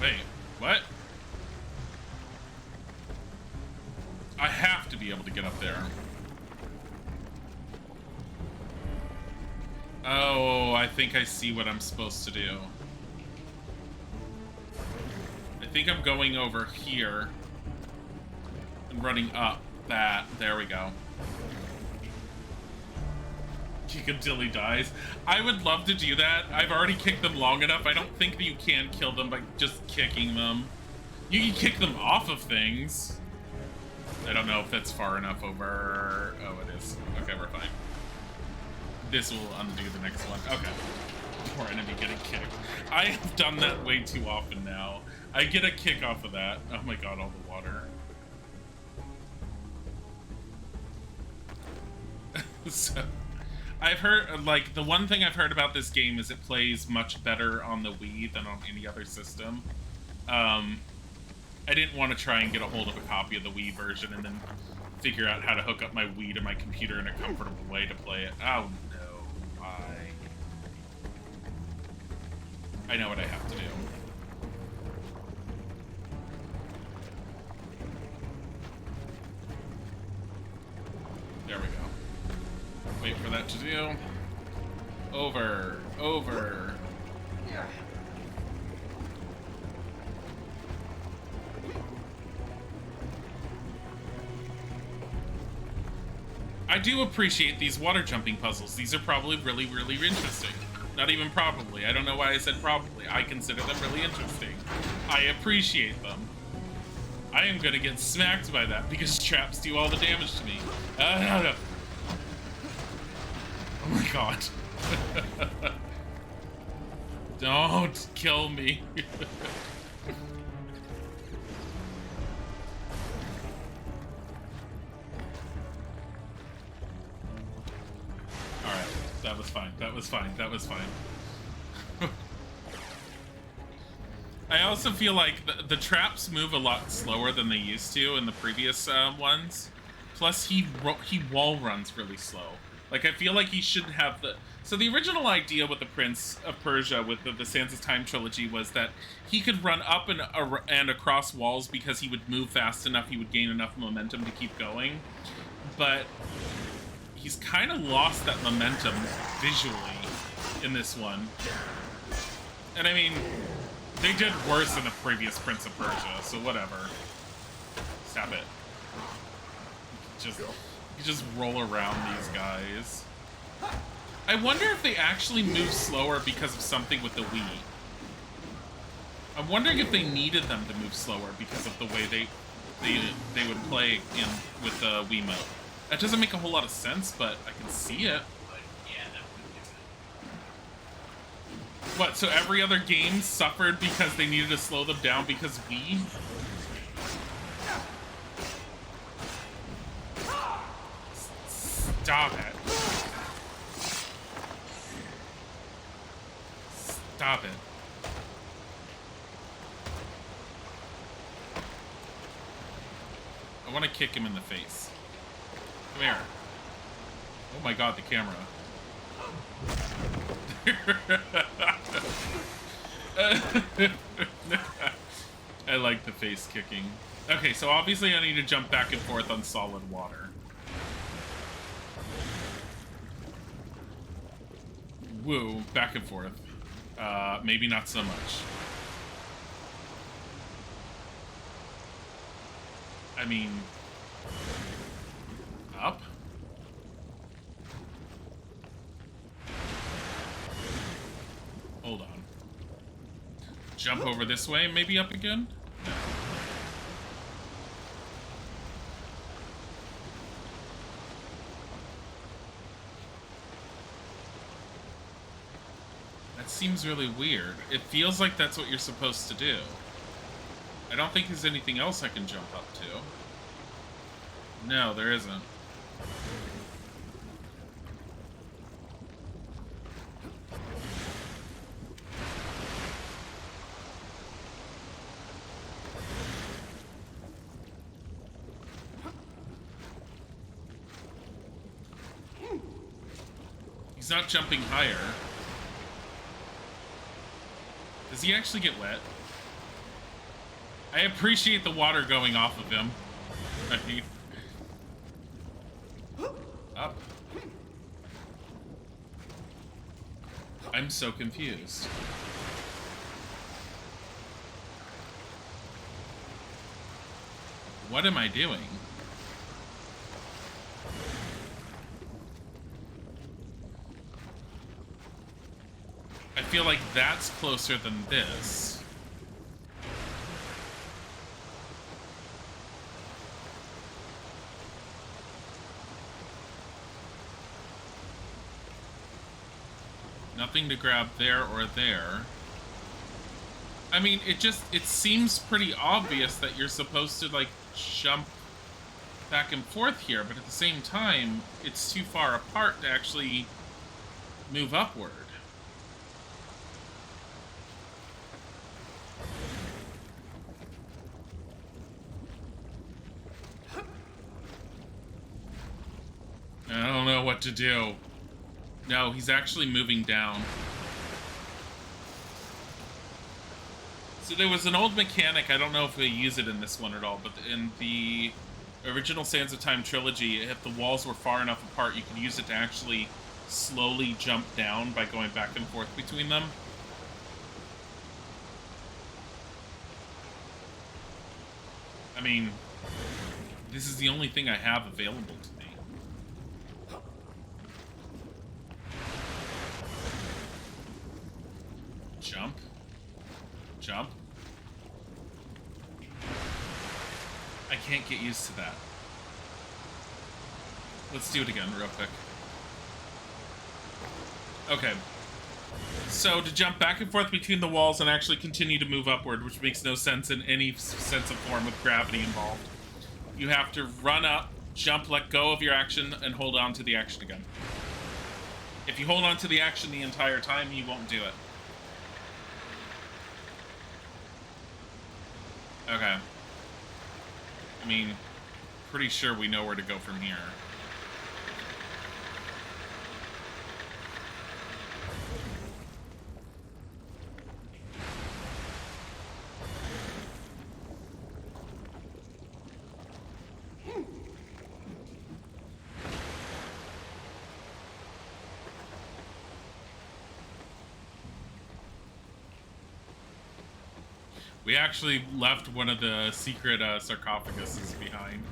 Wait, what? I have to be able to get up there. Oh, I think I see what I'm supposed to do. I think I'm going over here and running up that. There we go. Kick until he dies. I would love to do that. I've already kicked them long enough. I don't think that you can kill them by just kicking them. You can kick them off of things. I don't know if that's far enough over... Oh, it is. Okay, we're fine. This will undo the next one. Okay. Poor enemy getting kicked. I have done that way too often now. I get a kick off of that. Oh my god, all the water. So, I've heard, like, the one thing I've heard about this game is it plays much better on the Wii than on any other system. I didn't want to try and get a hold of a copy of the Wii version and then figure out how to hook up my Wii to my computer in a comfortable way to play it. Oh no, I know what I have to do. There we go. wait for that to do. Over. I do appreciate these water jumping puzzles. These are probably really, really interesting. Not even probably. I don't know why I said probably. I consider them really interesting. I appreciate them. I am gonna get smacked by that because traps do all the damage to me. Oh my god. Don't kill me. Alright, that was fine. That was fine. That was fine. I also feel like the traps move a lot slower than they used to in the previous ones. Plus, he wall runs really slow. Like, I feel like he shouldn't have the... So the original idea with the Prince of Persia, with the Sands of Time trilogy, was that he could run up and across walls because he would move fast enough, he would gain enough momentum to keep going. But he's kind of lost that momentum visually in this one. And I mean, they did worse in the previous Prince of Persia, so whatever. Stop it. You just roll around these guys. I wonder if they actually move slower because of something with the Wii. I'm wondering if they needed them to move slower because of the way they would play with the Wiimote. That doesn't make a whole lot of sense, but I can see it. What, so every other game suffered because they needed to slow them down because Wii? Stop it. Stop it. I want to kick him in the face. Come here. Oh my god, the camera. I like the face kicking. Okay, so obviously I need to jump back and forth on solid water. Woo, back and forth. Maybe not so much. I mean... Up? Hold on. Jump over this way, maybe up again? No. That seems really weird. It feels like that's what you're supposed to do. I don't think there's anything else I can jump up to. No, there isn't. He's not jumping higher. Does he actually get wet? I appreciate the water going off of him. I mean... Up. I'm so confused. What am I doing? I feel like that's closer than this. Nothing to grab there or there. I mean, it seems pretty obvious that you're supposed to, like, jump back and forth here, but at the same time, it's too far apart to actually move upward. I don't know what to do. No, he's actually moving down. So there was an old mechanic, I don't know if they use it in this one at all, but in the original Sands of Time trilogy, if the walls were far enough apart, you could use it to actually slowly jump down by going back and forth between them. I mean, this is the only thing I have available to me. Jump. Jump. I can't get used to that. Let's do it again real quick. Okay. So to jump back and forth between the walls and actually continue to move upward, which makes no sense in any sense of form with gravity involved, you have to run up, jump, let go of your action, and hold on to the action again. If you hold on to the action the entire time, you won't do it. Okay. I mean, pretty sure we know where to go from here. We actually left one of the secret sarcophaguses behind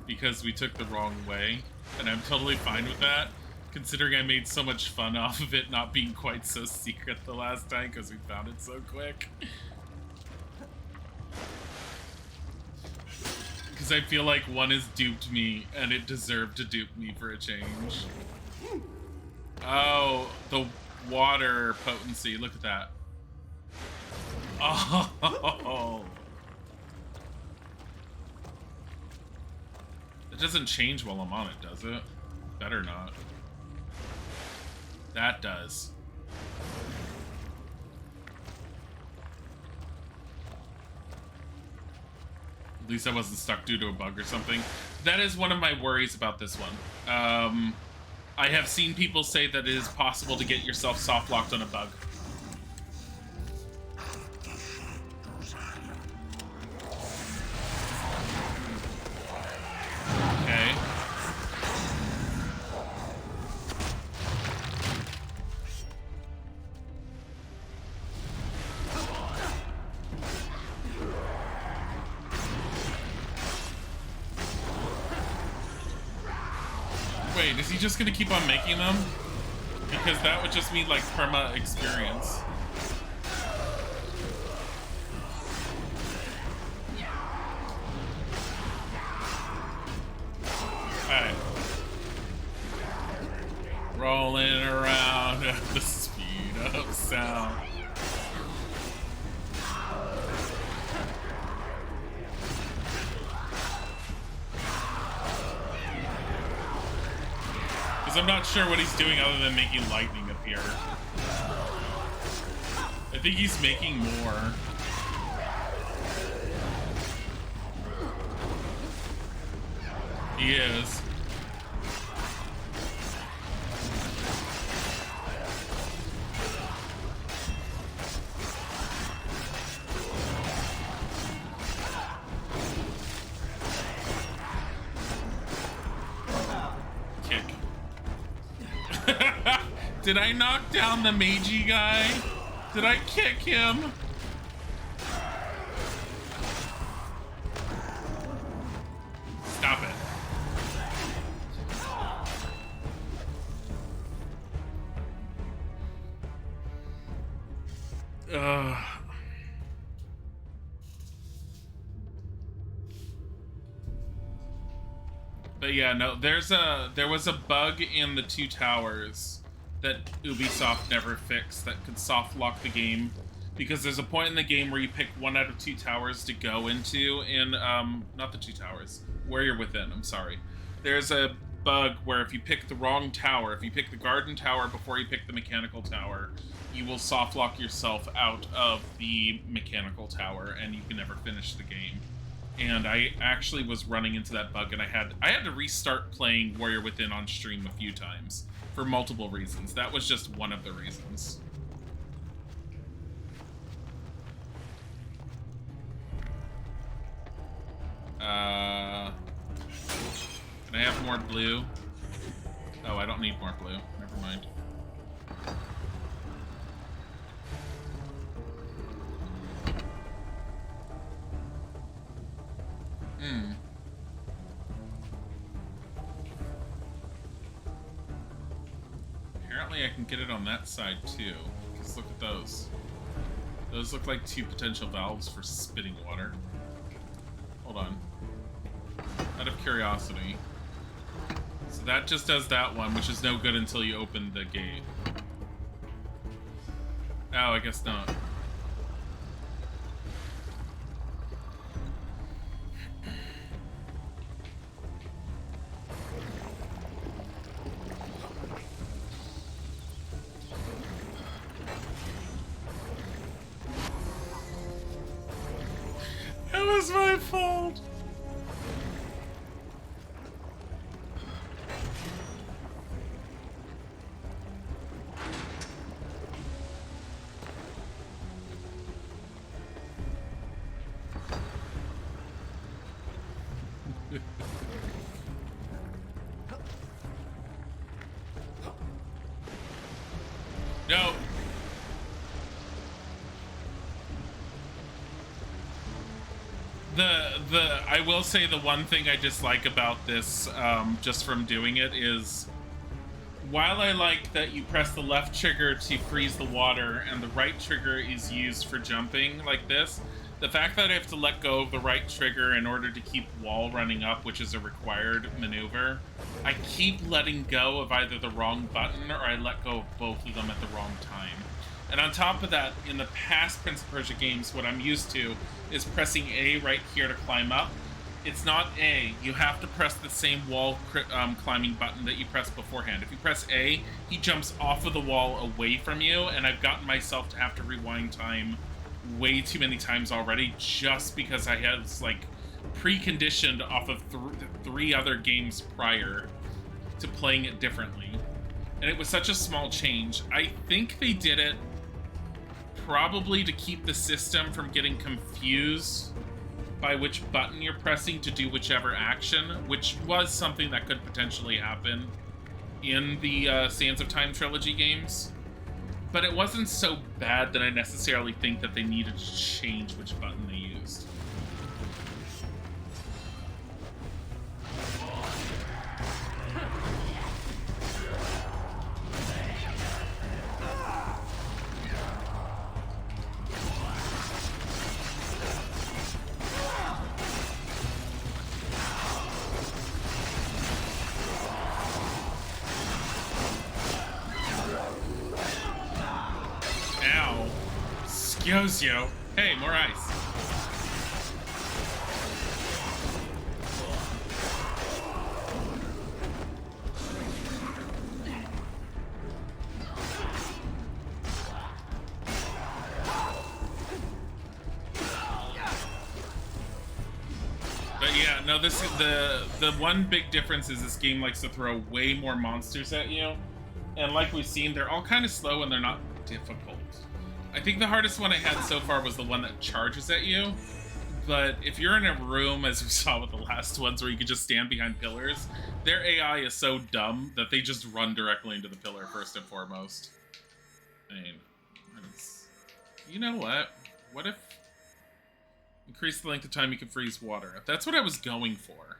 because we took the wrong way, and I'm totally fine with that, considering I made so much fun off of it not being quite so secret the last time because we found it so quick. Because I feel like one has duped me, and it deserved to dupe me for a change. Oh, the water potency, look at that. Oh, it doesn't change while I'm on it, does it? Better not. That does. At least I wasn't stuck due to a bug or something. That is one of my worries about this one. I have seen people say that it is possible to get yourself soft locked on a bug. Okay. Wait, is he just gonna keep on making them? Because that would just mean like perma experience. Alright. Rolling around at the speed of sound. Because I'm not sure what he's doing other than making lightning appear. I think he's making more. He is. Kick. Did I knock down the Meiji guy? Did I kick him? Stop it. But yeah, no, there was a bug in the two towers that Ubisoft never fixed that could soft lock the game, because there's a point in the game where you pick one out of two towers to go into in not the two towers, where you're within, I'm sorry. There's a bug where if you pick the wrong tower, if you pick the garden tower before you pick the mechanical tower, you will soft lock yourself out of the mechanical tower and you can never finish the game. And I actually was running into that bug, and I had to restart playing Warrior Within on stream a few times for multiple reasons. That was just one of the reasons. Can I have more blue? Oh, I don't need more blue. Never mind. Apparently I can get it on that side too. Just look at those. Those look like two potential valves for spitting water. Hold on. Out of curiosity. So that just does that one, which is no good until you open the gate. Oh, I guess not. It was my fault. No. I will say the one thing I dislike about this, just from doing it, is while I like that you press the left trigger to freeze the water and the right trigger is used for jumping like this, the fact that I have to let go of the right trigger in order to keep wall running up, which is a required maneuver, I keep letting go of either the wrong button or I let go of both of them at the wrong time. And on top of that, in the past Prince of Persia games, what I'm used to is pressing A right here to climb up. It's not A. You have to press the same wall climbing button that you pressed beforehand. If you press A, he jumps off of the wall away from you, and I've gotten myself to have to rewind time way too many times already just because I had, like, preconditioned off of three other games prior to playing it differently. And it was such a small change. I think they did it probably to keep the system from getting confused by which button you're pressing to do whichever action, which was something that could potentially happen in the Sands of Time trilogy games. But it wasn't so bad that I necessarily think that they needed to change which button they used. Excuse you. Hey, more ice. But yeah, no, this is the one big difference is this game likes to throw way more monsters at you. And like we've seen, they're all kind of slow and they're not difficult. I think the hardest one I had so far was the one that charges at you. But if you're in a room, as we saw with the last ones, where you could just stand behind pillars, their AI is so dumb that they just run directly into the pillar first and foremost. I mean, you know what? What if increase the length of time you can freeze water? That's what I was going for.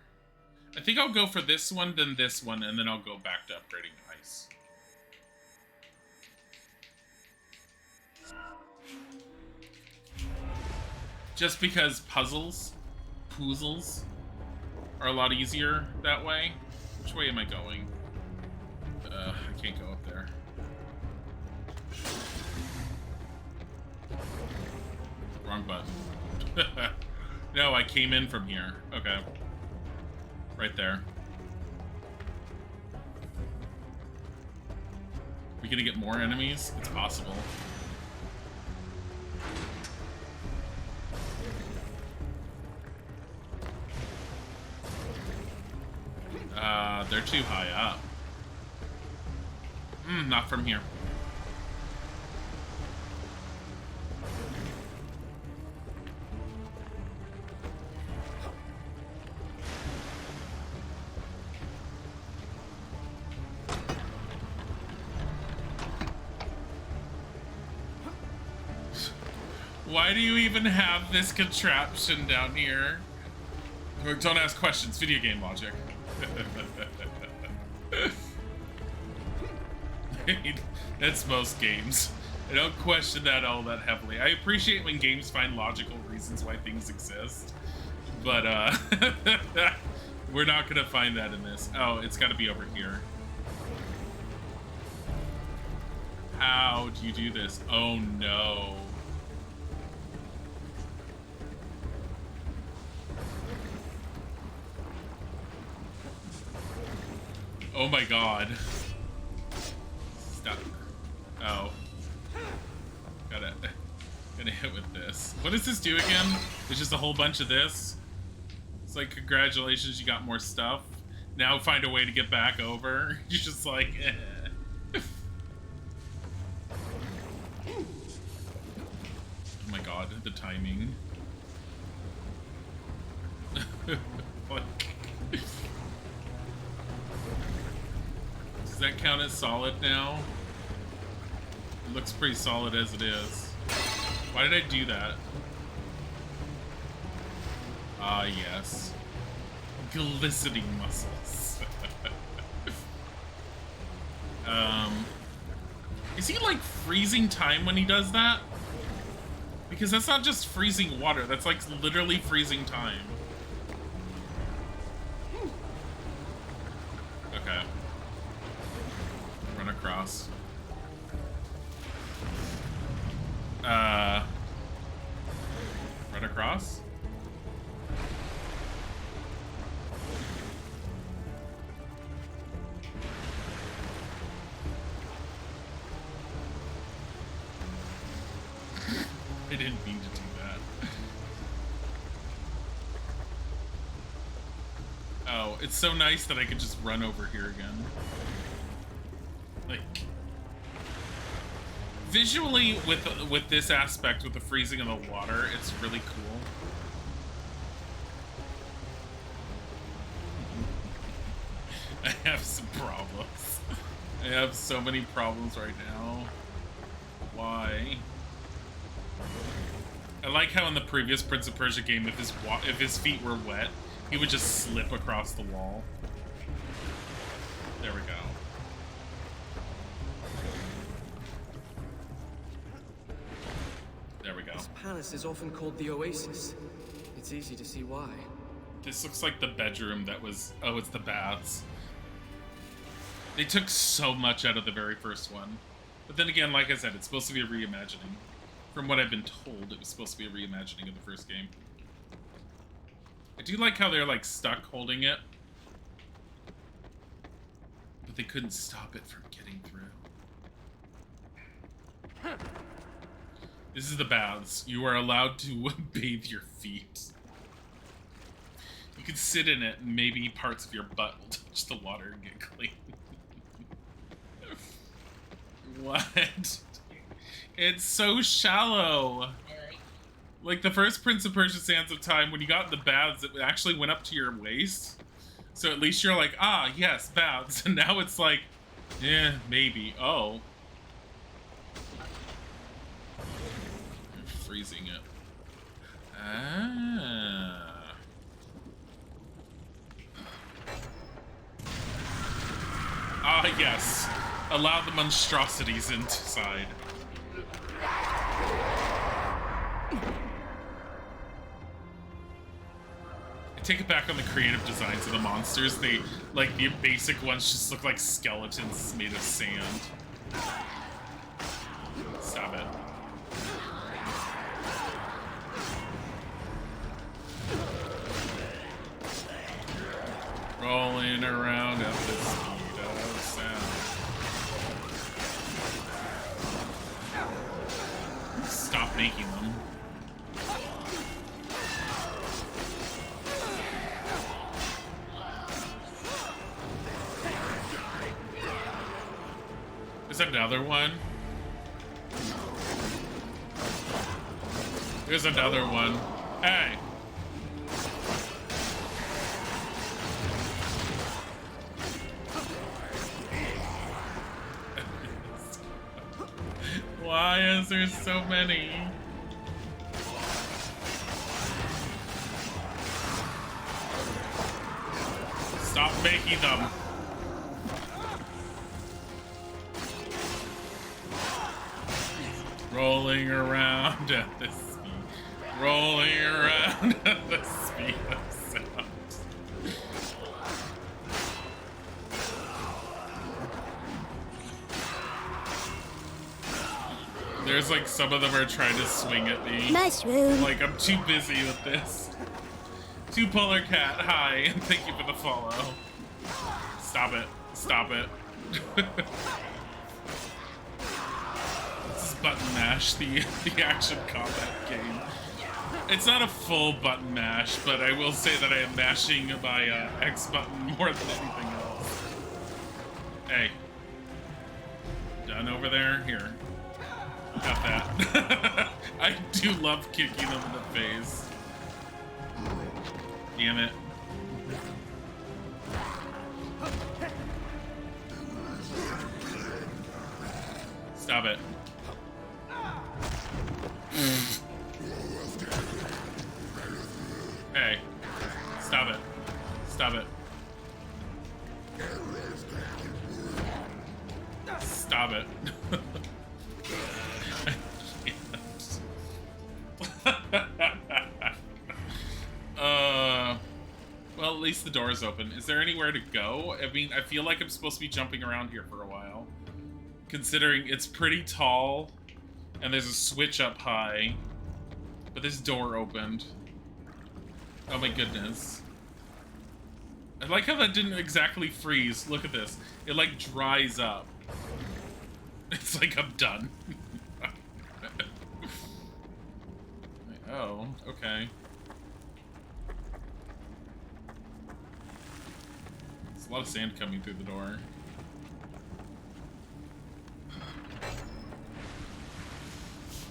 I think I'll go for this one, then this one, and then I'll go back to upgrading ice. Just because puzzles are a lot easier that way. Which way am I going? I can't go up there. Wrong button. No, I came in from here. Okay. Right there. We gonna get more enemies? It's possible. They're too high up. Not from here. Why do you even have this contraption down here? Don't ask questions, video game logic. That's most games. I don't question that all that heavily. I appreciate when games find logical reasons why things exist, but we're not gonna find that in this. Oh, it's gotta be over here. How do you do this? Oh no. Oh my god. Stop. Oh. Gotta hit with this. What does this do again? It's just a whole bunch of this? It's like, congratulations, you got more stuff. Now find a way to get back over. You're just like, eh. Oh my god, the timing. Like, does that count as solid now? It looks pretty solid as it is. Why did I do that? Ah, yes. Glistening muscles. Is he like freezing time when he does that? Because that's not just freezing water, that's like literally freezing time. Okay. Run across. Run across? I didn't mean to do that. Oh, it's so nice that I could just run over here again. Like, visually, with this aspect, with the freezing of the water, it's really cool. I have some problems. I have so many problems right now. Why? I like how in the previous Prince of Persia game, if his feet were wet, he would just slip across the wall. There we go. There we go.
This palace is often called the Oasis. It's easy to see why.
This looks like the bedroom that was... Oh, it's the baths. They took so much out of the very first one. But then again, like I said, it's supposed to be a reimagining. From what I've been told, it was supposed to be a reimagining of the first game. I do like how they're, like, stuck holding it. But they couldn't stop it from getting through. This is the baths. You are allowed to bathe your feet. You can sit in it and maybe parts of your butt will touch the water and get clean. What? It's so shallow. Like the first Prince of Persia Sands of Time, when you got in the baths, it actually went up to your waist. So at least you're like, ah, yes, baths. And now it's like, eh, maybe. Oh. I'm freezing it. Ah. Ah, yes. Allow the monstrosities inside. I take it back on the creative designs of the monsters. They, like, the basic ones just look like skeletons made of sand. Stop it. Rolling around at the speed of sound. Stop making them. There's another one. There's another one. Hey! Why is there so many? making them. Rolling around at the speed. Rolling around at the speed of sound. There's like some of them are trying to swing at me.
Mushroom.
Like I'm too busy with this. Two Polar Cat, hi, and thank you for the follow. Stop it. Stop it. This is button mash, the action combat game. It's not a full button mash, but I will say that I am mashing my X button more than anything else. Hey. Done over there? Here. Got that. I do love kicking them in the face. Damn it. Stop it. Hey. Stop it. Stop it. Stop it. Well, at least the door is open. Is there anywhere to go? I mean, I feel like I'm supposed to be jumping around here for a while. Considering it's pretty tall, and there's a switch up high. But this door opened. Oh my goodness. I like how that didn't exactly freeze. Look at this. It like dries up. It's like I'm done. Oh, okay. There's a lot of sand coming through the door.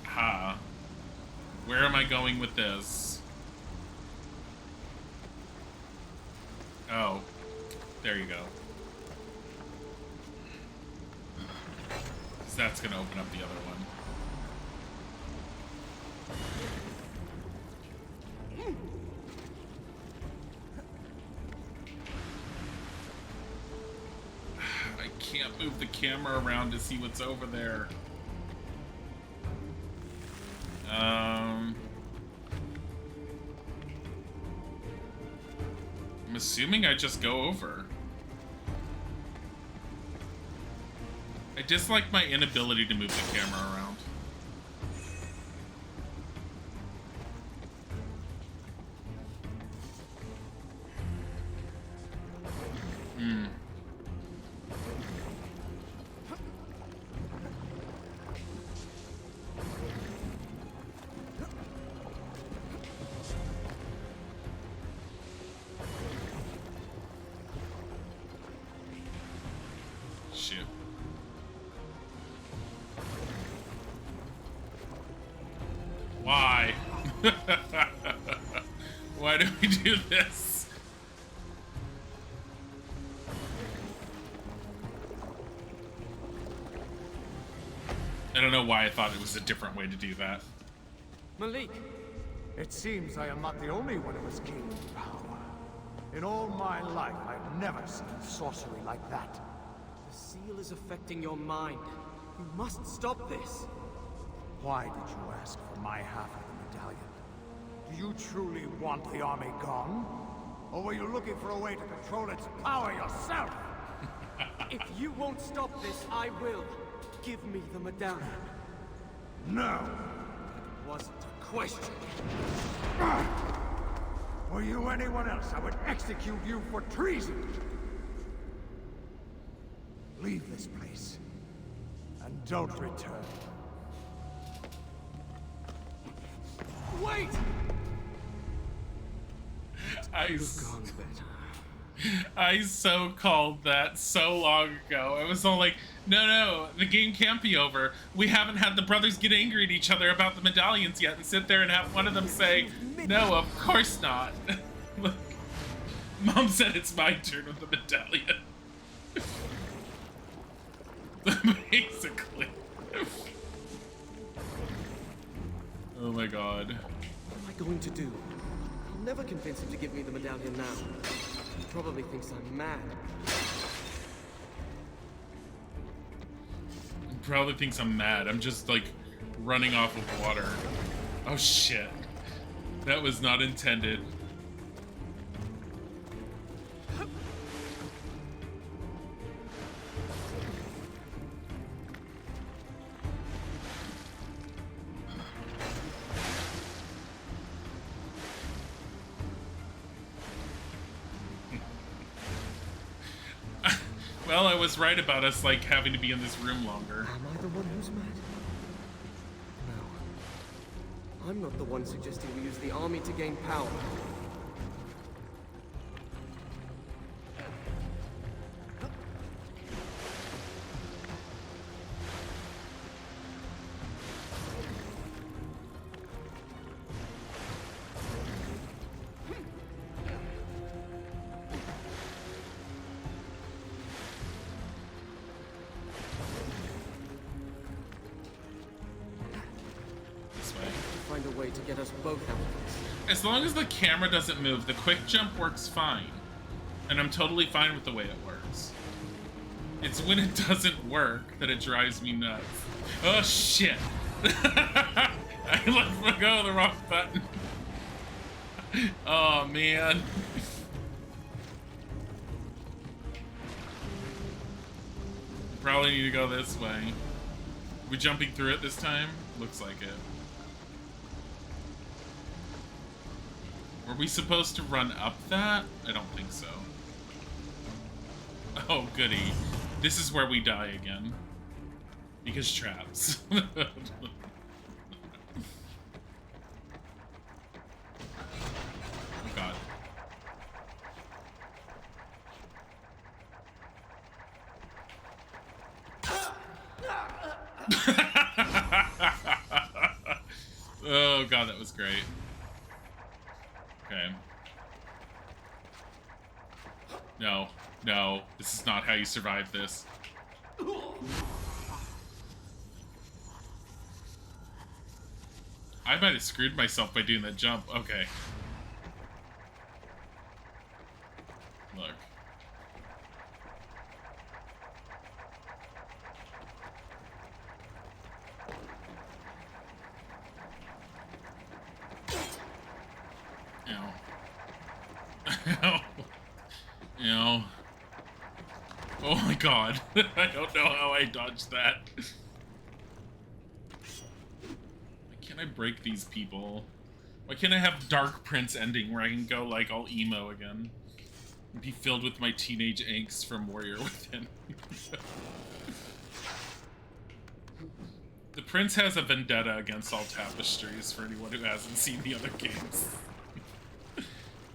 Ha. Where am I going with this? Oh, there you go. 'Cause that's gonna open up the other one. I can't move the camera around to see what's over there. I'm assuming I just go over. I dislike my inability to move the camera around. Shit. Why? Why do we do this? I don't know why I thought it was a different way to do that.
Malik!
It seems I am not the only one who has gained power. In all my life, I've never seen sorcery like that.
The seal is affecting your mind. You must stop this.
Why did you ask for my half of the medallion? Do you truly want the army gone? Or were you looking for a way to control its power yourself?
If you won't stop this, I will. Give me the medallion.
No!
It wasn't a question.
Were you anyone else, I would execute you for treason! Leave this place. And don't return.
Wait!
I so called that so long ago. I was all like, no, the game can't be over. We haven't had the brothers get angry at each other about the medallions yet and sit there and have one of them say, no, of course not. Look, Mom said it's my turn with the medallion. Basically. Oh my god.
What am I going to do? I'll never convince him to give me the medallion now. probably thinks I'm mad.
He probably thinks I'm mad. I'm just, like, running off of water. Oh, shit. That was not intended. Well, I was right about us, like, having to be in this room longer.
Am I the one who's mad? No. I'm not the one suggesting we use the army to gain power. Find a way to get us both out of this.
As long as the camera doesn't move, the quick jump works fine. And I'm totally fine with the way it works. It's when it doesn't work that it drives me nuts. Oh, shit. I let go of the wrong button. Oh, man. Probably need to go this way. We jumping through it this time? Looks like it. Were we supposed to run up that? I don't think so. Oh, goody. This is where we die again. Because traps. Oh, God. Oh, God, that was great. Okay. No, no, this is not how you survive this. I might have screwed myself by doing that jump. Okay. Look. Ow. Ow. Oh my God. I don't know how I dodged that. Why can't I break these people? Why can't I have Dark Prince ending where I can go like all emo again? And be filled with my teenage angst from Warrior Within. The Prince has a vendetta against all tapestries for anyone who hasn't seen the other games.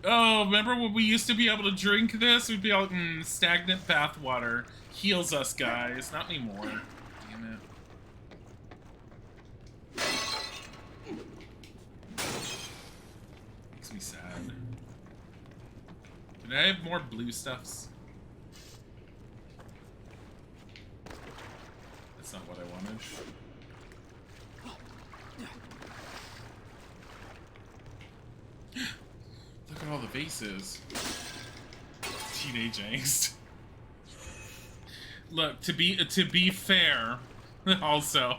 Oh, remember when we used to be able to drink this? We'd be all, stagnant bathwater. Heals us, guys. Not anymore. Damn it. Makes me sad. Can I have more blue stuffs? That's not what I wanted. Look at all the vases. Teenage angst. Look, to be fair, also,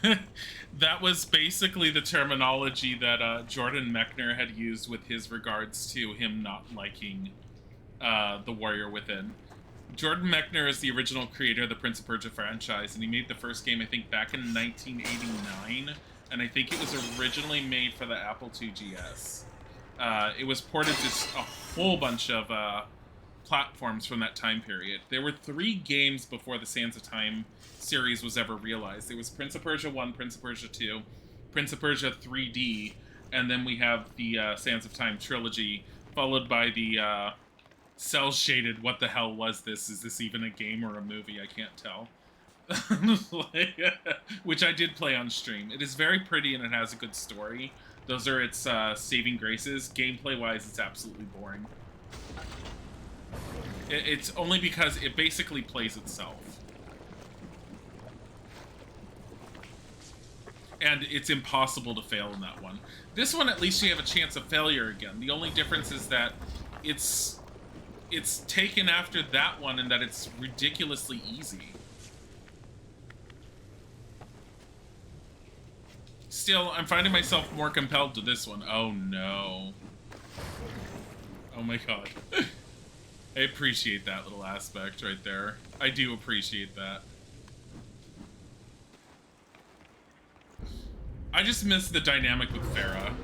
that was basically the terminology that Jordan Mechner had used with his regards to him not liking The Warrior Within. Jordan Mechner is the original creator of the Prince of Persia franchise, and he made the first game, I think, back in 1989, and I think it was originally made for the Apple II GS. It was ported to a whole bunch of platforms from that time period. There were 3 games before the Sands of Time series was ever realized. There was Prince of Persia 1, Prince of Persia 2, Prince of Persia 3D, and then we have the Sands of Time trilogy, followed by the cel-shaded, what the hell was this? Is this even a game or a movie? I can't tell. Which I did play on stream. It is very pretty and it has a good story. Those are its saving graces. Gameplay-wise, it's absolutely boring. It's only because it basically plays itself. And it's impossible to fail in that one. This one, at least you have a chance of failure again. The only difference is that it's it's taken after that one and that it's ridiculously easy. Still, I'm finding myself more compelled to this one. Oh no. Oh my god. I appreciate that little aspect right there. I do appreciate that. I just miss the dynamic with Farah.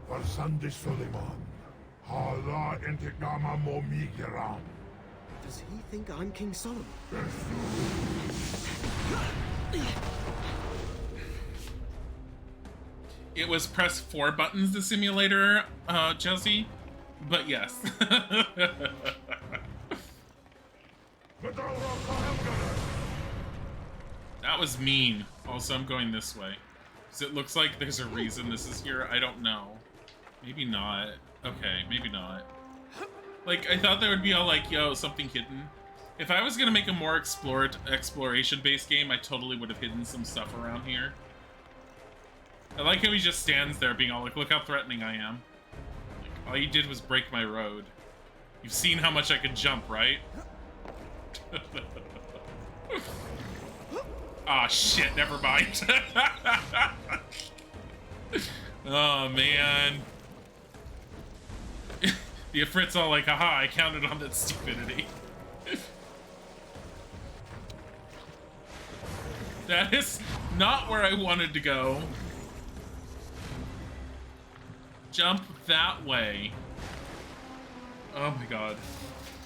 Farsandi Suleiman. Hala intikama momigiram.
Does he think I'm King Solomon?
It was press 4 buttons, the simulator, Jesse. But yes. That was mean. Also, I'm going this way. Because it looks like there's a reason this is here. I don't know. Maybe not. Okay, maybe not. Like, I thought there would be all like, yo, something hidden. If I was gonna make a more exploration-based game, I totally would have hidden some stuff around here. I like how he just stands there being all like, look how threatening I am. Like, all you did was break my road. You've seen how much I can jump, right? Ah, shit, never mind. Oh, man. The Ifrit's all like, haha, I counted on that stupidity. That is not where I wanted to go. Jump that way. Oh my god.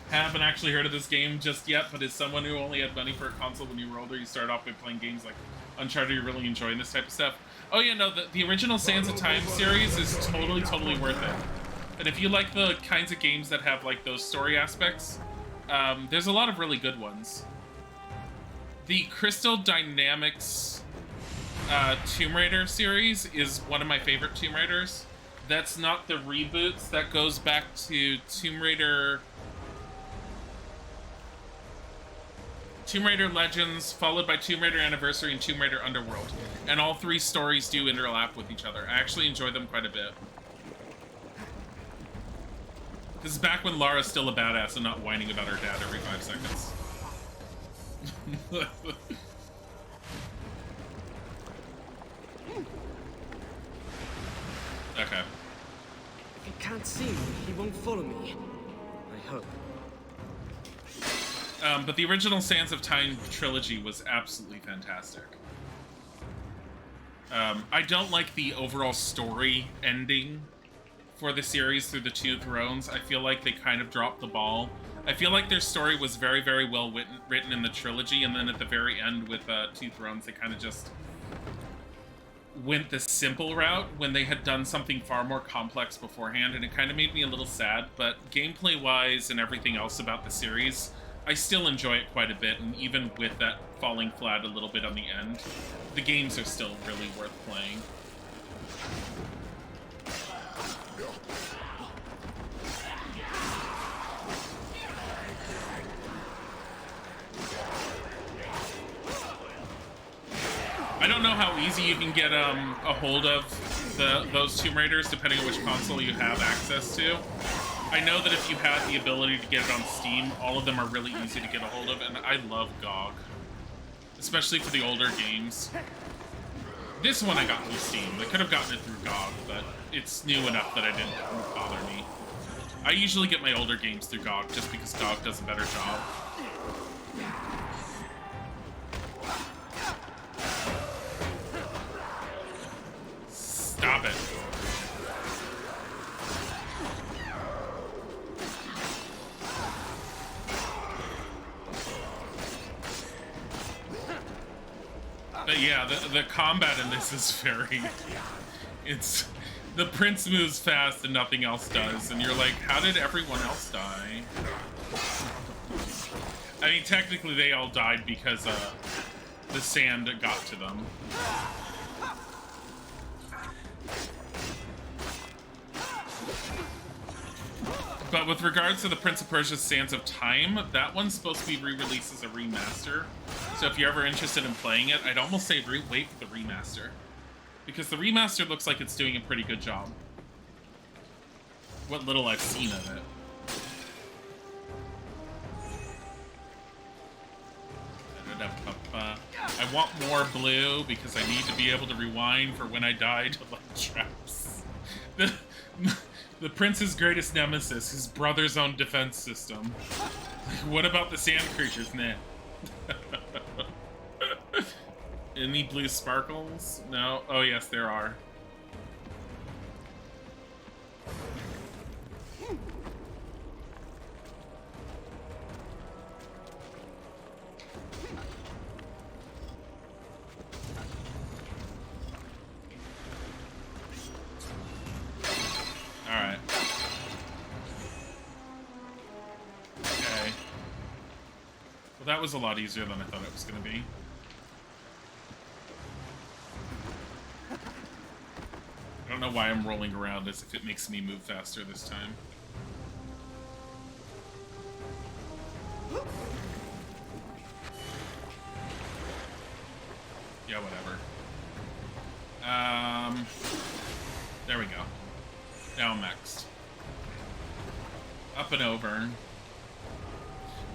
Haven't actually heard of this game just yet, but as someone who only had money for a console when you were older, you start off by playing games like Uncharted, you're really enjoying this type of stuff. Oh yeah, no, the original Sands of Time series is totally worth it. And if you like the kinds of games that have like those story aspects, there's a lot of really good ones. The Crystal Dynamics Tomb Raider series is one of my favorite Tomb Raiders. That's not the reboots. That goes back to Tomb Raider Legends, followed by Tomb Raider Anniversary and Tomb Raider Underworld. And all three stories do interlap with each other. I actually enjoy them quite a bit. This is back when Lara's still a badass and not whining about her dad every 5 seconds. Okay.
If he can't see me, he won't follow me. I hope.
But the original Sands of Time trilogy was absolutely fantastic. I don't like the overall story ending for the series through the Two Thrones. I feel like they kind of dropped the ball. I feel like their story was very well written in the trilogy, and then at the very end with Two Thrones, they kind of just went the simple route when they had done something far more complex beforehand, and it kind of made me a little sad. But gameplay-wise and everything else about the series, I still enjoy it quite a bit, and even with that falling flat a little bit on the end, the games are still really worth playing. I don't know how easy you can get a hold of those Tomb Raiders, depending on which console you have access to. I know that if you had the ability to get it on Steam, all of them are really easy to get a hold of, and I love GOG. Especially for the older games. This one I got through Steam. I could have gotten it through GOG, but it's new enough that it didn't bother me. I usually get my older games through GOG, just because GOG does a better job. Stop it. But yeah, the combat in this is very... It's... The prince moves fast and nothing else does, and you're like, how did everyone else die? I mean, technically they all died because the sand got to them. But with regards to the Prince of Persia Sands of Time, that one's supposed to be re-released as a remaster. So if you're ever interested in playing it, I'd almost say wait for the remaster. Because the remaster looks like it's doing a pretty good job. what little I've seen of it. I want more blue because I need to be able to rewind for when I die to light traps. The prince's greatest nemesis, his brother's own defense system. What about the sand creatures? Nah. Any blue sparkles? No? Oh yes, there are. Alright. Okay. Well, that was a lot easier than I thought it was going to be. I don't know why I'm rolling around as if it makes me move faster this time. Yeah, whatever. There we go. Now I'm next. Up and over.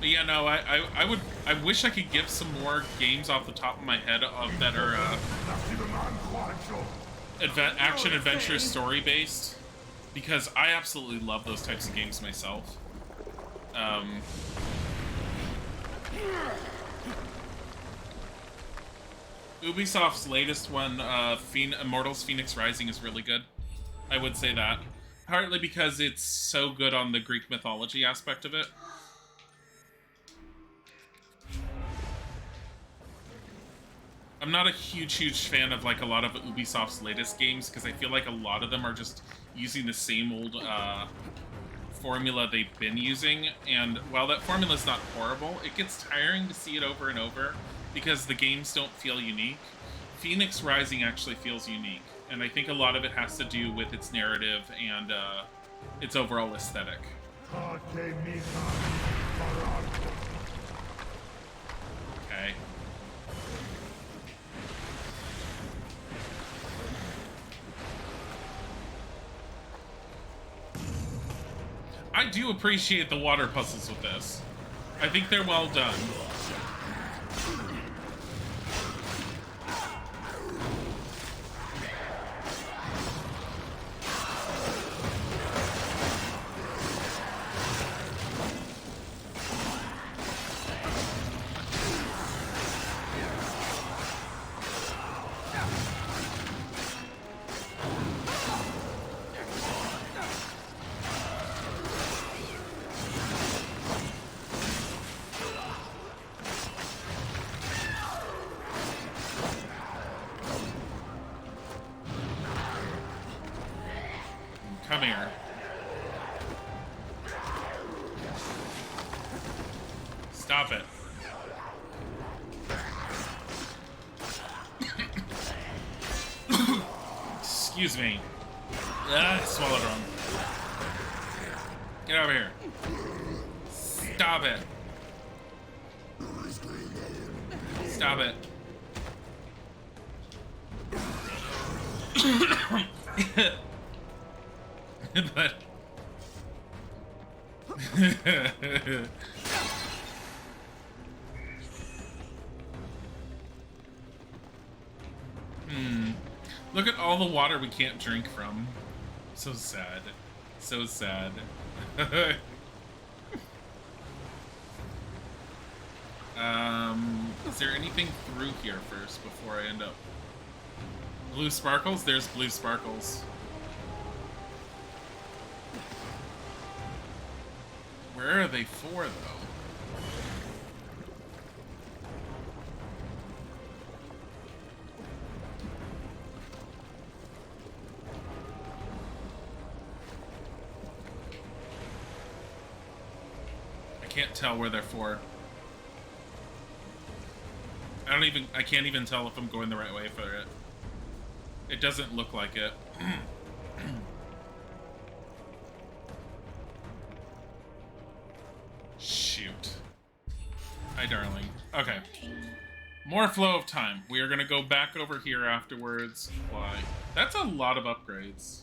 But yeah, no, I wish I could give some more games off the top of my head of that are action-adventure story-based, because I absolutely love those types of games myself. Ubisoft's latest one, Immortals Phoenix Rising, is really good. I would say that. Partly because it's so good on the Greek mythology aspect of it. I'm not a huge fan of like a lot of Ubisoft's latest games because I feel like a lot of them are just using the same old formula they've been using, and while that formula is not horrible, it gets tiring to see it over and over because the games don't feel unique. Phoenix Rising actually feels unique, and I think a lot of it has to do with its narrative and its overall aesthetic. Okay. I do appreciate the water puzzles with this. I think they're well done. Come here. Stop it. Excuse me. I swallowed wrong. Get over here. Stop it. Stop it. But look at all the water we can't drink from. So sad. So sad. Is there anything through here first before I end up? Blue sparkles? There's blue sparkles. Where are they for, though? I can't tell where they're for. I can't even tell if I'm going the right way for it. It doesn't look like it. Shoot. Hi, darling. Okay. More flow of time. We are gonna go back over here afterwards. Why? That's a lot of upgrades.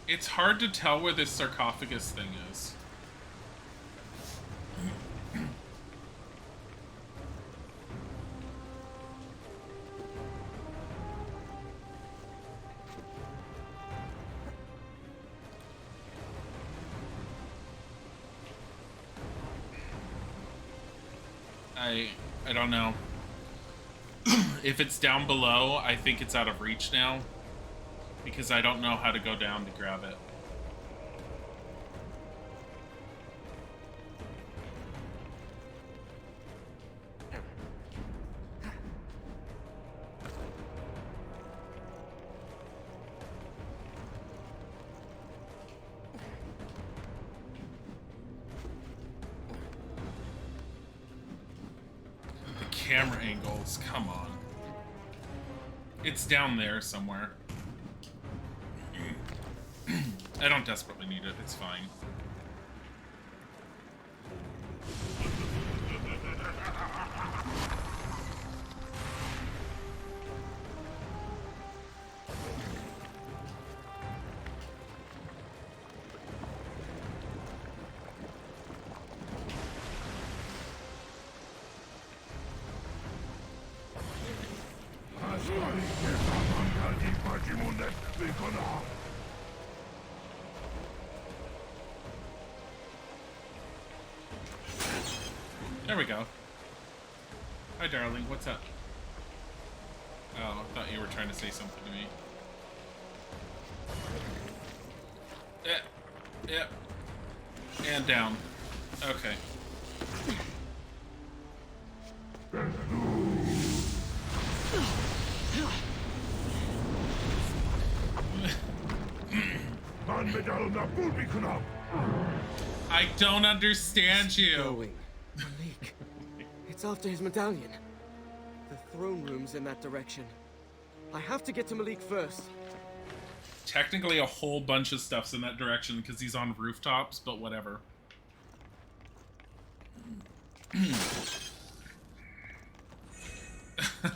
It's hard to tell where this sarcophagus thing is. I don't know. If it's down below, I think it's out of reach now. Because I don't know how to go down to grab it. Camera angles, come on. It's down there somewhere. I don't desperately need it, it's fine. There we go. Hi, darling. What's up? Oh, I thought you were trying to say something to me. Yeah. And down. Okay. I don't understand you.
Going. Malik. It's after his medallion. The throne room's in that direction. I have to get to Malik first.
Technically, a whole bunch of stuff's in that direction because he's on rooftops, but whatever.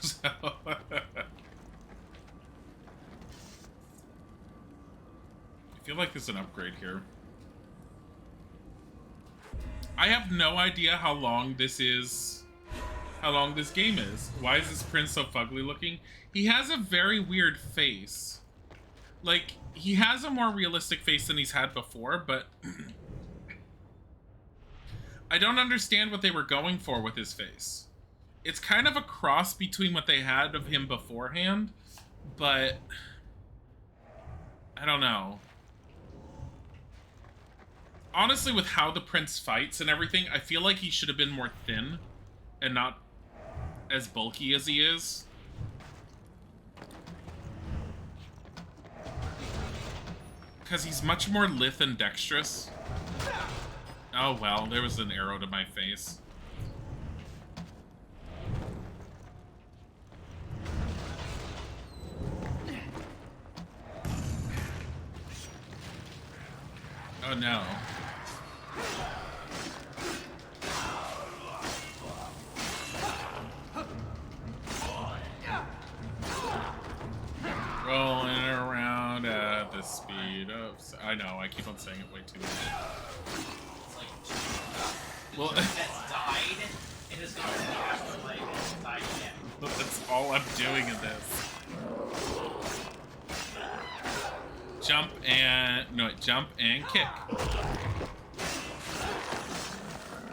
So, I feel like there's an upgrade here. I have no idea how long this is. How long this game is. Why is this prince so fugly looking? He has a very weird face. Like, he has a more realistic face than he's had before, but I don't understand what they were going for with his face. It's kind of a cross between what they had of him beforehand, but I don't know. Honestly, with how the prince fights and everything, I feel like he should have been more thin and not as bulky as he is. Because he's much more lithe and dexterous. Oh well, there was an arrow to my face. Oh no. Rolling around at the speed of... I know, I keep on saying it way too much. Well,
that's died, and is going to the afterlife and died again.
That's all I'm doing in this. Jump and... No, jump and kick.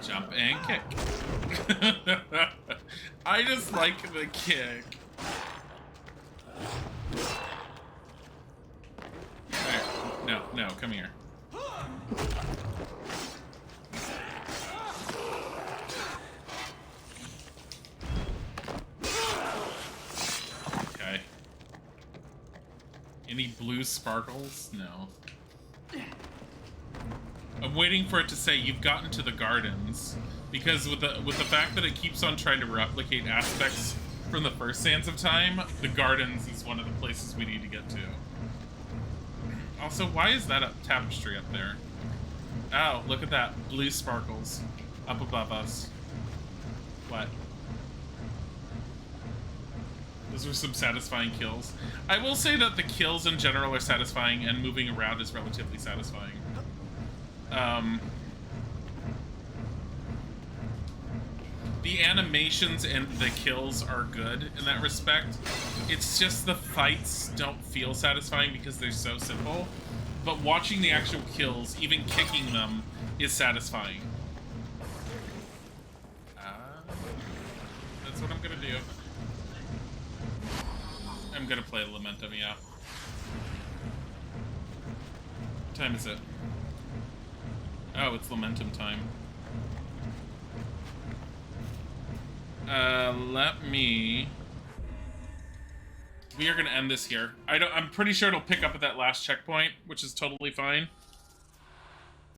Jump and kick. I just like the kick. There. No, come here. Okay. Any blue sparkles? No. I'm waiting for it to say you've gotten to the gardens, because with the fact that it keeps on trying to replicate aspects from the first Sands of Time, the gardens is one of the places we need to get to. Also, why is that a tapestry up there? Oh, look at that. Blue sparkles up above us. What? Those were some satisfying kills. I will say that the kills in general are satisfying, and moving around is relatively satisfying. The animations and the kills are good in that respect. It's just the fights don't feel satisfying because they're so simple. But watching the actual kills, even kicking them, is satisfying. That's what I'm gonna do. I'm gonna play Lamentum, yeah. What time is it? Oh, it's Lamentum time. Let me... We are gonna end this here. I'm pretty sure it'll pick up at that last checkpoint, which is totally fine.